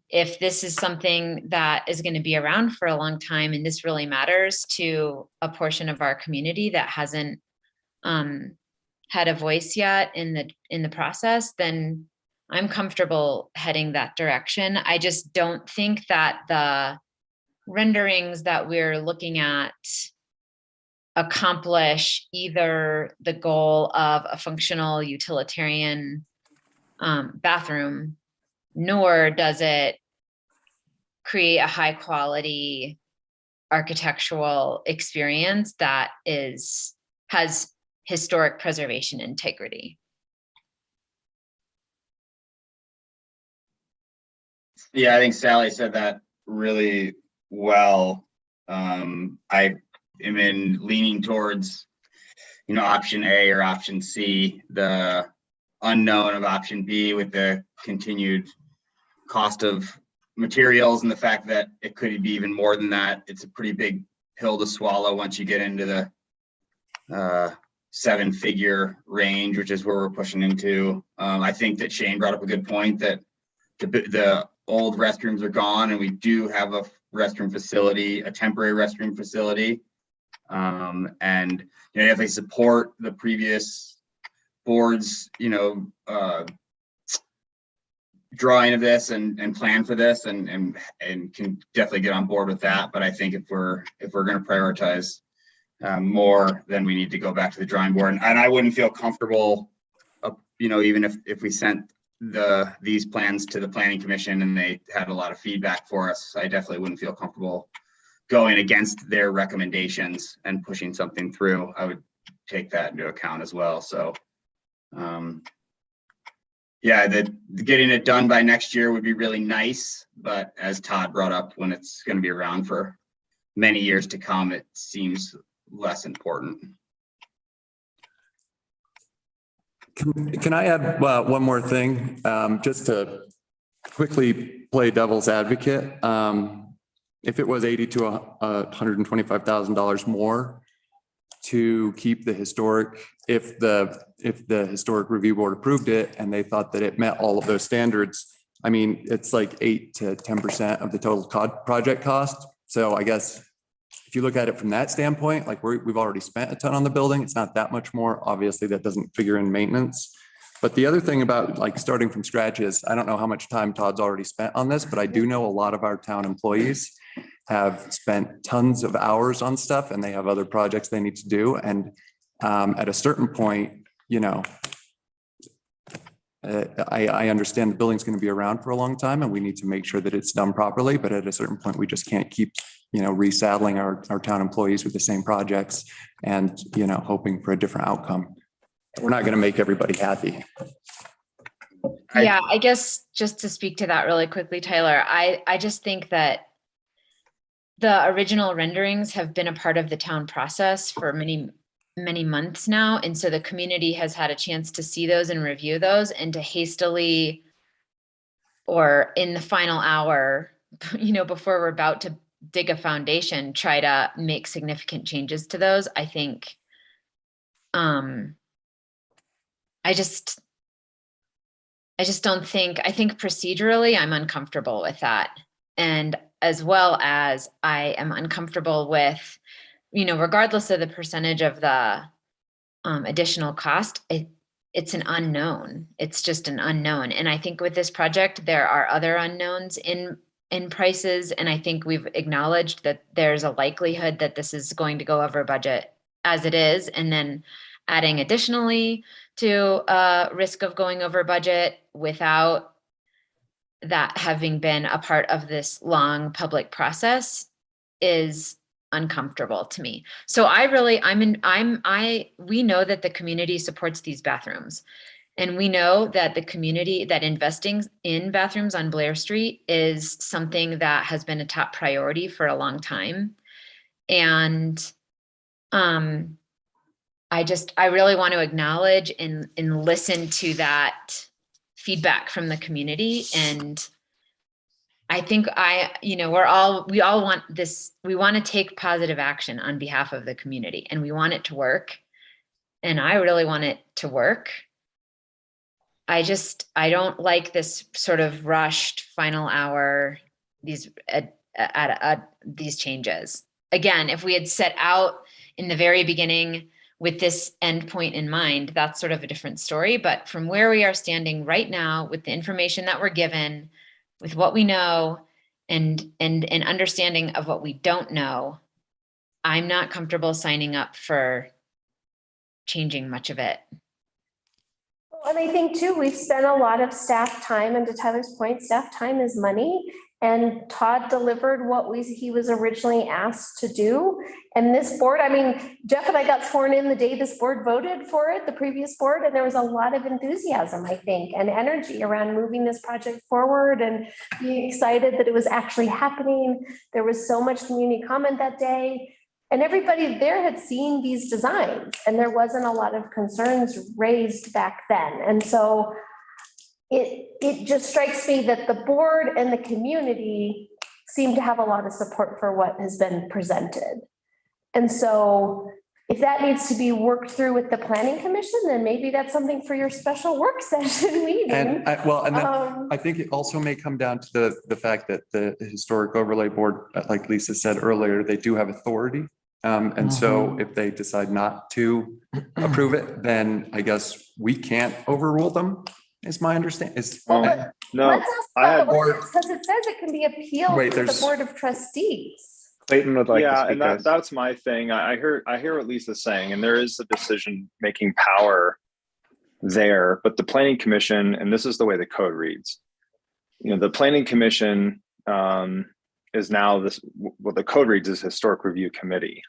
if this is something that is going to be around for a long time, and this really matters to a portion of our community that hasn't had a voice yet in the process, then I'm comfortable heading that direction. I just don't think that the renderings that we're looking at accomplish either the goal of a functional utilitarian bathroom, nor does it create a high quality architectural experience that has historic preservation integrity. Yeah, I think Sally said that really well. I am leaning towards, option A or option C, the unknown of option B with the continued cost of materials and the fact that it could be even more than that. It's a pretty big pill to swallow once you get into the 7-figure range, which is where we're pushing into. I think that Shane brought up a good point that the old restrooms are gone, and we do have a restroom facility, a temporary restroom facility. And if they support the previous board's, drawing of this and plan for this, and can definitely get on board with that. But I think if we're going to prioritize more, then we need to go back to the drawing board. And I wouldn't feel comfortable, even if we sent these plans to the planning commission and they had a lot of feedback for us, I definitely wouldn't feel comfortable going against their recommendations and pushing something through. I would take that into account as well. So yeah, getting it done by next year would be really nice, but as Todd brought up, when it's going to be around for many years to come, it seems less important. Can I add one more thing, just to quickly play devil's advocate? If it was $80,000 to $125,000 more to keep the historic, if the historic review board approved it and they thought that it met all of those standards, I mean, it's like 8 to 10% of the total project cost. So I guess if you look at it from that standpoint, like we've already spent a ton on the building, it's not that much more. Obviously, that doesn't figure in maintenance. But the other thing about like starting from scratch is, I don't know how much time Todd's already spent on this, but I do know a lot of our town employees have spent tons of hours on stuff, and they have other projects they need to do. And at a certain point, I understand the building's going to be around for a long time, and we need to make sure that it's done properly. But at a certain point, we just can't keep, resaddling our town employees with the same projects and, hoping for a different outcome. We're not going to make everybody happy. Yeah, I guess just to speak to that really quickly, Tyler, I just think that the original renderings have been a part of the town process for many, many months now. And so the community has had a chance to see those and review those, and to hastily, or in the final hour, before we're about to dig a foundation, try to make significant changes to those. I think, I just don't think, I think procedurally I'm uncomfortable with that. And as well as I am uncomfortable with, regardless of the percentage of the additional cost, it's an unknown. It's just an unknown. And I think with this project, there are other unknowns in prices. And I think we've acknowledged that there's a likelihood that this is going to go over budget as it is. And then adding additionally to risk of going over budget without that having been a part of this long public process is uncomfortable to me. So we know that the community supports these bathrooms. And we know that the community, that investing in bathrooms on Blair Street is something that has been a top priority for a long time. And I really want to acknowledge and listen to that feedback from the community. And I think we all want this, we want to take positive action on behalf of the community, and we want it to work. And I really want it to work. I don't like this sort of rushed final hour, these changes. Again, if we had set out in the very beginning with this endpoint in mind, that's sort of a different story. But from where we are standing right now, with the information that we're given, with what we know, and understanding of what we don't know, I'm not comfortable signing up for changing much of it. And I think too, we've spent a lot of staff time, and to Tyler's point, staff time is money. And Todd delivered what he was originally asked to do. And this board, Jeff and I got sworn in the day this board voted for it, the previous board, and there was a lot of enthusiasm, I think, and energy around moving this project forward and being excited that it was actually happening. There was so much community comment that day. And everybody there had seen these designs, and there wasn't a lot of concerns raised back then. And so it just strikes me that the board and the community seem to have a lot of support for what has been presented. And so if that needs to be worked through with the planning commission, then maybe that's something for your special work session meeting. I think it also may come down to the fact that the historic overlay board, like Lisa said earlier, they do have authority. And so if they decide not to approve it, then I guess we can't overrule them, is my understanding. No, let's ask about the ordinance, because it says it can be appealed to the Board of Trustees. Clayton would like to speak. And that's my thing. I hear what Lisa's saying, and there is a decision-making power there, but the planning commission, and this is the way the code reads, the planning commission is now what the code reads is historic review committee.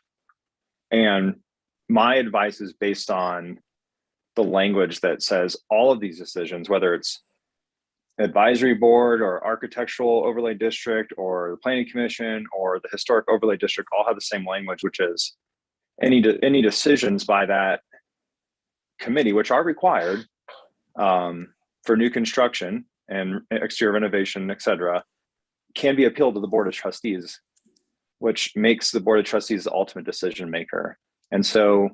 And my advice is based on the language that says all of these decisions, whether it's advisory board or architectural overlay district or the planning commission or the historic overlay district, all have the same language, which is any decisions by that committee, which are required for new construction and exterior renovation, et cetera, can be appealed to the Board of Trustees, which makes the Board of Trustees the ultimate decision maker. And so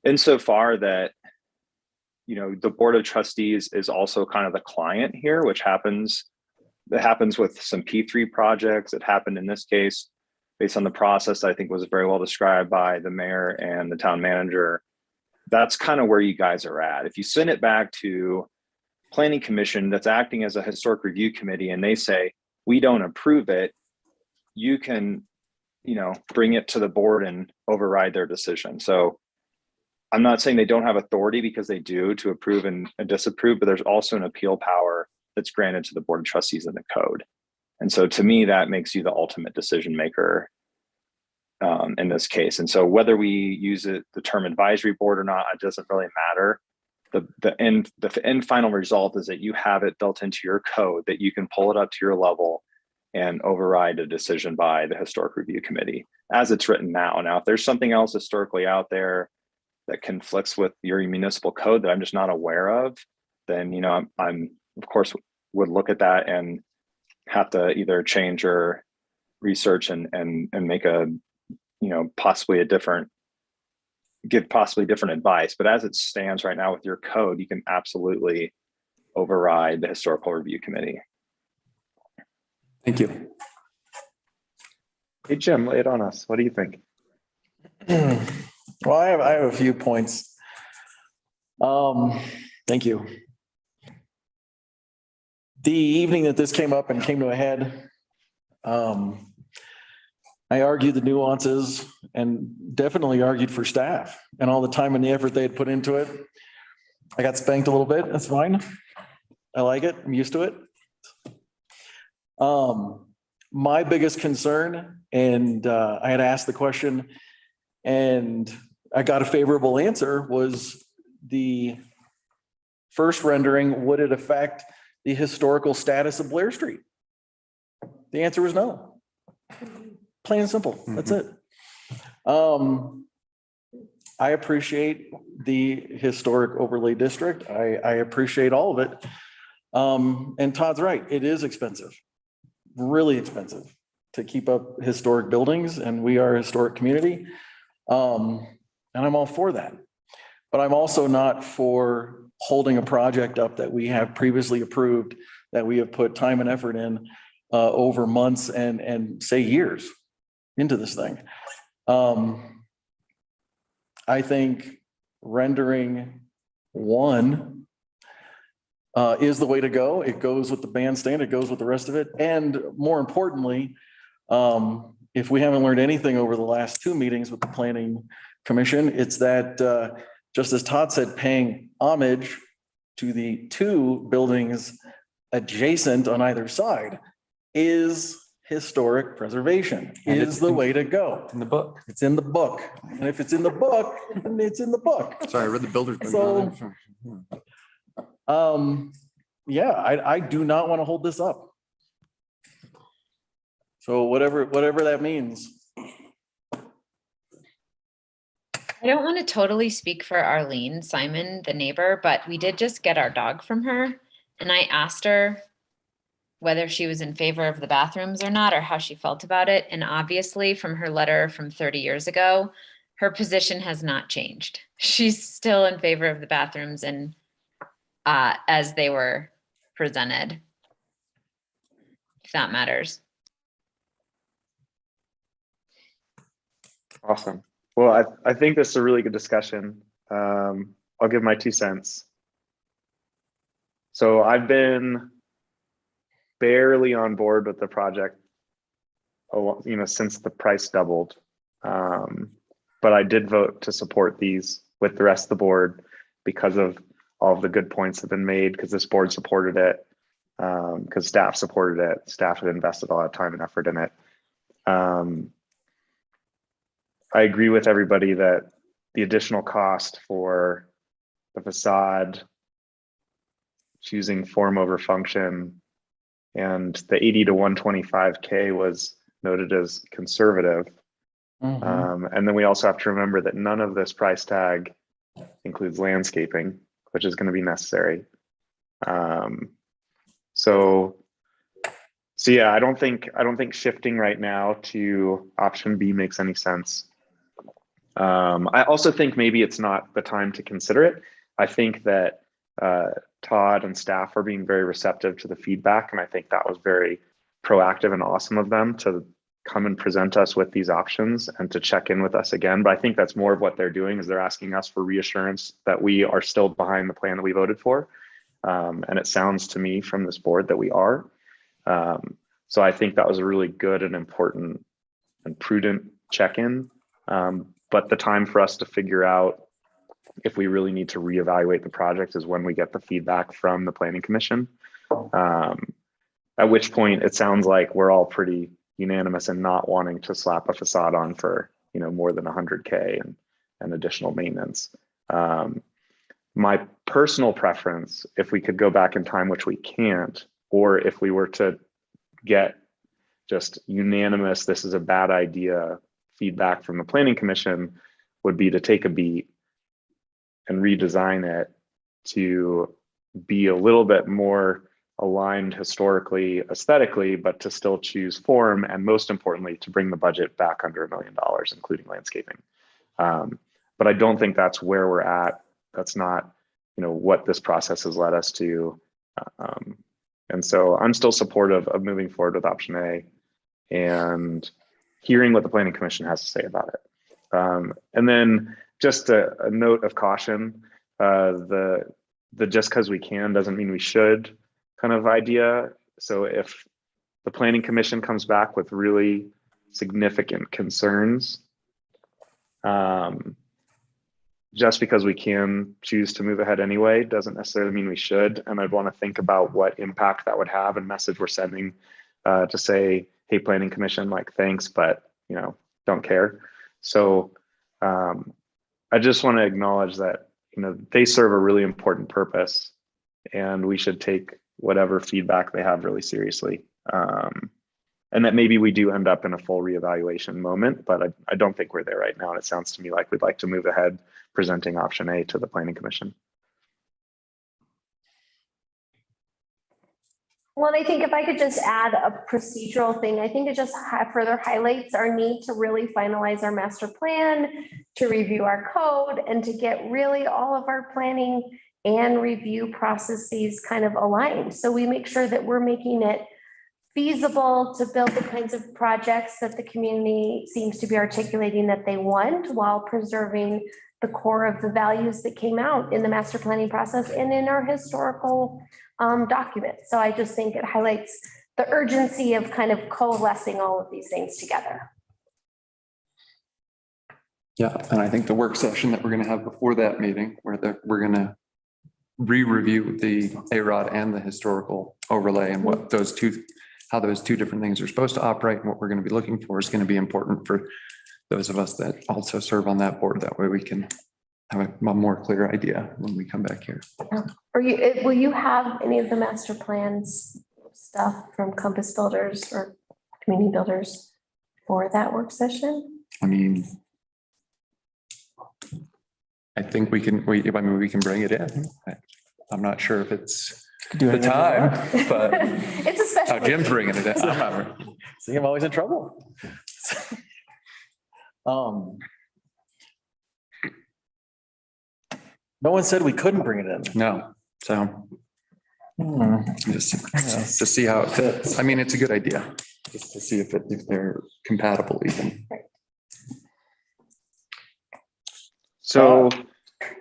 insofar that, the Board of Trustees is also kind of the client here, which happens with some P3 projects. It happened in this case based on the process I think was very well described by the mayor and the town manager. That's kind of where you guys are at. If you send it back to planning commission that's acting as a historic review committee and they say, we don't approve it, you can, bring it to the board and override their decision. So I'm not saying they don't have authority, because they do, to approve and disapprove, but there's also an appeal power that's granted to the Board of Trustees in the code. And so to me, that makes you the ultimate decision maker in this case. And so whether we use the term advisory board or not, it doesn't really matter. The end final result is that you have it built into your code that you can pull it up to your level and override a decision by the historic review committee as it's written now. Now, if there's something else historically out there that conflicts with your municipal code that I'm just not aware of, then, you know, I'm of course would look at that and have to either change or research and make a, you know, give possibly different advice. But as it stands right now with your code, you can absolutely override the historical review committee. Thank you. Hey, Jim, lay it on us. What do you think? Well, I have a few points. Thank you. The evening that this came up and came to a head, I argued the nuances and definitely argued for staff and all the time and the effort they had put into it. I got spanked a little bit. That's fine. I like it. I'm used to it. My biggest concern, and I had asked the question and I got a favorable answer, was the first rendering, would it affect the historical status of Blair Street? The answer was no. Plain and simple. That's it. I appreciate the historic overlay district. I appreciate all of it. And Todd's right. It is expensive, really expensive to keep up historic buildings, and we are a historic community. And I'm all for that. But I'm also not for holding a project up that we have previously approved, that we have put time and effort in over months and say years into this thing. I think rendering one is the way to go. It goes with the bandstand, it goes with the rest of it. And more importantly, if we haven't learned anything over the last two meetings with the Planning Commission, it's that just as Todd said, paying homage to the two buildings adjacent on either side is historic preservation, And is the way to go. In the book. It's in the book. And if it's in the book, then it's in the book. Sorry, I read the builder's book. So, yeah, I do not want to hold this up. So whatever that means. I don't want to totally speak for Arlene Simon, the neighbor, but we did just get our dog from her. And I asked her whether she was in favor of the bathrooms or not, or how she felt about it. And obviously from her letter from 30 years ago, her position has not changed. She's still in favor of the bathrooms and as they were presented, if that matters. Awesome. Well, I think this is a really good discussion. I'll give my 2 cents. So I've been barely on board with the project, you know, since the price doubled. But I did vote to support these with the rest of the board because of all of the good points that have been made, because this board supported it, because staff supported it. Staff had invested a lot of time and effort in it. I agree with everybody that the additional cost for the facade, choosing form over function, and the 80 to 125K was noted as conservative. And then we also have to remember that none of this price tag includes landscaping, which is going to be necessary. So yeah, I don't think shifting right now to option B makes any sense. I also think maybe it's not the time to consider it. I think that Todd and staff are being very receptive to the feedback, and I think that was very proactive and awesome of them to come and present us with these options and to check in with us again. But I think that's more of what they're doing, is they're asking us for reassurance that we are still behind the plan that we voted for. And it sounds to me from this board that we are. So I think that was a really good and important and prudent check-in. But the time for us to figure out if we really need to reevaluate the project is when we get the feedback from the Planning Commission. At which point it sounds like we're all pretty unanimous in not wanting to slap a facade on for, you know, more than 100K and additional maintenance. My personal preference, if we could go back in time, which we can't, or if we were to get just unanimous, this is a bad idea feedback from the Planning Commission, would be to take a beat and redesign it to be a little bit more aligned historically, aesthetically, but to still choose form, and most importantly, to bring the budget back under $1 million, including landscaping. But I don't think that's where we're at. That's not, what this process has led us to. And so I'm still supportive of moving forward with option A and hearing what the Planning Commission has to say about it. And then just a note of caution, the just because we can doesn't mean we should kind of idea. So if the Planning Commission comes back with really significant concerns, just because we can choose to move ahead anyway doesn't necessarily mean we should. And I'd want to think about what impact that would have and message we're sending to say, hey, Planning Commission, thanks, but don't care. So I just want to acknowledge that they serve a really important purpose, and we should take whatever feedback they have really seriously. And that maybe we do end up in a full reevaluation moment, but I don't think we're there right now. And it sounds to me like we'd like to move ahead presenting option A to the Planning Commission. Well, I think if I could just add a procedural thing, I think it just further highlights our need to really finalize our master plan, to review our code, and to get really all of our planning and review processes kind of aligned. So we make sure that we're making it feasible to build the kinds of projects that the community seems to be articulating that they want, while preserving the core of the values that came out in the master planning process and in our historical document. So I just think it highlights the urgency of kind of coalescing all of these things together. Yeah, and I think the work session that we're going to have before that meeting, where we're going to re-review the AROD and the historical overlay, and what how those two different things are supposed to operate, and what we're going to be looking for is going to be important for those of us that also serve on that board. That way we can have a more clear idea when we come back here. Will you have any of the master plans stuff from Compass Builders or Community Builders for that work session? I mean, I think we can bring it in. I'm not sure if it's the time, but it's a special. Jim's bringing it in. I'm not. See, I'm always in trouble. No one said we couldn't bring it in. No, so just to see how it fits. I mean, it's a good idea, just to see if they're compatible even. So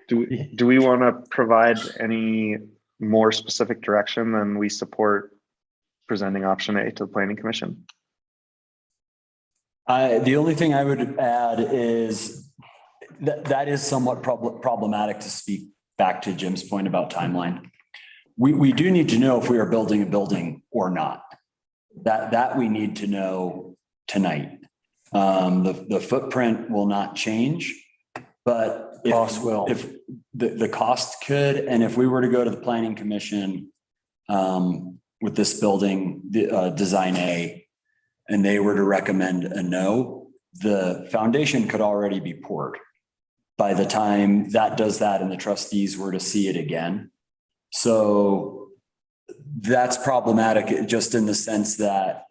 do we want to provide any more specific direction than we support presenting option A to the Planning Commission? The only thing I would add is that is somewhat problematic, to speak back to Jim's point about timeline. We do need to know if we are building a building or not. That we need to know tonight. The footprint will not change, but if the cost could, and if we were to go to the Planning Commission with this building, design A, and they were to recommend a no, the foundation could already be poured by the time that does that and the trustees were to see it again. So that's problematic, just in the sense that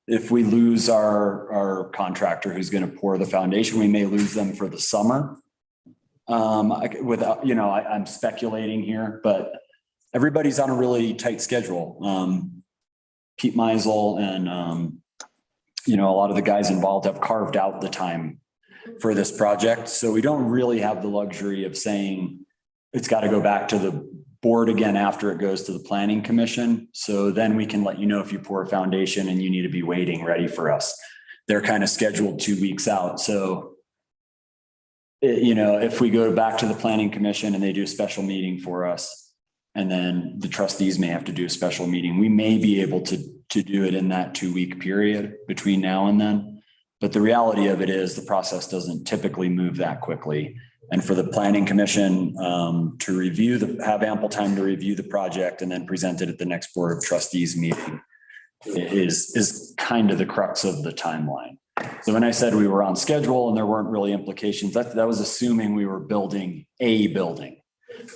if we lose our contractor who's going to pour the foundation, we may lose them for the summer. Without, I'm speculating here, but everybody's on a really tight schedule. Pete Meisel and a lot of the guys involved have carved out the time for this project. So we don't really have the luxury of saying it's got to go back to the board again after it goes to the Planning Commission. So then we can let you know if you pour a foundation and you need to be waiting ready for us. They're kind of scheduled 2 weeks out. So, if we go back to the Planning Commission and they do a special meeting for us, and then the trustees may have to do a special meeting, we may be able to do it in that 2 week period between now and then. But the reality of it is the process doesn't typically move that quickly. And for the Planning Commission to have ample time to review the project and then present it at the next Board of Trustees meeting is kind of the crux of the timeline. So when I said we were on schedule and there weren't really implications, that was assuming we were building a building.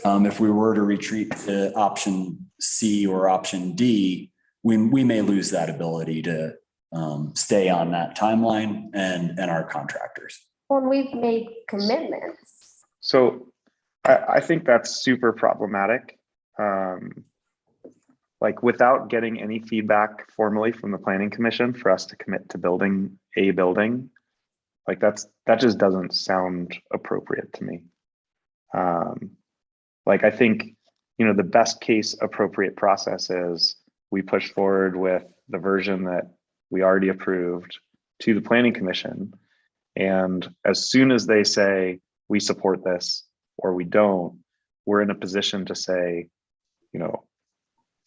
If we were to retreat to option C or option D, we may lose that ability to stay on that timeline and our contractors. When we've made commitments. So I think that's super problematic. Like without getting any feedback formally from the planning commission for us to commit to building a building, like that just doesn't sound appropriate to me. Like I think, the best case appropriate process is we push forward with the version that we already approved to the planning commission. And as soon as they say we support this or we don't, we're in a position to say,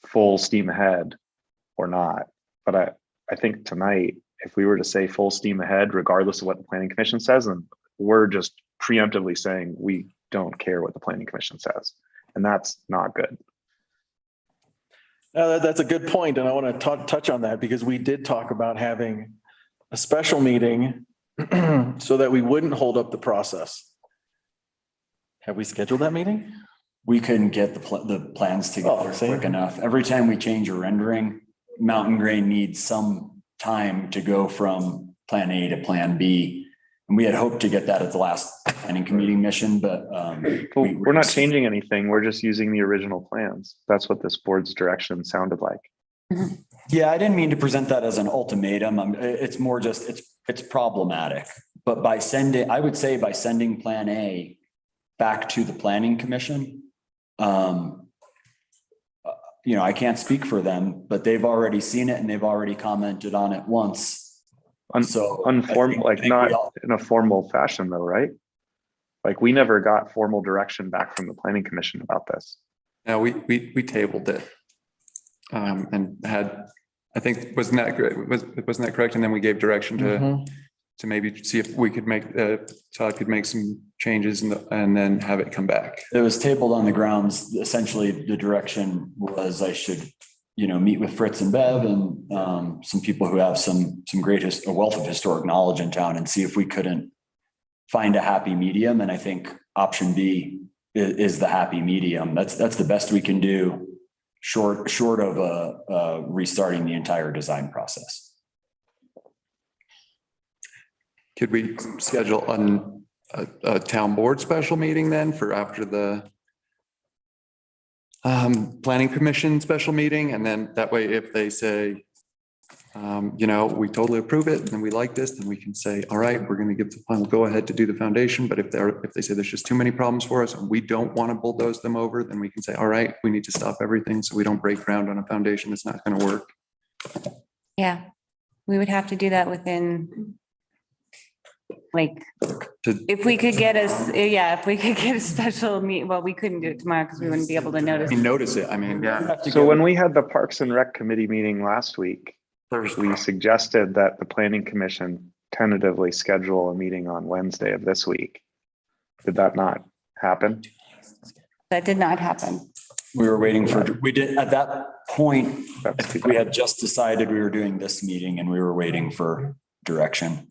full steam ahead or not. But I think tonight, if we were to say full steam ahead, regardless of what the planning commission says, then we're just preemptively saying we don't care what the planning commission says. And that's not good. That's a good point, and I want to touch on that because we did talk about having a special meeting so that we wouldn't hold up the process. Have we scheduled that meeting? We couldn't get the plans together quick enough. Every time we change a rendering, Mountain Grain needs some time to go from plan A to plan B. And we had hoped to get that at the last planning committee mission, but we're not changing anything. We're just using the original plans. That's what this board's direction sounded like. Yeah, I didn't mean to present that as an ultimatum. It's more just, it's problematic. But I would say by sending plan A back to the planning commission, I can't speak for them, but they've already seen it and they've already commented on it once. So Unformal, not in a formal fashion though, right? Like we never got formal direction back from the planning commission about this. No, we tabled it. And had, I think, wasn't that correct? And then we gave direction to maybe see if we could Todd could make some changes and then have it come back. It was tabled on the grounds, essentially the direction was I should, meet with Fritz and Bev and some people who have some a wealth of historic knowledge in town and see if we couldn't find a happy medium. And I think option B is the happy medium. That's the best we can do short of restarting the entire design process. Could we schedule a town board special meeting then for after the planning commission special meeting? And then that way, if they say, we totally approve it and we like this, then we can say, all right, we're going to give the final go ahead to do the foundation. But if they say there's just too many problems for us and we don't want to bulldoze them over, then we can say, all right, we need to stop everything so we don't break ground on a foundation that's not going to work. Yeah, we would have to do that within, if we could get a special meet, well, we couldn't do it tomorrow because we wouldn't be able to notice. Notice it. I mean, yeah. So when we had the Parks and Rec committee meeting last week, we suggested that the planning commission tentatively schedule a meeting on Wednesday of this week. Did that not happen? That did not happen. We were waiting at that point, we had just decided we were doing this meeting and we were waiting for direction.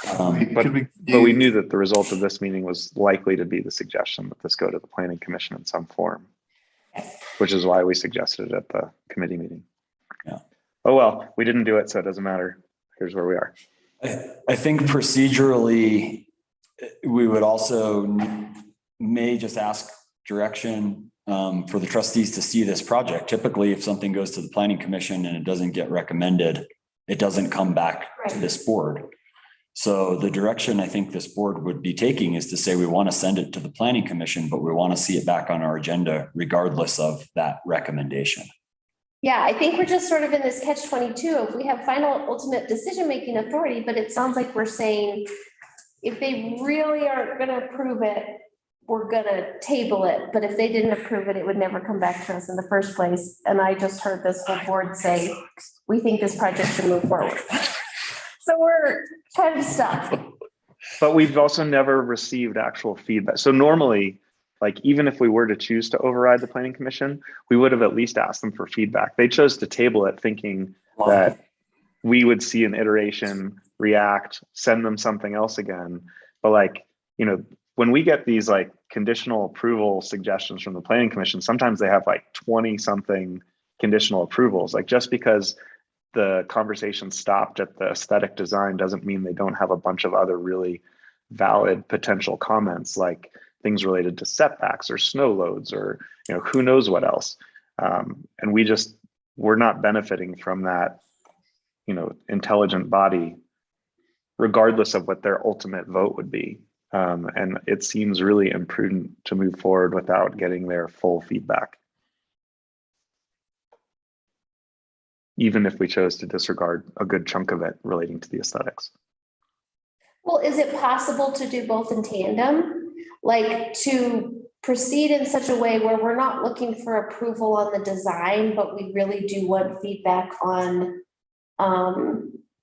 But we knew that the result of this meeting was likely to be the suggestion that this go to the planning commission in some form, which is why we suggested it at the committee meeting. Yeah. Oh, well, we didn't do it, so it doesn't matter. Here's where we are. I think procedurally, we would also may just ask direction for the trustees to see this project. Typically, if something goes to the planning commission and it doesn't get recommended, it doesn't come back to this board. So the direction I think this board would be taking is to say we want to send it to the planning commission, but we want to see it back on our agenda regardless of that recommendation. Yeah, I think we're just sort of in this catch-22. If we have final ultimate decision-making authority, but it sounds like we're saying if they really aren't going to approve it, we're going to table it. But if they didn't approve it, it would never come back to us in the first place. And I just heard this whole board say, we think this project should move forward. So we're kind of stuck. But we've also never received actual feedback. So normally, like even if we were to choose to override the planning commission, we would have at least asked them for feedback. They chose to table it thinking that we would see an iteration react, send them something else again. But like, you know, when we get these like conditional approval suggestions from the planning commission, sometimes they have like 20 something conditional approvals. Like just because the conversation stopped at the aesthetic design doesn't mean they don't have a bunch of other really valid potential comments, like things related to setbacks or snow loads or, you know, who knows what else. And we're not benefiting from that, you know, intelligent body, regardless of what their ultimate vote would be. And it seems really imprudent to move forward without getting their full feedback, even if we chose to disregard a good chunk of it relating to the aesthetics. Well, is it possible to do both in tandem? Like to proceed in such a way where we're not looking for approval on the design, but we really do want feedback on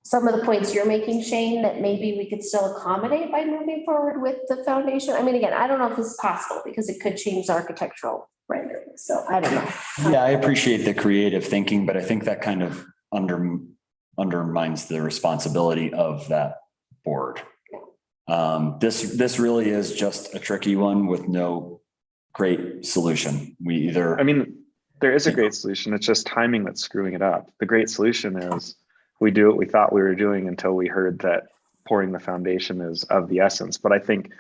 some of the points you're making, Shane, that maybe we could still accommodate by moving forward with the foundation? I mean, again, I don't know if this is possible because it could change the architectural rendering. So I don't know. Yeah, I appreciate the creative thinking, but I think that kind of undermines the responsibility of that board. This really is just a tricky one with no great solution. I mean, there is a great solution. It's just timing that's screwing it up. The great solution is we do what we thought we were doing until we heard that pouring the foundation is of the essence. But I think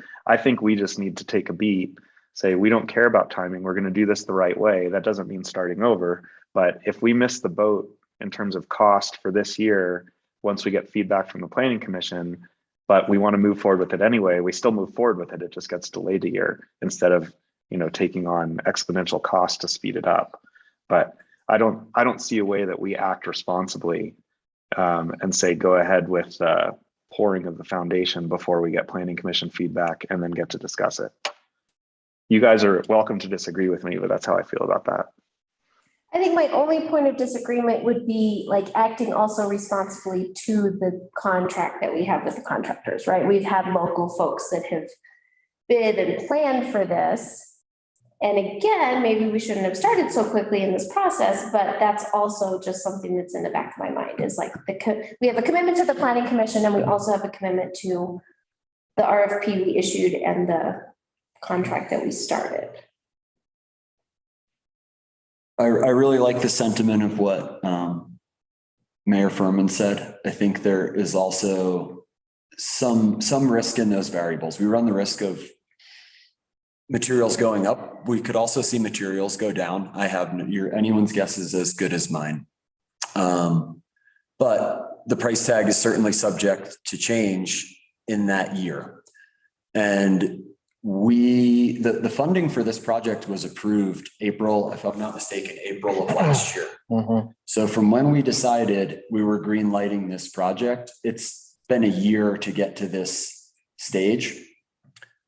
we just need to take a beat, say, we don't care about timing. We're going to do this the right way. That doesn't mean starting over. But if we miss the boat in terms of cost for this year, once we get feedback from the planning commission, but we want to move forward with it anyway, we still move forward with it. It just gets delayed a year instead of, you know, taking on exponential cost to speed it up. But I don't see a way that we act responsibly and say, go ahead with pouring of the foundation before we get planning commission feedback and then get to discuss it. You guys are welcome to disagree with me, but that's how I feel about that. I think my only point of disagreement would be like acting also responsibly to the contract that we have with the contractors, right? We've had local folks that have bid and planned for this. And again, maybe we shouldn't have started so quickly in this process, but that's also just something that's in the back of my mind is like we have a commitment to the planning commission and we also have a commitment to the RFP we issued and the contract that we started. I really like the sentiment of what Mayor Furman said. I think there is also some risk in those variables. We run the risk of materials going up. We could also see materials go down. Anyone's guess is as good as mine. But the price tag is certainly subject to change in that year. And the funding for this project was approved April, if I'm not mistaken, April of last year. So from when we decided we were green lighting this project, it's been a year to get to this stage.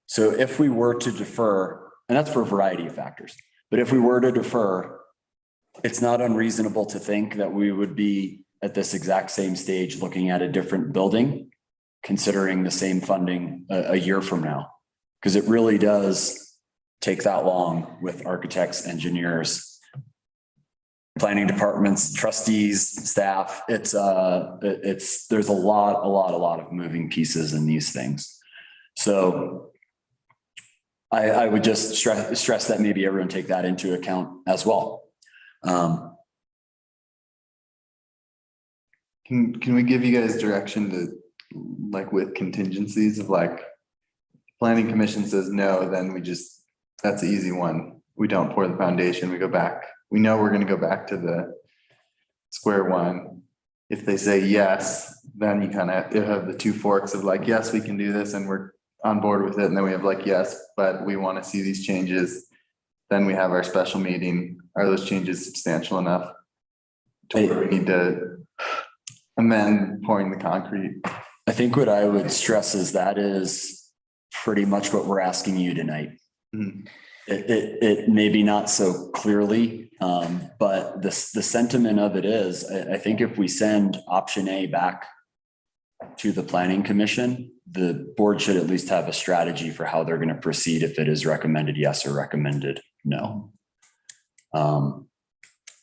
So if we were to defer, and that's for a variety of factors, but if we were to defer, it's not unreasonable to think that we would be at this exact same stage looking at a different building, considering the same funding a year from now. Because it really does take that long with architects, engineers, planning departments, trustees, staff. There's a lot of moving pieces in these things. So I would just stress that maybe everyone take that into account as well. Can we give you guys direction to, like, with contingencies of like, planning commission says no, then that's the easy one. We don't pour the foundation, we go back. We know we're gonna go back to the square one. If they say yes, then you kind of have the two forks of like, yes, we can do this and we're on board with it. And then we have like, yes, but we want to see these changes. Then we have our special meeting. Are those changes substantial enough to where we need to amend pouring the concrete? I think what I would stress is that is pretty much what we're asking you tonight. Mm-hmm. It maybe not so clearly, but the sentiment of it is, I think if we send option A back to the planning commission, the board should at least have a strategy for how they're going to proceed if it is recommended yes or recommended no.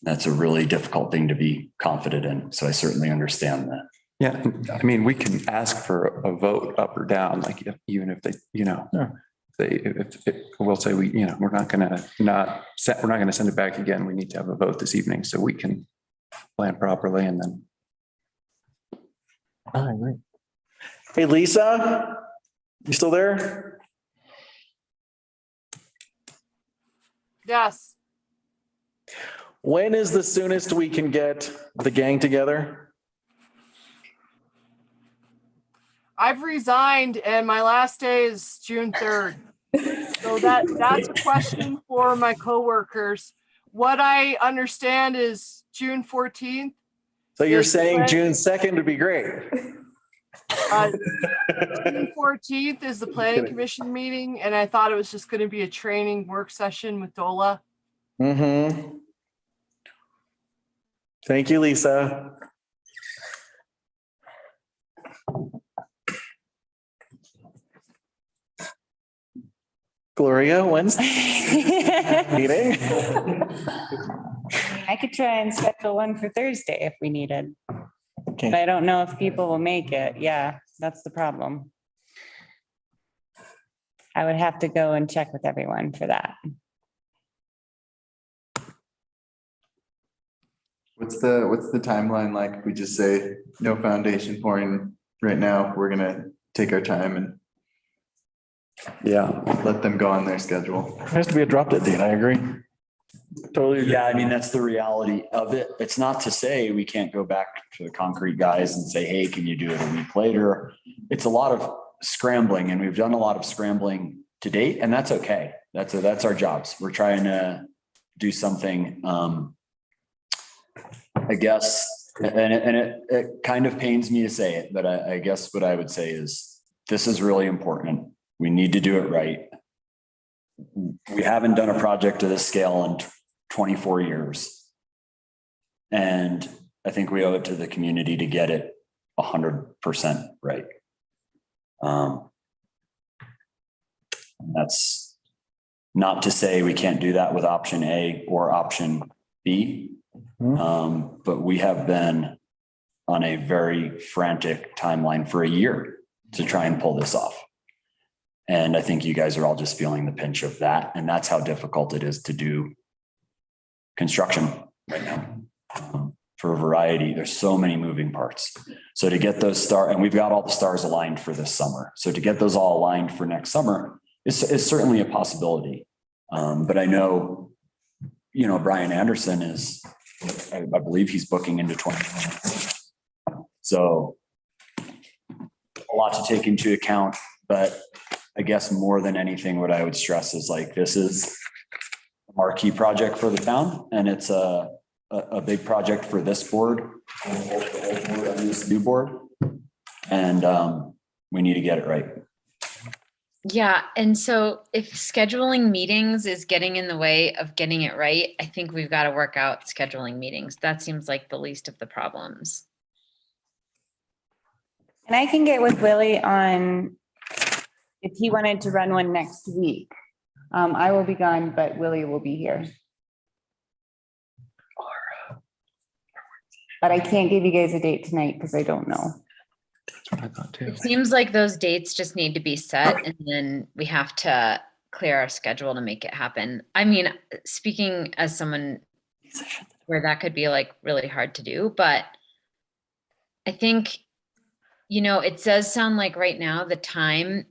That's a really difficult thing to be confident in. So I certainly understand that. Yeah, I mean, we can ask for a vote up or down, like even if they, we'll say we're not gonna send it back again. We need to have a vote this evening so we can plan properly and then. I agree. Hey, Lisa, you still there? Yes. When is the soonest we can get the gang together? I've resigned and my last day is June 3rd. So that's a question for my coworkers. What I understand is June 14th. So you're is saying plan- June 2nd would be great. June 14th is the planning commission meeting, and I thought it was just going to be a training work session with Dola. Mm-hmm. Thank you, Lisa. Gloria, when's meeting? I could try and schedule one for Thursday if we needed. Okay. But I don't know if people will make it. Yeah, that's the problem. I would have to go and check with everyone for that. What's the timeline like? If we just say no foundation pouring right now, we're gonna take our time and let them go on their schedule. It has to be a drop dead date. I agree. Totally agree. Yeah, I mean, that's the reality of it. It's not to say we can't go back to the concrete guys and say, hey, can you do it a week later? It's a lot of scrambling, and we've done a lot of scrambling to date, and that's okay. That's our jobs. We're trying to do something, I guess, and it kind of pains me to say it, but I guess what I would say is this is really important. We need to do it right. We haven't done a project to this scale in 24 years. And I think we owe it to the community to get it 100% right. That's not to say we can't do that with option A or option B. But we have been on a very frantic timeline for a year to try and pull this off. And I think you guys are all just feeling the pinch of that. And that's how difficult it is to do construction right now. For a variety, there's so many moving parts. So to get those and we've got all the stars aligned for this summer. So to get those all aligned for next summer is certainly a possibility. But I know, Brian Anderson is, I believe he's booking into 2020. So a lot to take into account, but I guess more than anything, what I would stress is like, this is a marquee project for the town, and it's a big project for this board, this new board, and we need to get it right. Yeah, and so if scheduling meetings is getting in the way of getting it right, I think we've got to work out scheduling meetings. That seems like the least of the problems. And I can get with Willie on if he wanted to run one next week. I will be gone, but Willie will be here. But I can't give you guys a date tonight because I don't know. It seems like those dates just need to be set, and then we have to clear our schedule to make it happen. I mean, speaking as someone where that could be like really hard to do, but I think, it does sound like right now the time,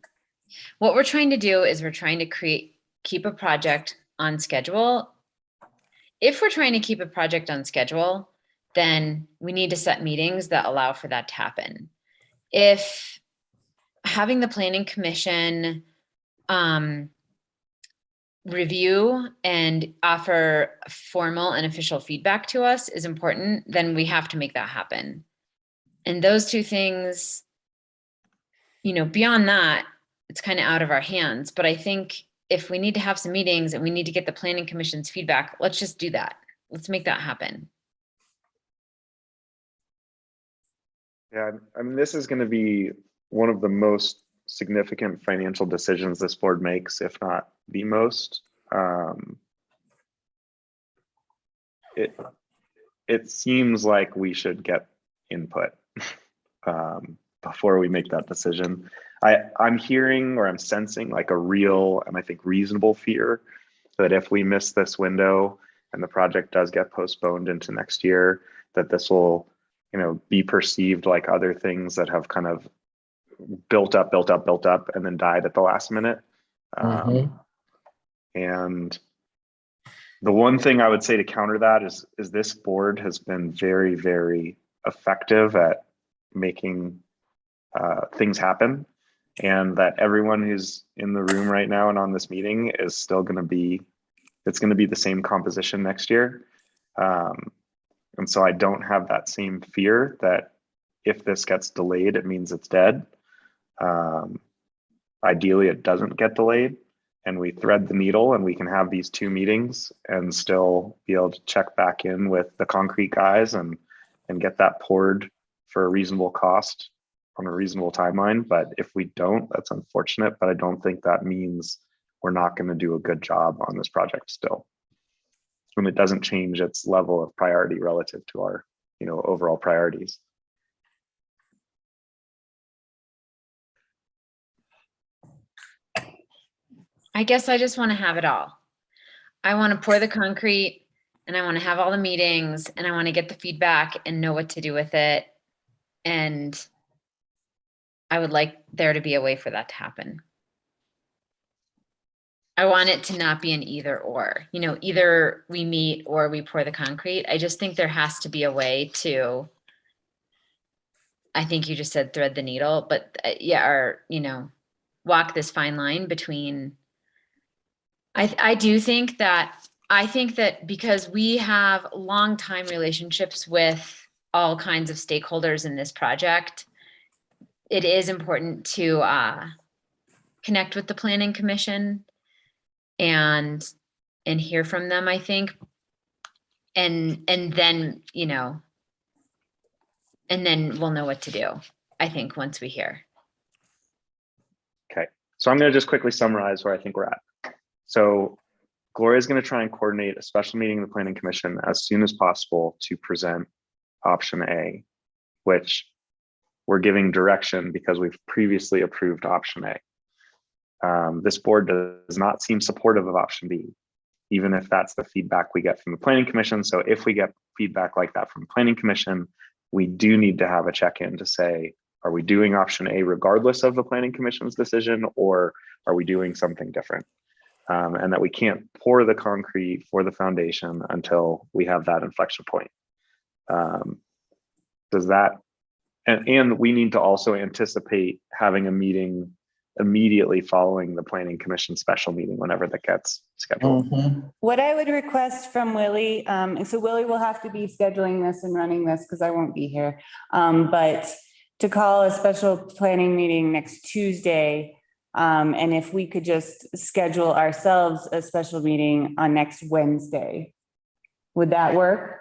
what we're trying to do is we're trying to keep a project on schedule. If we're trying to keep a project on schedule, then we need to set meetings that allow for that to happen. If having the planning commission review and offer formal and official feedback to us is important, then we have to make that happen. And those two things, beyond that, it's kind of out of our hands. But I think if we need to have some meetings and we need to get the planning commission's feedback, let's just do that. Let's make that happen. Yeah, I mean, this is going to be one of the most significant financial decisions this board makes, if not the most. It seems like we should get input. before we make that decision. I'm hearing or I'm sensing like a real and I think reasonable fear that if we miss this window and the project does get postponed into next year, that this will, be perceived like other things that have kind of built up, and then died at the last minute. And the one thing I would say to counter that is this board has been very, very effective at making things happen, and that everyone who's in the room right now and on this meeting is still going to be, it's going to be the same composition next year. And so I don't have that same fear that if this gets delayed, it means it's dead. Ideally, it doesn't get delayed and we thread the needle and we can have these 2 meetings and still be able to check back in with the concrete guys and get that poured for a reasonable cost on a reasonable timeline. But if we don't, that's unfortunate, but I don't think that means we're not going to do a good job on this project still. And it doesn't change its level of priority relative to our, overall priorities. I guess I just want to have it all. I want to pour the concrete and I want to have all the meetings and I want to get the feedback and know what to do with it. And I would like there to be a way for that to happen. I want it to not be an either or, either we meet or we pour the concrete. I just think there has to be a way to, I think you just said thread the needle, but or, walk this fine line between, I think that because we have long time relationships with all kinds of stakeholders in this project, it is important to connect with the Planning Commission and hear from them, I think. And then, and then we'll know what to do, I think, once we hear. Okay, so I'm going to just quickly summarize where I think we're at. So Gloria is going to try and coordinate a special meeting of the Planning Commission as soon as possible to present option A, which we're giving direction because we've previously approved option A. This board does not seem supportive of option B, even if that's the feedback we get from the Planning Commission. So if we get feedback like that from the Planning Commission, we do need to have a check-in to say, are we doing option A regardless of the Planning Commission's decision, or are we doing something different? And that we can't pour the concrete for the foundation until we have that inflection point. Does that, and we need to also anticipate having a meeting immediately following the Planning Commission special meeting, whenever that gets scheduled. What I would request from Willie, and so Willie will have to be scheduling this and running this because I won't be here, but to call a special planning meeting next Tuesday. And if we could just schedule ourselves a special meeting on next Wednesday, would that work?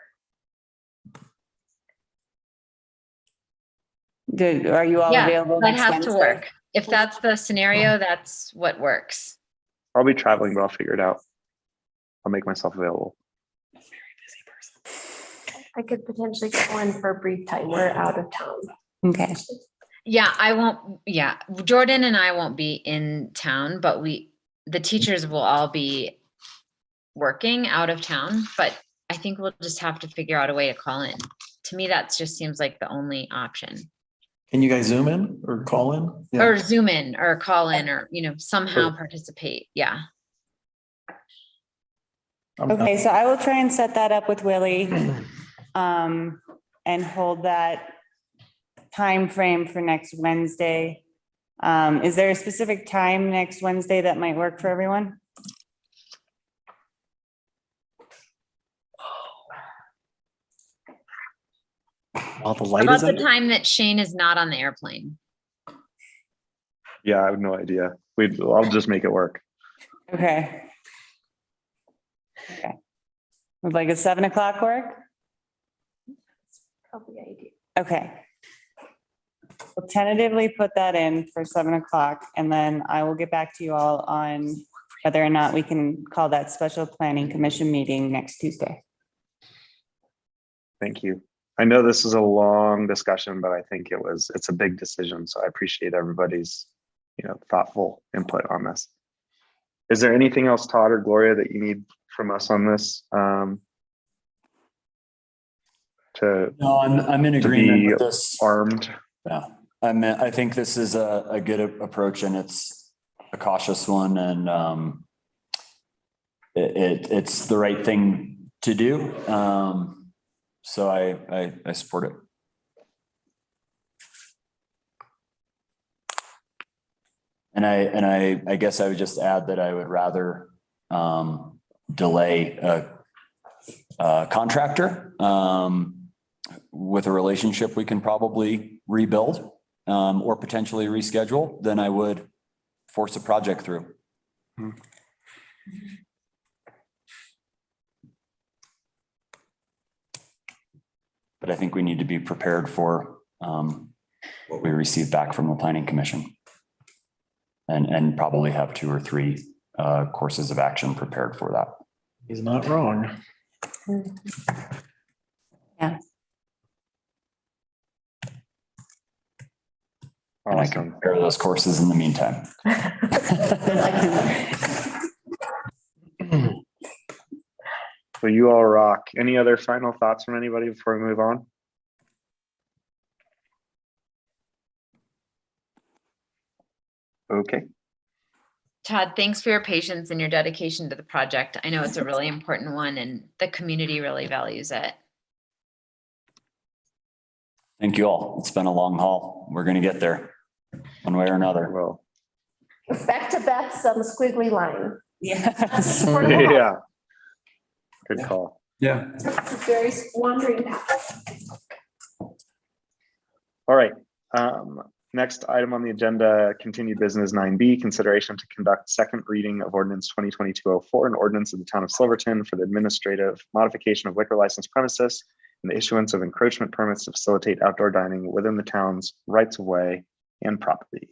Are you all available? That has to work. If that's the scenario, that's what works. I'll be traveling, but I'll figure it out. I'll make myself available. I could potentially go in for a brief time. We're out of town. Okay. Yeah, I won't. Yeah, Jordan and I won't be in town, but the teachers will all be working out of town. But I think we'll just have to figure out a way to call in. To me, that just seems like the only option. Can you guys zoom in or call in? Yeah. Or zoom in or call in or, somehow participate. Yeah. Okay, so I will try and set that up with Willie and hold that time frame for next Wednesday. Is there a specific time next Wednesday that might work for everyone? While the How light about is the out? time that Shane is not on the airplane? Yeah, I have no idea. I'll just make it work. Okay. Okay. Would like a 7 o'clock work? Probably ideal. Okay. We'll tentatively put that in for 7 o'clock, and then I will get back to you all on whether or not we can call that special planning commission meeting next Tuesday. Thank you. I know this is a long discussion, but I think it's a big decision. So I appreciate everybody's, thoughtful input on this. Is there anything else, Todd or Gloria, that you need from us on this? No, I'm in agreement with this. Armed. Yeah, I think this is a good approach, and it's a cautious one, and it's the right thing to do. So I support it. And I guess I would just add that I would rather delay a contractor with a relationship we can probably rebuild or potentially reschedule than I would force a project through. But I think we need to be prepared for what we receive back from the Planning Commission. And probably have 2 or 3 courses of action prepared for that. He's not wrong. Yeah. And I can prepare those courses in the meantime. So you all rock. Any other final thoughts from anybody before we move on? Okay. Todd, thanks for your patience and your dedication to the project. I know it's a really important one and the community really values it. Thank you all. It's been a long haul. We're going to get there one way or another. Well, Back to Beth's squiggly line. Yes. yeah. Good call. Yeah. Very wandering. All right. Next item on the agenda, continued business 9B, consideration to conduct second reading of ordinance 2022-04, an ordinance of the town of Silverton for the administrative modification of liquor license premises and the issuance of encroachment permits to facilitate outdoor dining within the town's rights of way and property.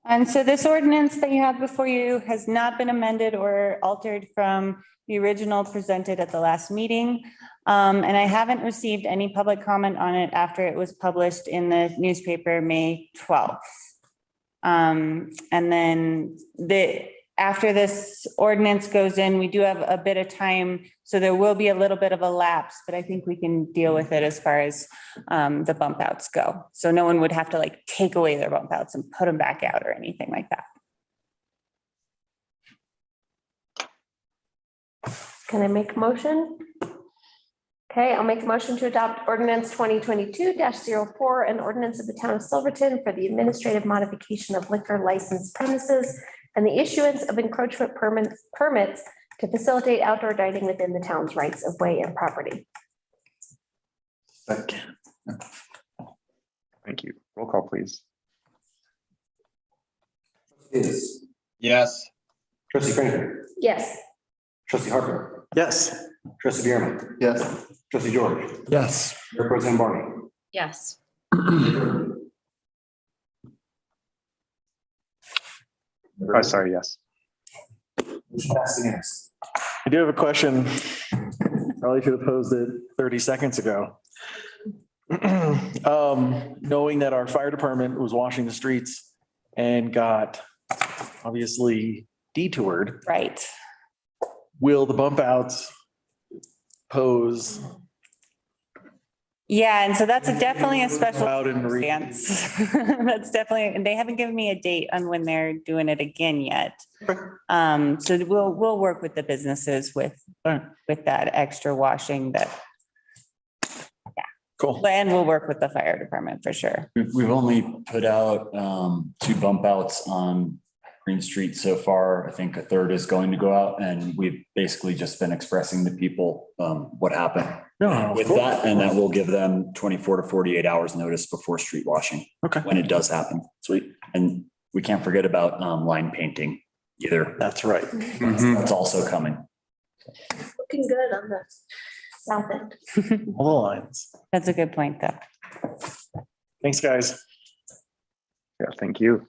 And so this ordinance that you have before you has not been amended or altered from the original presented at the last meeting. And I haven't received any public comment on it after it was published in the newspaper May 12th. And then after this ordinance goes in, we do have a bit of time. So there will be a little bit of a lapse, but I think we can deal with it as far as the bump outs go. So no one would have to like take away their bump outs and put them back out or anything like that. Can I make a motion? Okay, I'll make a motion to adopt ordinance 2022-04, an ordinance of the town of Silverton for the administrative modification of liquor license premises and the issuance of encroachment permits to facilitate outdoor dining within the town's rights of way and property. Thank you. Roll call, please. Yes. Trustee Franklin. Yes. Trustee Harper. Yes. Trustee Bierman. Yes. Trustee George. Yes. Mayor Pro Tem Barney. Yes. Oh, sorry, yes. Motion passes unanimously. I do have a question. Probably should have posed it 30 seconds ago. Knowing that our fire department was washing the streets and got obviously detoured. Right. Will the bump outs pose? Yeah, and so that's definitely a special Out and circumstance. That's definitely, and they haven't given me a date on when they're doing it again yet. So we'll work with the businesses with that extra washing that. Yeah. Cool. And we'll work with the fire department for sure. We've only put out 2 bump outs on Green Street so far. I think a third is going to go out, and we've basically just been expressing to people what happened with that, and that will give them 24 to 48 hours notice before street washing. Okay. When it does happen. Sweet. And we can't forget about line painting either. That's right. That's also coming. Looking good on the south end. All the lines. That's a good point, though. Thanks, guys. Yeah, thank you.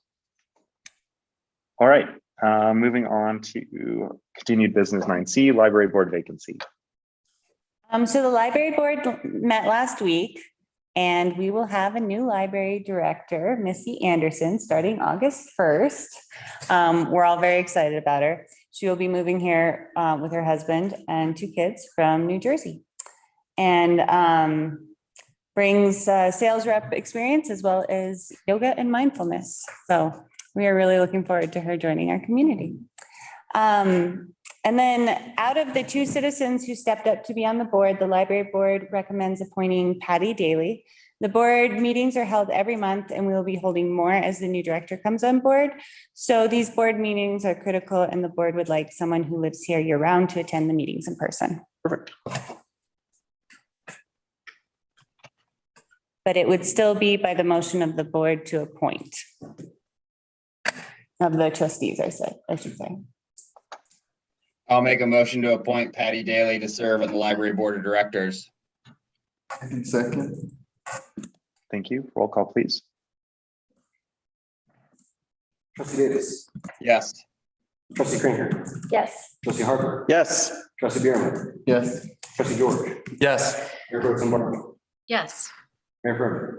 All right, moving on to continued business 9C, library board vacancy. So the library board met last week and we will have a new library director, Missy Anderson, starting August 1st. We're all very excited about her. She will be moving here with her husband and 2 kids from New Jersey. And brings sales rep experience as well as yoga and mindfulness. So we are really looking forward to her joining our community. And then out of the 2 citizens who stepped up to be on the board, the library board recommends appointing Patty Daly. The board meetings are held every month and we will be holding more as the new director comes on board. So these board meetings are critical and the board would like someone who lives here year round to attend the meetings in person. Perfect. But it would still be by the motion of the board to appoint. Of the trustees, I should say. I'll make a motion to appoint Patty Daly to serve on the library board of directors. Second. Thank you. Roll call, please. Trustee Davis. Yes. Trustee Krieger. Yes. Trustee Harper. Yes. Trustee Bierman. Yes. Trustee George. Yes. Mayor Pro Tem Barton. Yes. Mayor Perry.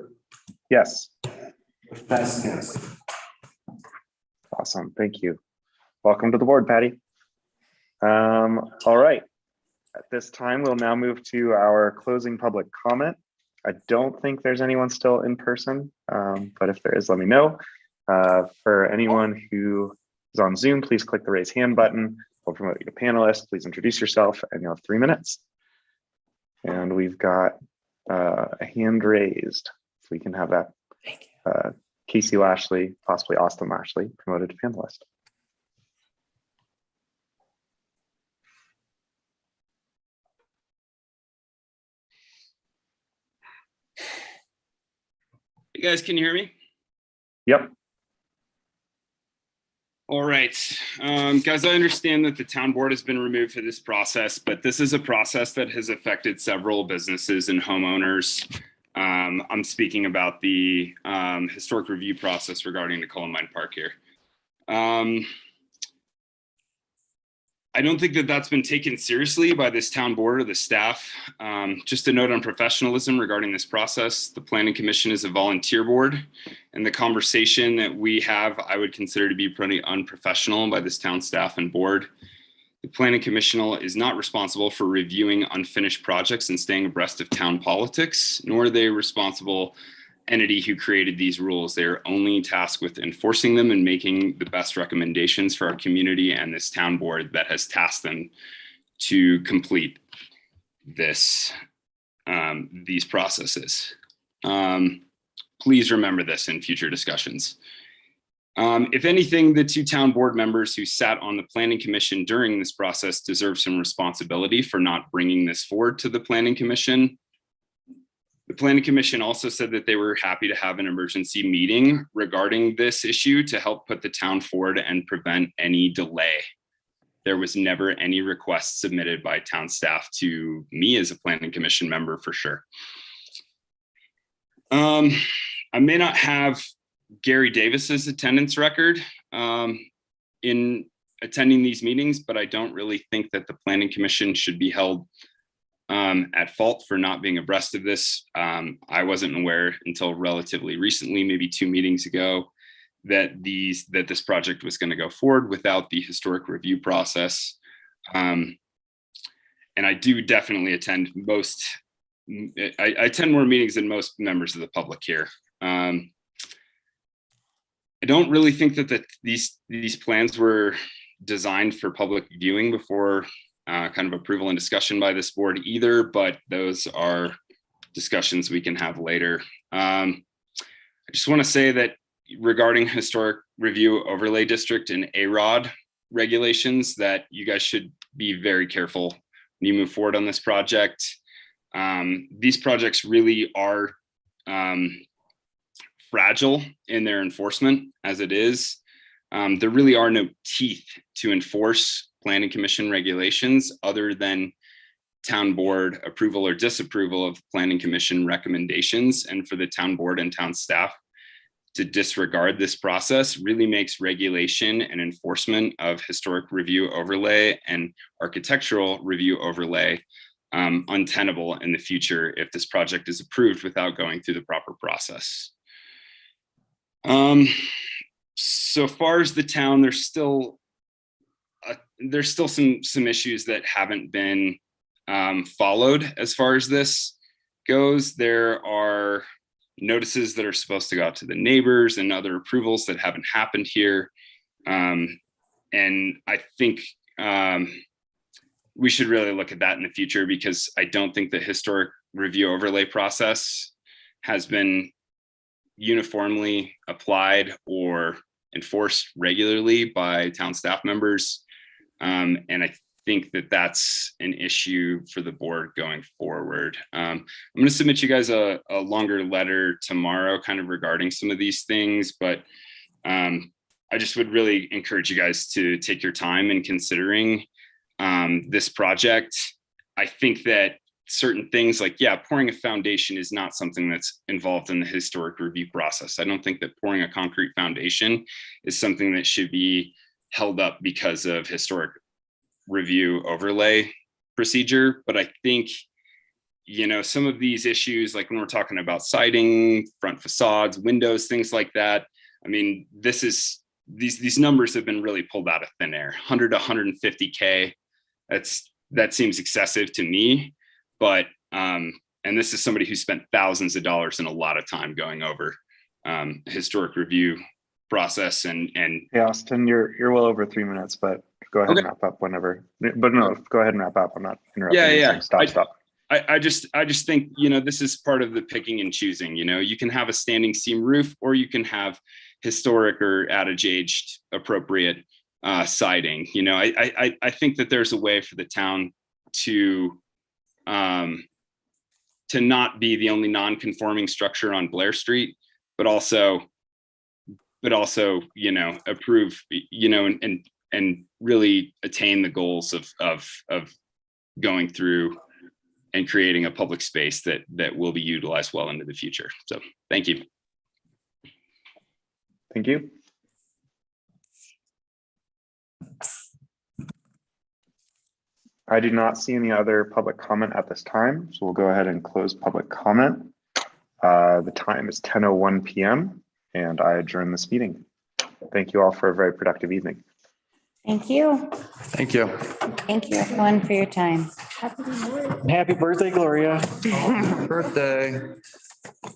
Yes. Motion passes unanimously. Awesome. Thank you. Welcome to the board, Patty. All right. At this time, we'll now move to our closing public comment. I don't think there's anyone still in person, but if there is, let me know. For anyone who is on Zoom, please click the raise hand button. We'll promote you to panelist. Please introduce yourself and you'll have 3 minutes. And we've got a hand raised. So we can have that. Casey Lashley, possibly Austin Lashley, promoted to panelist. You guys can hear me? Yep. All right. Guys, I understand that the town board has been removed for this process, but this is a process that has affected several businesses and homeowners. I'm speaking about the historic review process regarding the Columbine Park here. I don't think that that's been taken seriously by this town board or the staff. Just a note on professionalism regarding this process. The Planning Commission is a volunteer board, and the conversation that we have, I would consider to be pretty unprofessional by this town staff and board. The Planning Commission is not responsible for reviewing unfinished projects and staying abreast of town politics, nor are they a responsible entity who created these rules. They are only tasked with enforcing them and making the best recommendations for our community and this town board that has tasked them to complete this, these processes. Please remember this in future discussions. If anything, the 2 town board members who sat on the Planning Commission during this process deserve some responsibility for not bringing this forward to the Planning Commission. The Planning Commission also said that they were happy to have an emergency meeting regarding this issue to help put the town forward and prevent any delay. There was never any request submitted by town staff to me as a Planning Commission member for sure. I may not have Gary Davis's attendance record in attending these meetings, but I don't really think that the Planning Commission should be held at fault for not being abreast of this. I wasn't aware until relatively recently, maybe 2 meetings ago, that this project was going to go forward without the historic review process. And I do definitely attend I attend more meetings than most members of the public here. I don't really think that these plans were designed for public viewing before kind of approval and discussion by this board either, but those are discussions we can have later. I just want to say that regarding historic review overlay district and AROD regulations, that you guys should be very careful when you move forward on this project. These projects really are fragile in their enforcement as it is. There really are no teeth to enforce Planning Commission regulations other than town board approval or disapproval of Planning Commission recommendations. And for the town board and town staff to disregard this process really makes regulation and enforcement of historic review overlay and architectural review overlay untenable in the future if this project is approved without going through the proper process. So far as the town, there's still some issues that haven't been followed as far as this goes. There are notices that are supposed to go out to the neighbors and other approvals that haven't happened here. And I think we should really look at that in the future, because I don't think the historic review overlay process has been uniformly applied or enforced regularly by town staff members. And I think that that's an issue for the board going forward. I'm going to submit you guys a longer letter tomorrow kind of regarding some of these things, but I just would really encourage you guys to take your time in considering this project. I think that certain things like, yeah, pouring a foundation is not something that's involved in the historic review process. I don't think that pouring a concrete foundation is something that should be held up because of historic review overlay procedure. But I think, you know, some of these issues, like when we're talking about siding, front facades, windows, things like that, I mean, these numbers have been really pulled out of thin air. 100 to 150K, that seems excessive to me. But and this is somebody who spent thousands of dollars and a lot of time going over historic review process. And yeah, Austin, you're well over 3 minutes, but go ahead and wrap up whenever. But no, go ahead and wrap up. I'm not interrupting. Yeah. So stop. I just think, you know, this is part of the picking and choosing. You know, you can have a standing seam roof, or you can have historic or adage aged appropriate siding. You know, I think that there's a way for the town to not be the only non-conforming structure on Blair Street, but also, you know, approve, you know, and really attain the goals of going through and creating a public space that will be utilized well into the future. So thank you. Thank you. I do not see any other public comment at this time, so we'll go ahead and close public comment. The time is 10:01 p.m. and I adjourn this meeting. Thank you all for a very productive evening. Thank you. Thank you. Thank you, everyone, for your time. Happy birthday, Gloria. Birthday.